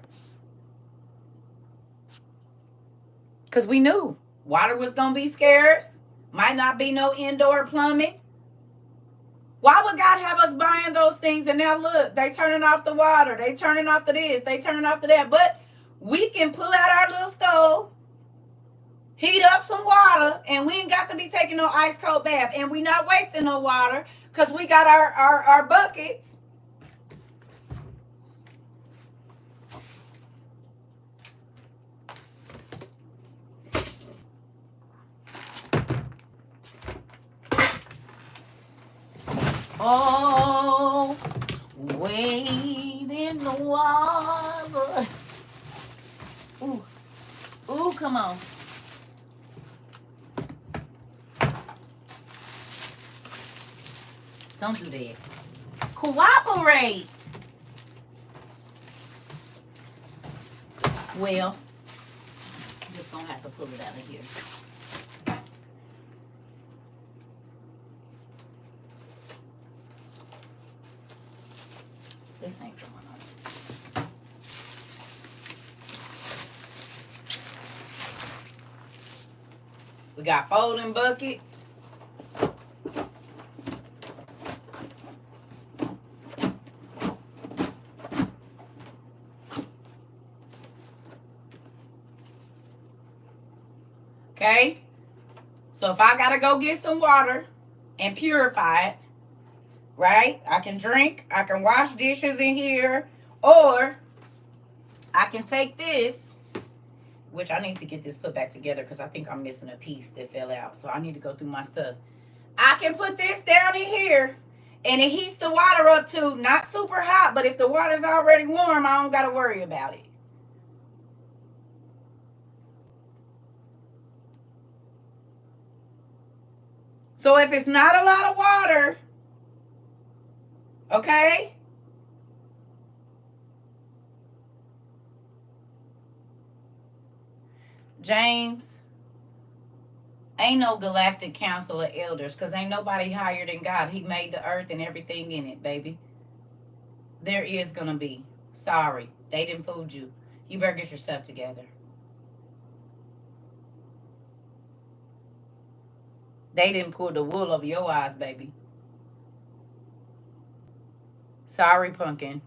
Because we knew water was going to be scarce. Might not be no indoor plumbing. Why would God have us buying those things? And now look, they turning off the water. They turning off the this. They turning off the that. But we can pull out our little stove, heat up some water, and we ain't got to be taking no ice cold bath. And we not wasting no water because we got our buckets. Oh, wade in the water. Ooh, ooh, come on. Don't do that. Cooperate. Well, I'm just gonna have to pull it out of here. This ain't going on. We got folding buckets. Okay? So if I gotta go get some water and purify it, right? I can drink, I can wash dishes in here, or I can take this, which I need to get this put back together because I think I'm missing a piece that fell out. So I need to go through my stuff. I can put this down in here and it heats the water up to not super hot, but if the water's already warm, I don't got to worry about it. So if it's not a lot of water, okay, James, ain't no galactic council of elders because ain't nobody higher than God. He made the earth and everything in it, baby. There is going to be. Sorry, they didn't fool you. You better get your stuff together. They didn't pull the wool over your eyes, baby. Sorry, pumpkin.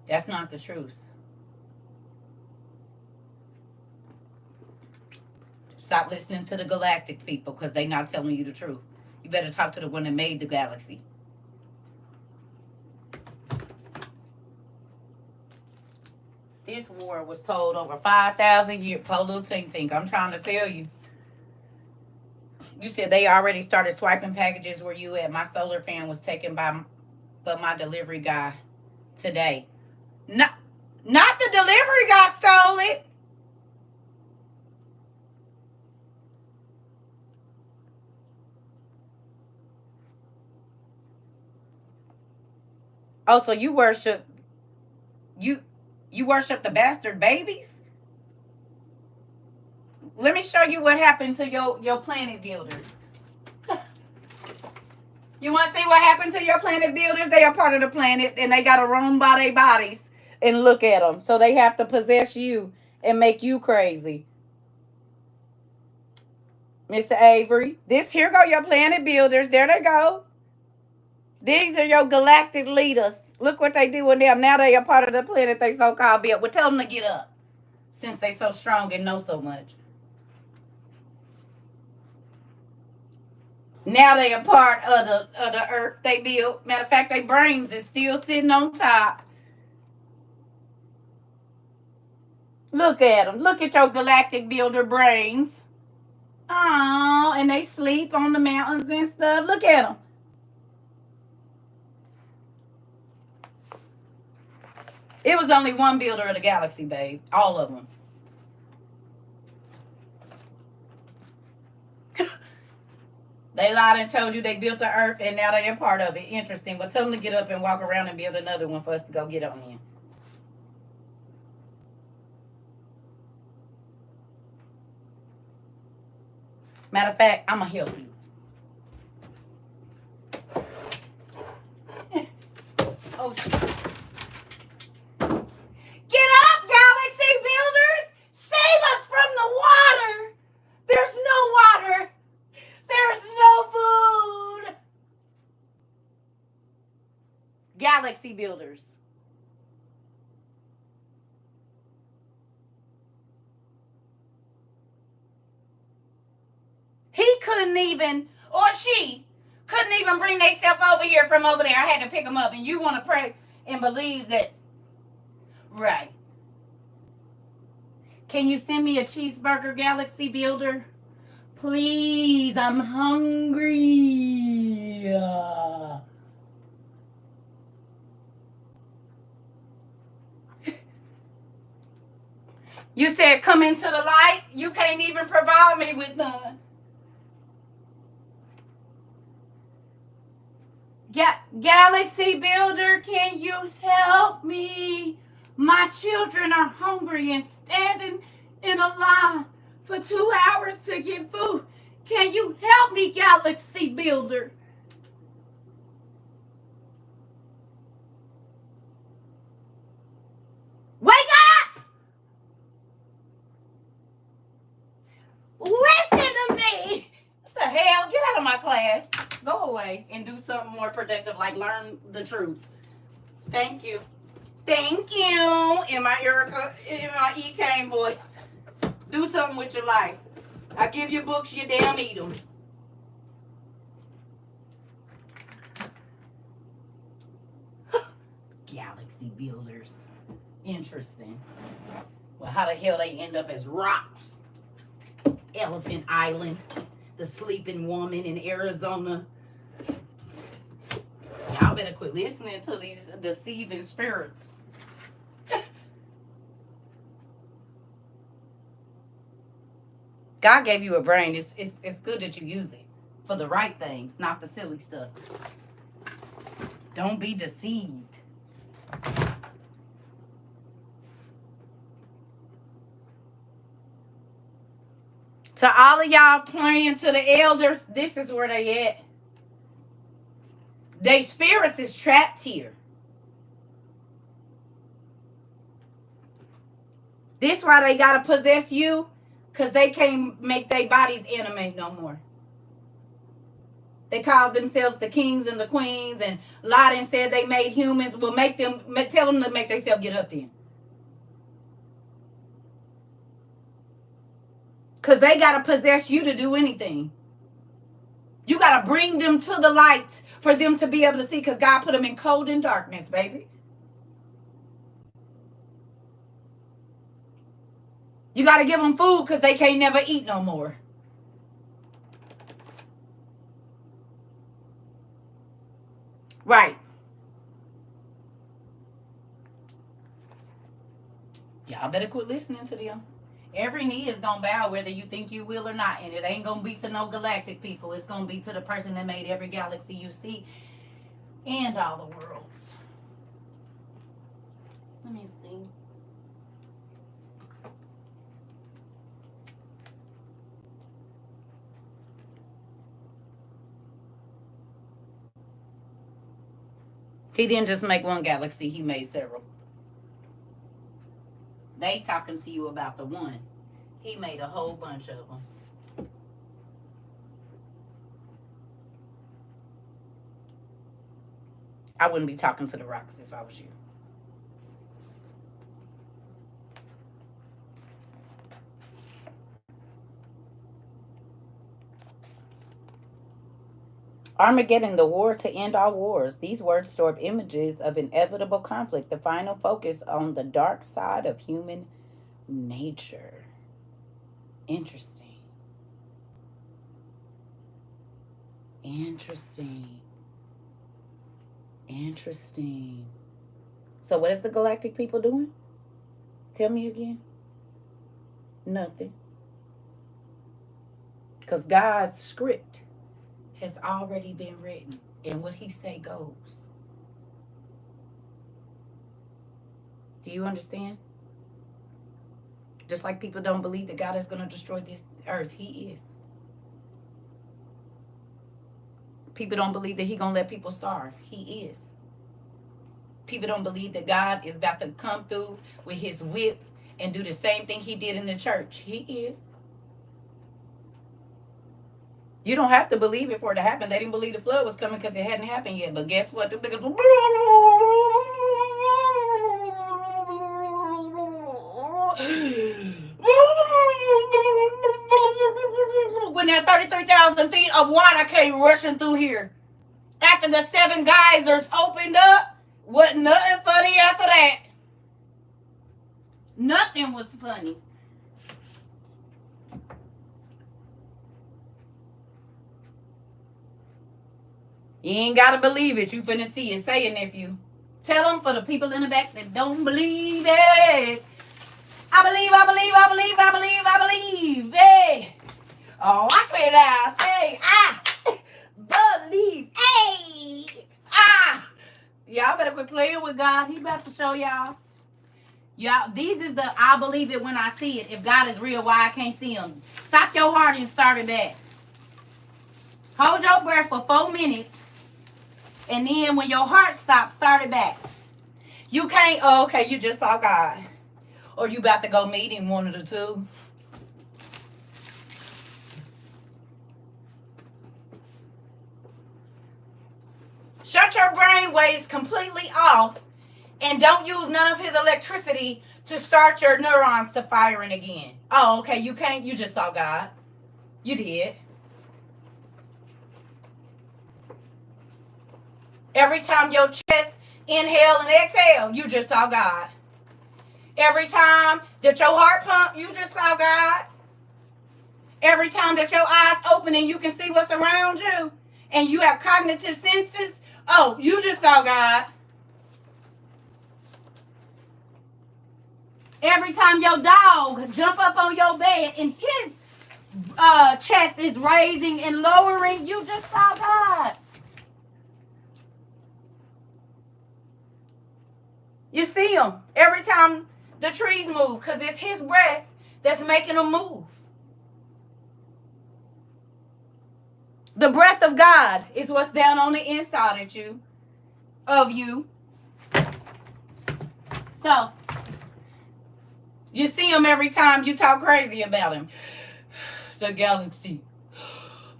That's not the truth. Stop listening to the galactic people because they not telling you the truth. You better talk to the one that made the galaxy. This war was told over 5,000 years. Po little tink tink. I'm trying to tell you. You said they already started swiping packages where you at. My solar fan was taken by my delivery guy today. Not the delivery guy stole it. Oh, so you worship the bastard babies? Let me show you what happened to your planet builders. You want to see what happened to your planet builders? They are part of the planet, and they got to roam by their bodies and look at them. So they have to possess you and make you crazy. Mr. Avery, here go your planet builders. There they go. These are your galactic leaders. Look what they do with them. Now they are part of the planet they so-called built. Well, tell them to get up, since they so strong and know so much. Now they are part of the earth they built. Matter of fact, their brains is still sitting on top. Look at them. Look at your galactic builder brains. Oh, and they sleep on the mountains and stuff. Look at them. It was only one builder of the galaxy, babe. All of them. They lied and told you they built the earth, and now they're a part of it. Interesting. But tell them to get up and walk around and build another one for us to go get on in. Matter of fact, I'm going to help you. Oh, shit. Get up, galaxy builders! Save us from the water! There's no water! There's no food! Galaxy builders. He couldn't even, or she couldn't even bring themselves over here from over there. I had to pick them up, and you want to pray and believe that. Right. Can you send me a cheeseburger, Galaxy Builder? Please, I'm hungry. You said come into the light. You can't even provide me with none. Galaxy Builder, can you help me? My children are hungry and standing in a line for 2 hours to get food. Can you help me, Galaxy Builder? Wake up! Listen to me! What the hell? Get out of my class. Go away and do something more productive, like learn the truth. Thank you. Thank you. In my E-Cane boy. Do something with your life. I give you books, you damn eat them. Galaxy builders. Interesting. Well, how the hell they end up as rocks? Elephant Island. The sleeping woman in Arizona. Y'all better quit listening to these deceiving spirits. God gave you a brain. It's good that you use it for the right things, not the silly stuff. Don't be deceived. To all of y'all praying to the elders, this is where they at. They spirits is trapped here. This why they gotta possess you, because they can't make their bodies animate no more. They called themselves the kings and the queens and lied and said they made humans. Well, tell them to make themselves get up then. Because they got to possess you to do anything. You got to bring them to the light for them to be able to see, because God put them in cold and darkness, baby. You got to give them food because they can't never eat no more. Right. Y'all better quit listening to them. Every knee is going to bow whether you think you will or not. And it ain't going to be to no galactic people. It's going to be to the person that made every galaxy you see and all the worlds. Let me see. He didn't just make one galaxy. He made several. They talking to you about the one. He made a whole bunch of them. I wouldn't be talking to the rocks if I was you. Armageddon, the war to end all wars. These words store up images of inevitable conflict, the final focus on the dark side of human nature. Interesting. Interesting. Interesting. So what is the galactic people doing? Tell me again. Nothing. Because God's script has already been written, and what he say goes. Do you understand? Just like people don't believe that God is going to destroy this earth, he is. People don't believe that he's going to let people starve. He is. People don't believe that God is about to come through with his whip and do the same thing he did in the church. He is. You don't have to believe it for it to happen. They didn't believe the flood was coming because it hadn't happened yet. But guess what? The biggest... When that 33,000 feet of water came rushing through here, after the 7 geysers opened up, wasn't nothing funny after that. Nothing was funny. You ain't got to believe it. You finna see it. Say it, nephew. Tell them for the people in the back that don't believe it. I believe, I believe, I believe, I believe, I believe. Hey. Oh, I clear it out. Say, I believe. Hey. Y'all better quit playing with God. He about to show y'all. Y'all, these is the I believe it when I see it. If God is real, why I can't see him? Stop your heart and start it back. Hold your breath for 4 minutes. And then when your heart stops, start it back. You can't, oh, okay, you just saw God. Or you about to go meet him, one of the two. Shut your brain waves completely off and don't use none of his electricity to start your neurons to firing again. Oh, okay, you can't, you just saw God. You did. Every time your chest inhale and exhale, you just saw God. Every time that your heart pump, you just saw God. Every time that your eyes open and you can see what's around you and you have cognitive senses, oh, you just saw God. Every time your dog jump up on your bed and his chest is raising and lowering, you just saw God. You see him every time the trees move because it's his breath that's making them move. The breath of God is what's down on the inside of you. So, you see him every time you talk crazy about him. The galaxy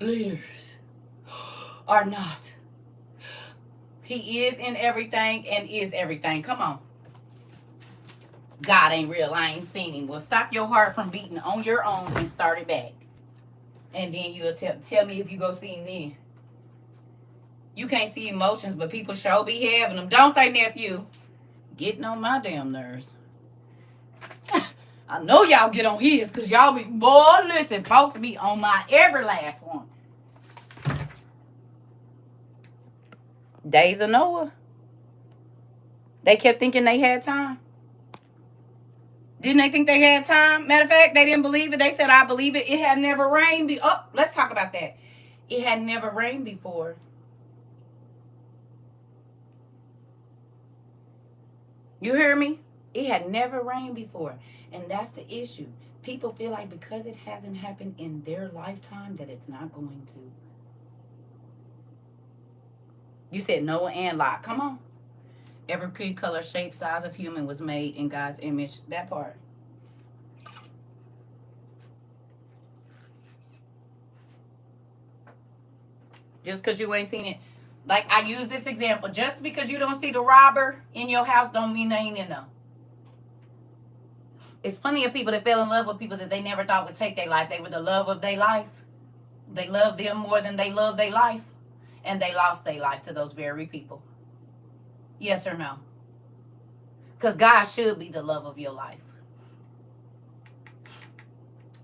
leaders are not. He is in everything and is everything. Come on. God ain't real. I ain't seen him. Well, stop your heart from beating on your own and start it back. And then you'll tell me if you go see him then. You can't see emotions, but people sure be having them. Don't they, nephew? Getting on my damn nerves. I know y'all get on his because y'all be, boy, listen, folks be on my every last one. Days of Noah. They kept thinking they had time. Didn't they think they had time? Matter of fact, they didn't believe it. They said, I believe it. It had never rained. Let's talk about that. It had never rained before. You hear me? It had never rained before. And that's the issue. People feel like because it hasn't happened in their lifetime that it's not going to. You said Noah and Lot. Come on. Every creed, color, shape, size of human was made in God's image. That part. Just because you ain't seen it. Like I use this example. Just because you don't see the robber in your house don't mean they ain't in there. It's plenty of people that fell in love with people that they never thought would take their life. They were the love of their life. They loved them more than they loved their life. And they lost their life to those very people. Yes or no? Because God should be the love of your life.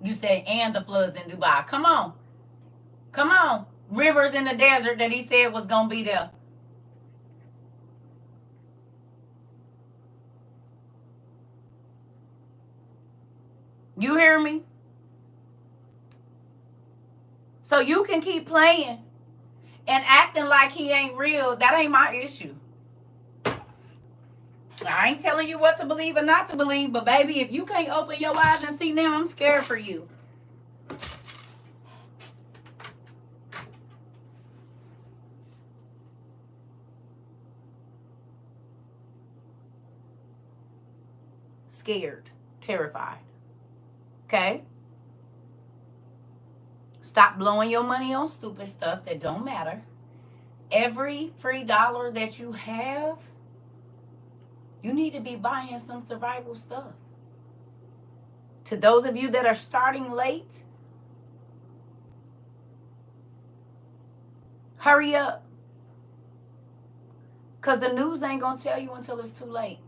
You said, and the floods in Dubai. Come on. Come on. Rivers in the desert that he said was going to be there. You hear me? So you can keep playing and acting like he ain't real. That ain't my issue. I ain't telling you what to believe or not to believe, but baby, if you can't open your eyes and see now, I'm scared for you. Scared, terrified. Okay? Stop blowing your money on stupid stuff that don't matter. Every free dollar that you have, you need to be buying some survival stuff. To those of you that are starting late, hurry up. Because the news ain't going to tell you until it's too late.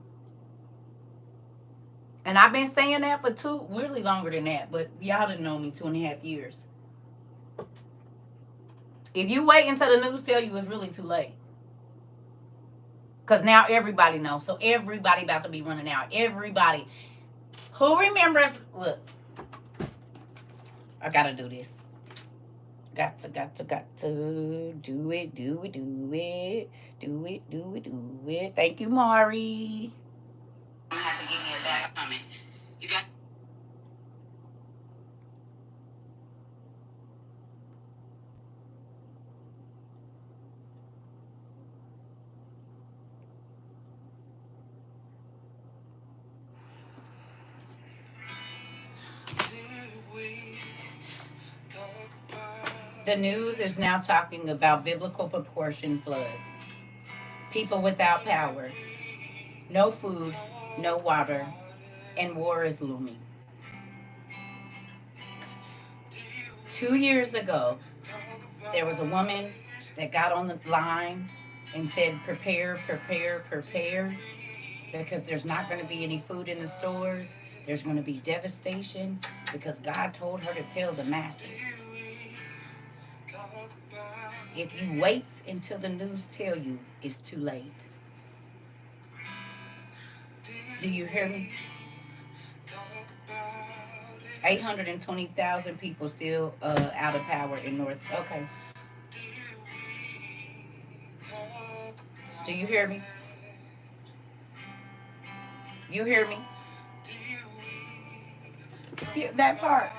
And I've been saying that for really longer than that, but y'all didn't know me 2.5 years. If you wait until the news tell you, it's really too late. Because now everybody knows. So everybody about to be running out. Everybody. Who remembers? Look. I got to do this. Got to do it. Thank you, Mari. You have to give me a back comment. You got. The news is now talking about biblical proportion floods. People without power. No food, no water, and war is looming. 2 years ago, there was a woman that got on the line and said, prepare, because there's not going to be any food in the stores. There's going to be devastation because God told her to tell the masses. If you wait until the news tell you, it's too late. Do you hear me? 820,000 people still out of power in North. Okay. Do you hear me? You hear me? That part.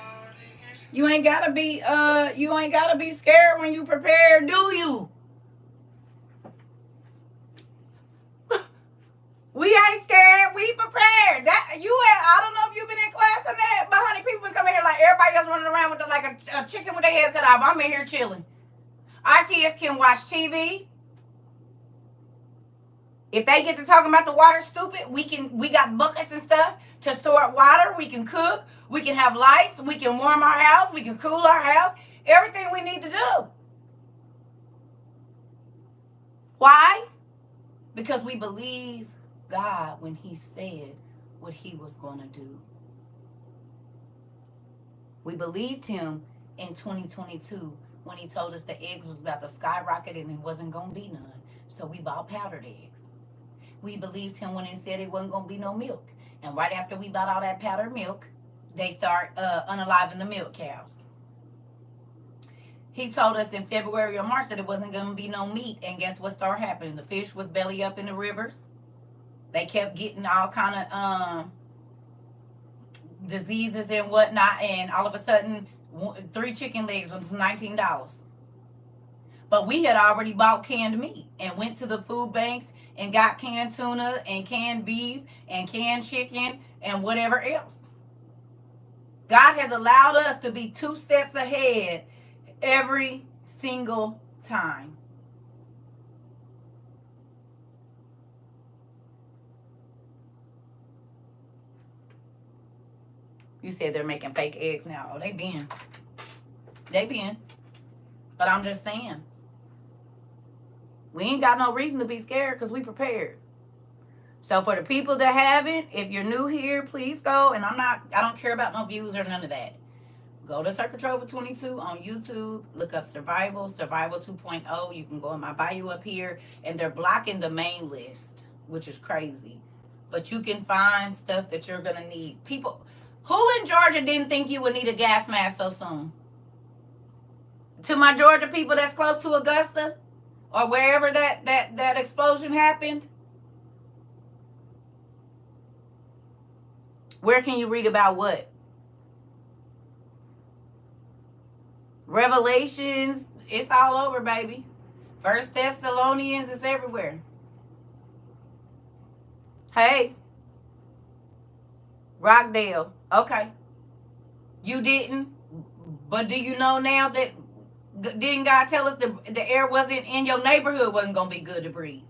You ain't gotta be scared when you prepare, do you? We ain't scared. We prepared. I don't know if you've been in class on that, but honey, people been coming here like everybody else running around with a chicken with their head cut off. I'm in here chilling. Our kids can watch TV. If they get to talking about the water stupid, we got buckets and stuff to store water. We can cook. We can have lights. We can warm our house. We can cool our house. Everything we need to do. Why? Because we believe God when he said what he was going to do. We believed him in 2022 when he told us the eggs was about to skyrocket and it wasn't going to be none. So we bought powdered eggs. We believed him when he said it wasn't going to be no milk. And right after we bought all that powdered milk, they start unaliving the milk cows. He told us in February or March that it wasn't going to be no meat. And guess what started happening? The fish was belly up in the rivers. They kept getting all kind of diseases and whatnot. And all of a sudden, 3 chicken legs was $19. But we had already bought canned meat and went to the food banks and got canned tuna and canned beef and canned chicken and whatever else. God has allowed us to be 2 steps ahead every single time. You said they're making fake eggs now. Oh, they been. But I'm just saying. We ain't got no reason to be scared because we prepared. So for the people that haven't, if you're new here, please go. And I don't care about no views or none of that. Go to CERCA TROVA 22 on YouTube. Look up Survival 2.0. You can go in my bio up here. And they're blocking the main list, which is crazy. But you can find stuff that you're going to need. People, who in Georgia didn't think you would need a gas mask so soon? To my Georgia people that's close to Augusta or wherever that explosion happened, where can you read about what? Revelations, it's all over, baby. 1 Thessalonians, it's everywhere. Hey, Rockdale, okay. You didn't, but do you know now that didn't God tell us the air wasn't in your neighborhood wasn't going to be good to breathe?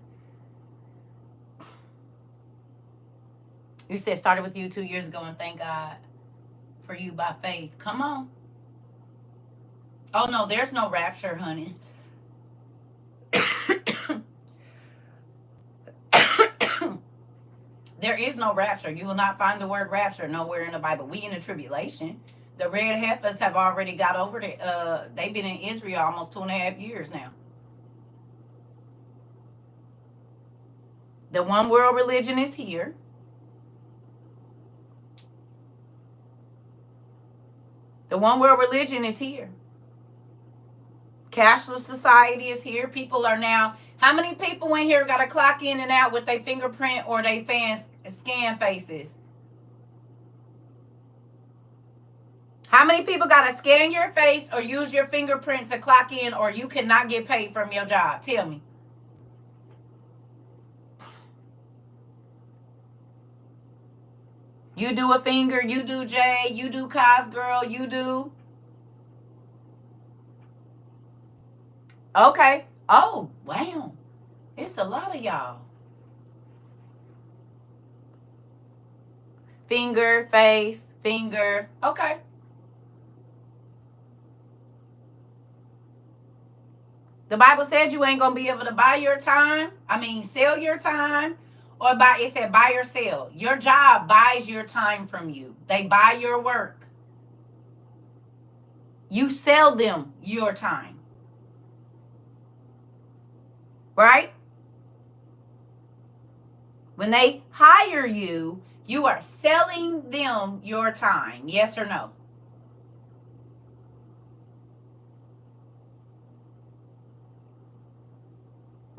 You said started with you 2 years ago and thank God for you by faith. Come on. Oh, no, there's no rapture, honey. There is no rapture. You will not find the word rapture nowhere in the Bible. We in a tribulation. The red heifers have already got over the, they've been in Israel almost 2.5 years now. The one world religion is here. The one world religion is here. Cashless society is here. People are now, how many people in here got to clock in and out with their fingerprint or their scan faces? How many people got to scan your face or use your fingerprint to clock in or you cannot get paid from your job? Tell me. You do a finger, you do J, you do Cos girl, you do. Okay. Oh, wow. It's a lot of y'all. Finger, face, finger. Okay. The Bible said you ain't going to be able to buy your time. Sell your time. Or it said buy or sell. Your job buys your time from you. They buy your work. You sell them your time. Right? When they hire you, you are selling them your time. Yes or no?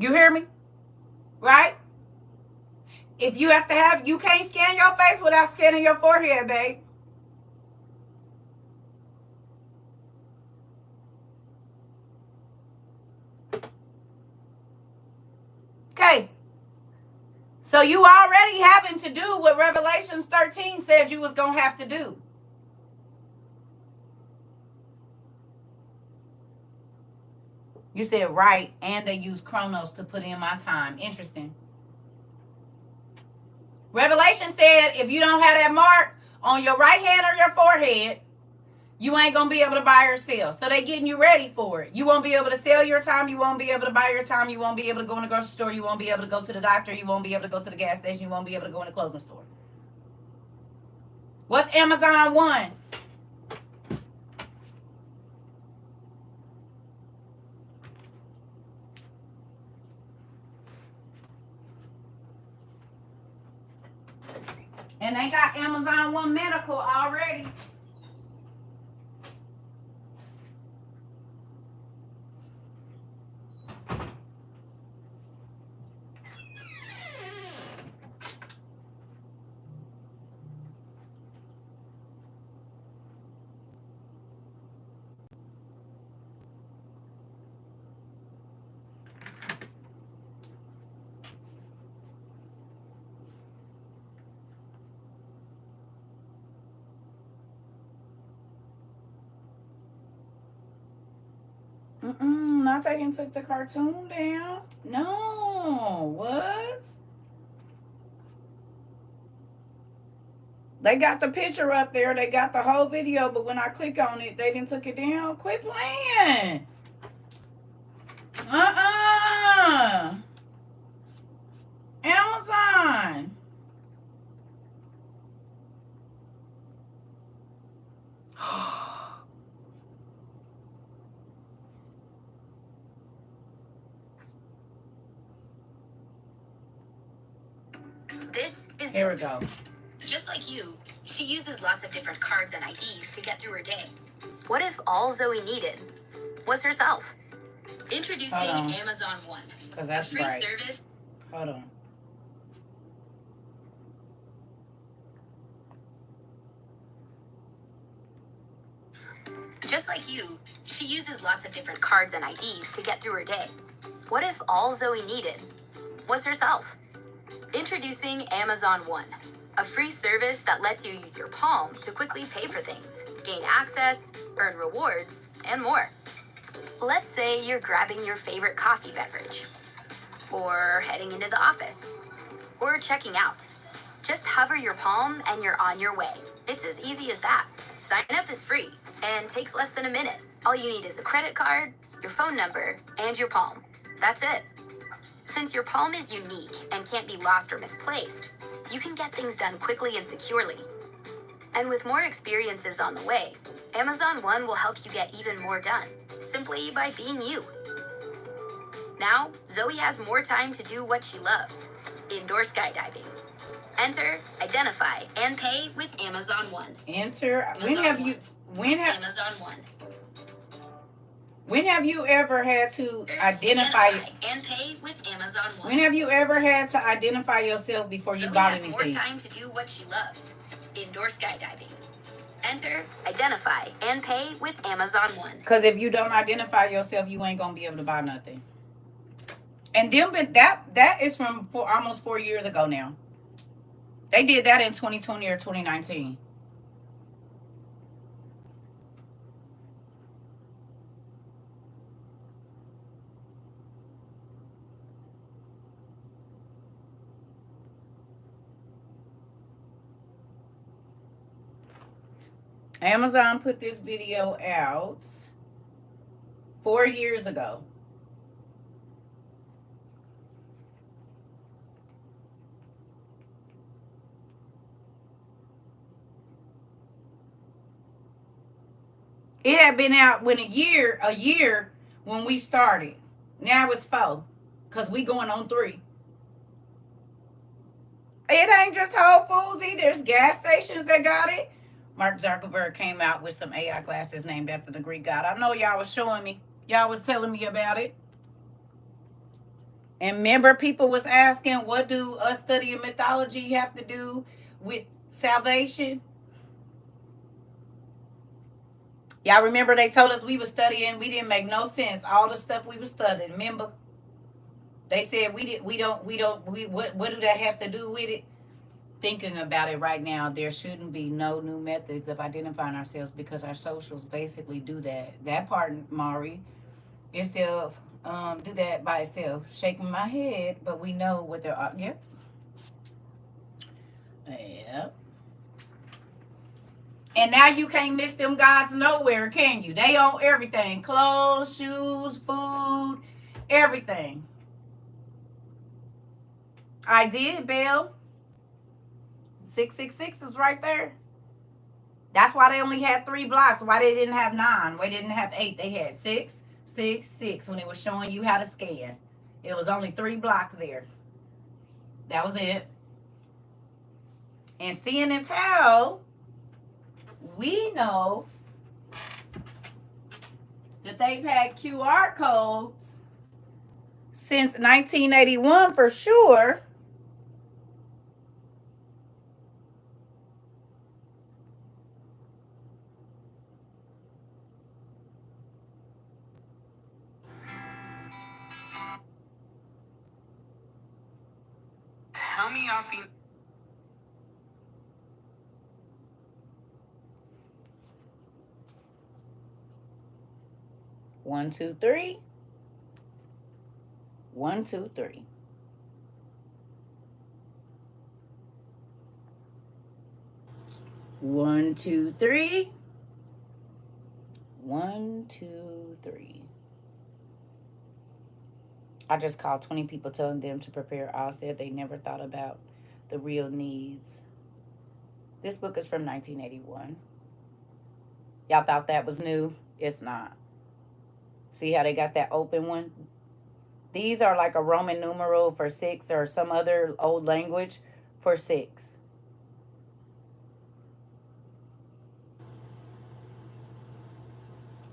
You hear me? Right? If you you can't scan your face without scanning your forehead, babe. Okay. So you already having to do what Revelations 13 said you was going to have to do. You said right, and they use Chronos to put in my time. Interesting. Revelation said if you don't have that mark on your right hand or your forehead, you ain't going to be able to buy or sell. So they getting you ready for it. You won't be able to sell your time. You won't be able to buy your time. You won't be able to go in the grocery store. You won't be able to go to the doctor. You won't be able to go to the gas station. You won't be able to go in the clothing store. What's Amazon 1? And they got Amazon One Medical already. Not they didn't took the cartoon down. No, what? They got the picture up there. They got the whole video, but when I click on it, they didn't took it down. Quit playing. Amazon. This is Here we go. just like you. She uses lots of different cards and IDs to get through her day. What if all Zoe needed was herself? Introducing Amazon One, Because a that's free right. service. Hold on. Just like you, she uses lots of different cards and IDs to get through her day. What if all Zoe needed was herself? Introducing Amazon One, a free service that lets you use your palm to quickly pay for things, gain access, earn rewards, and more. Let's say you're grabbing your favorite coffee beverage, or heading into the office, or checking out. Just hover your palm and you're on your way. It's as easy as that. Sign up is free and takes less than a minute. All you need is a credit card, your phone number, and your palm. That's it. Since your palm is unique and can't be lost or misplaced, you can get things done quickly and securely. And with more experiences on the way, Amazon One will help you get even more done, simply by being you. Now, Zoe has more time to do what she loves, indoor skydiving. Enter, identify, and pay with Amazon One. Enter. Amazon When have you One. ever had to identify and pay with Amazon One. When have you ever had to identify yourself before you Zoe bought has anything? more time to do what she loves, indoor skydiving. Enter, identify, and pay with Amazon One. Because if you don't identify yourself, you ain't gonna be able to buy nothing. And them, but that is from almost 4 years ago now. They did that in 2020 or 2019. Amazon put this video out 4 years ago. It had been out when a year when we started. Now it's 4, because we going on 3. It ain't just Whole Foods either. There's gas stations that got it. Mark Zuckerberg came out with some AI glasses named after the Greek god. I know y'all was showing me. Y'all was telling me about it. And remember, people was asking, what do us studying mythology have to do with salvation? Y'all remember they told us we was studying, we didn't make no sense. All the stuff we was studying, remember? They said what do that have to do with it? Thinking about it right now, there shouldn't be no new methods of identifying ourselves because our socials basically do that. That part, Mari, itself, do that by itself. Shaking my head, but we know what they're, yep. Yep. And now you can't miss them gods nowhere, can you? They own everything. Clothes, shoes, food, everything. I did, Belle. 666 is right there. That's why they only had 3 blocks. Why they didn't have 9? Why they didn't have 8? They had 666 when it was showing you how to scan. It was only 3 blocks there. That was it. And seeing as how we know that they've had QR codes since 1981 for sure. Tell me y'all seen. 1, 2, 3. 1, 2, 3. One, two, three. 1, 2, 3. I just called 20 people telling them to prepare. All said they never thought about the real needs. This book is from 1981. Y'all thought that was new? It's not. See how they got that open one? These are like a Roman numeral for 6 or some other old language for 6.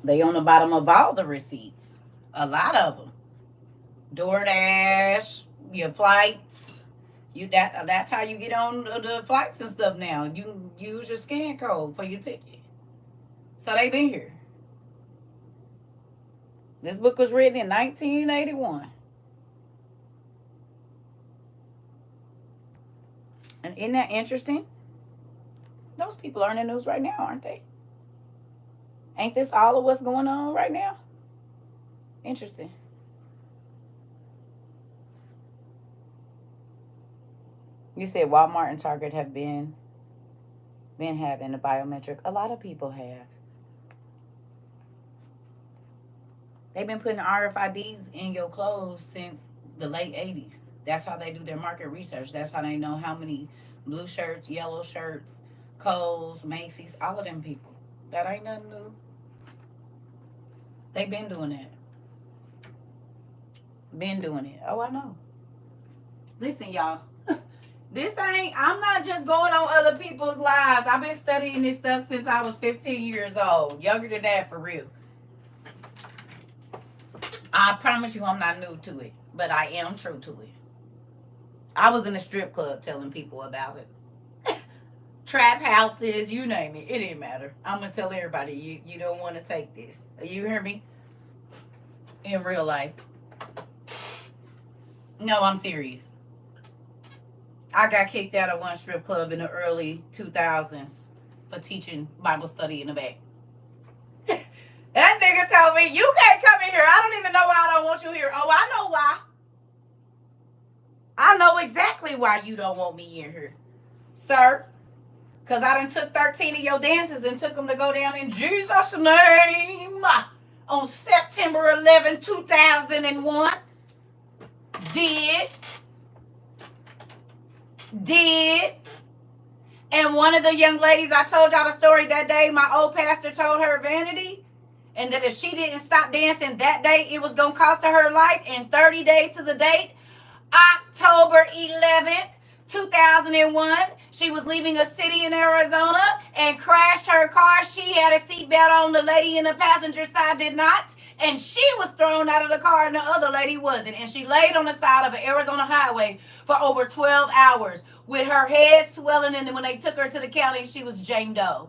They on the bottom of all the receipts. A lot of them. DoorDash, your flights. That's how you get on the flights and stuff now. You use your scan code for your ticket. So they been here. This book was written in 1981. And isn't that interesting? Those people are in the news right now, aren't they? Ain't this all of what's going on right now? Interesting. You said Walmart and Target have been having a biometric. A lot of people have. They've been putting RFIDs in your clothes since the late 80s. That's how they do their market research. That's how they know how many blue shirts, yellow shirts, Kohl's, Macy's, all of them people. That ain't nothing new. They've been doing that. Been doing it. Oh, I know. Listen, y'all. I'm not just going on other people's lives. I've been studying this stuff since I was 15 years old. Younger than that, for real. I promise you I'm not new to it, but I am true to it. I was in a strip club telling people about it. Trap houses, you name it. It didn't matter. I'm going to tell everybody, you don't want to take this. You hear me? In real life. No, I'm serious. I got kicked out of one strip club in the early 2000s for teaching Bible study in the back. That nigga told me, you can't come in here. I don't even know why I don't want you here. Oh, I know why. I know exactly why you don't want me in here, sir. Because I done took 13 of your dances and took them to go down in Jesus' name on September 11, 2001. Did. And one of the young ladies, I told y'all the story that day, my old pastor told her vanity. And that if she didn't stop dancing that day, it was going to cost her life. And 30 days to the date, October 11th, 2001, she was leaving a city in Arizona and crashed her car. She had a seatbelt on. The lady in the passenger side did not. And she was thrown out of the car and the other lady wasn't. And she laid on the side of an Arizona highway for over 12 hours with her head swelling. And when they took her to the county, she was Jane Doe.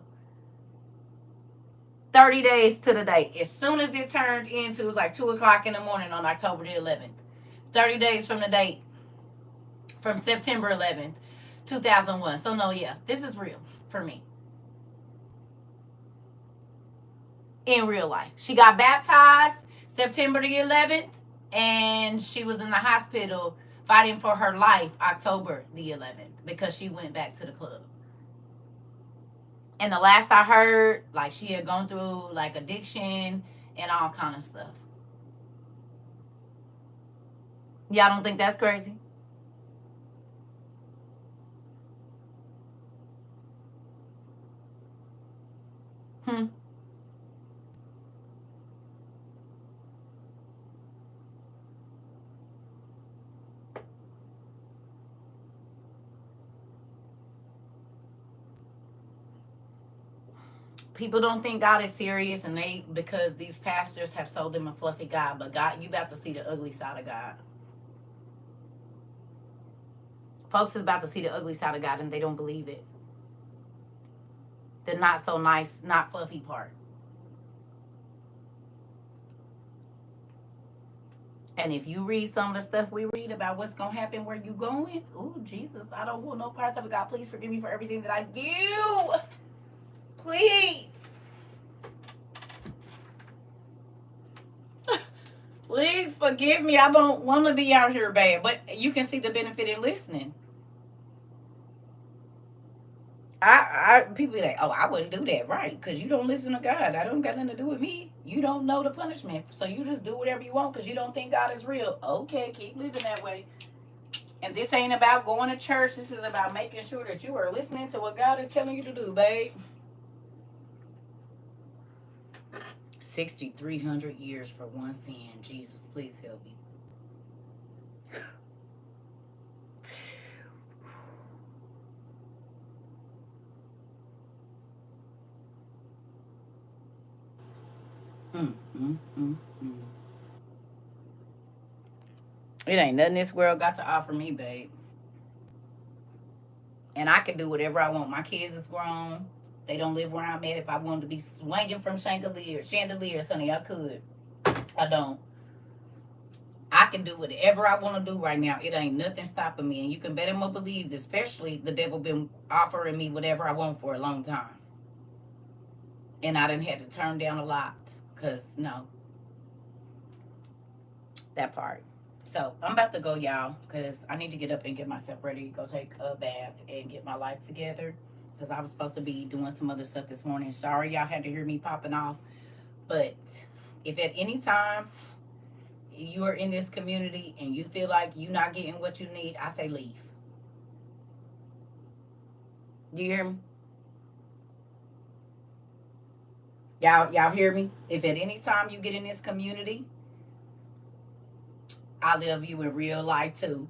30 days to the date. As soon as it turned into, it was like 2 o'clock in the morning on October the 11th. 30 days from the date. From September 11th, 2001. So, no, yeah, this is real for me. In real life. She got baptized September the 11th, and she was in the hospital fighting for her life October the 11th because she went back to the club. And the last I heard, like, she had gone through, like, addiction and all kind of stuff. Y'all don't think that's crazy? People don't think God is serious, and because these pastors have sold them a fluffy God. But God, you about to see the ugly side of God. Folks is about to see the ugly side of God, and they don't believe it. The not so nice, not fluffy part. And if you read some of the stuff we read about what's going to happen where you going, oh, Jesus, I don't want no parts of it. God, please forgive me for everything that I do. Please. Please forgive me. I don't want to be out here bad. But you can see the benefit in listening. People be like, oh, I wouldn't do that, right? Because you don't listen to God. That don't got nothing to do with me. You don't know the punishment, so you just do whatever you want because you don't think God is real. Okay, keep living that way. And this ain't about going to church. This is about making sure that you are listening to what God is telling you to do, babe. 6,300 years for one sin. Jesus, please help me. Mm, mm, mm, mm. It ain't nothing this world got to offer me, babe. And I can do whatever I want. My kids is grown. They don't live where I'm at. If I wanted to be swinging from chandeliers, honey, I could. I don't. I can do whatever I want to do right now. It ain't nothing stopping me. And you can bet him or believe, especially the devil been offering me whatever I want for a long time. And I didn't have to turn down a lot. Because, no. That part. So, I'm about to go, y'all. Because I need to get up and get myself ready to go take a bath and get my life together. Because I was supposed to be doing some other stuff this morning. Sorry y'all had to hear me popping off. But if at any time you are in this community and you feel like you're not getting what you need, I say leave. Do you hear me? Y'all hear me? If at any time you get in this community, I love you in real life too.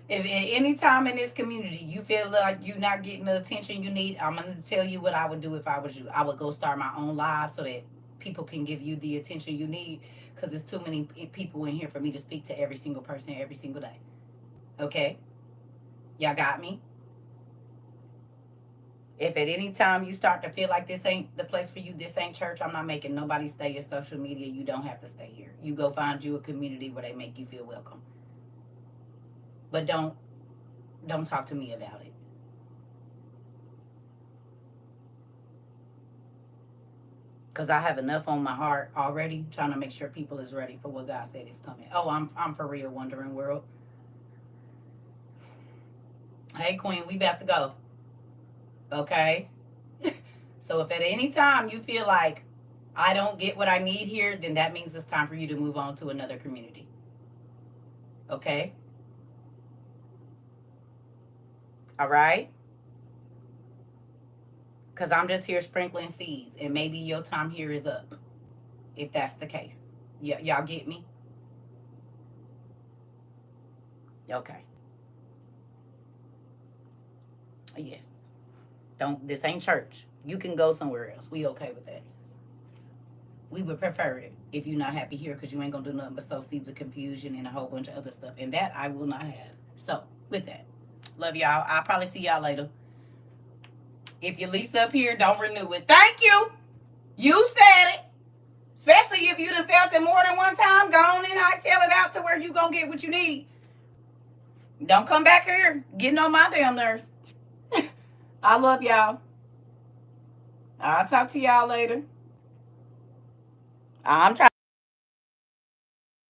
If at any time in this community you feel like you're not getting the attention you need, I'm going to tell you what I would do if I was you. I would go start my own live so that people can give you the attention you need, because there's too many people in here for me to speak to every single person every single day. Okay? Y'all got me? If at any time you start to feel like this ain't the place for you, this ain't church, I'm not making nobody stay in social media. You don't have to stay here. You go find you a community where they make you feel welcome. But don't talk to me about it. Because I have enough on my heart already, trying to make sure people is ready for what God said is coming. Oh, I'm for real, Wondering World. Hey, Queen, we about to go. Okay? So if at any time you feel like I don't get what I need here, then that means it's time for you to move on to another community. Okay? All right? Because I'm just here sprinkling seeds, and maybe your time here is up, if that's the case. Y'all get me? Okay. Yes. This ain't church. You can go somewhere else. We okay with that. We would prefer it if you're not happy here, because you ain't going to do nothing but sow seeds of confusion and a whole bunch of other stuff. And that I will not have. So, with that, love y'all. I'll probably see y'all later. If you lease up here, don't renew it. Thank you. You said it. Especially if you done felt it more than one time. Go on and I tell it out to where you going to get what you need. Don't come back here getting on my damn nerves. I love y'all. I'll talk to y'all later. I'm trying.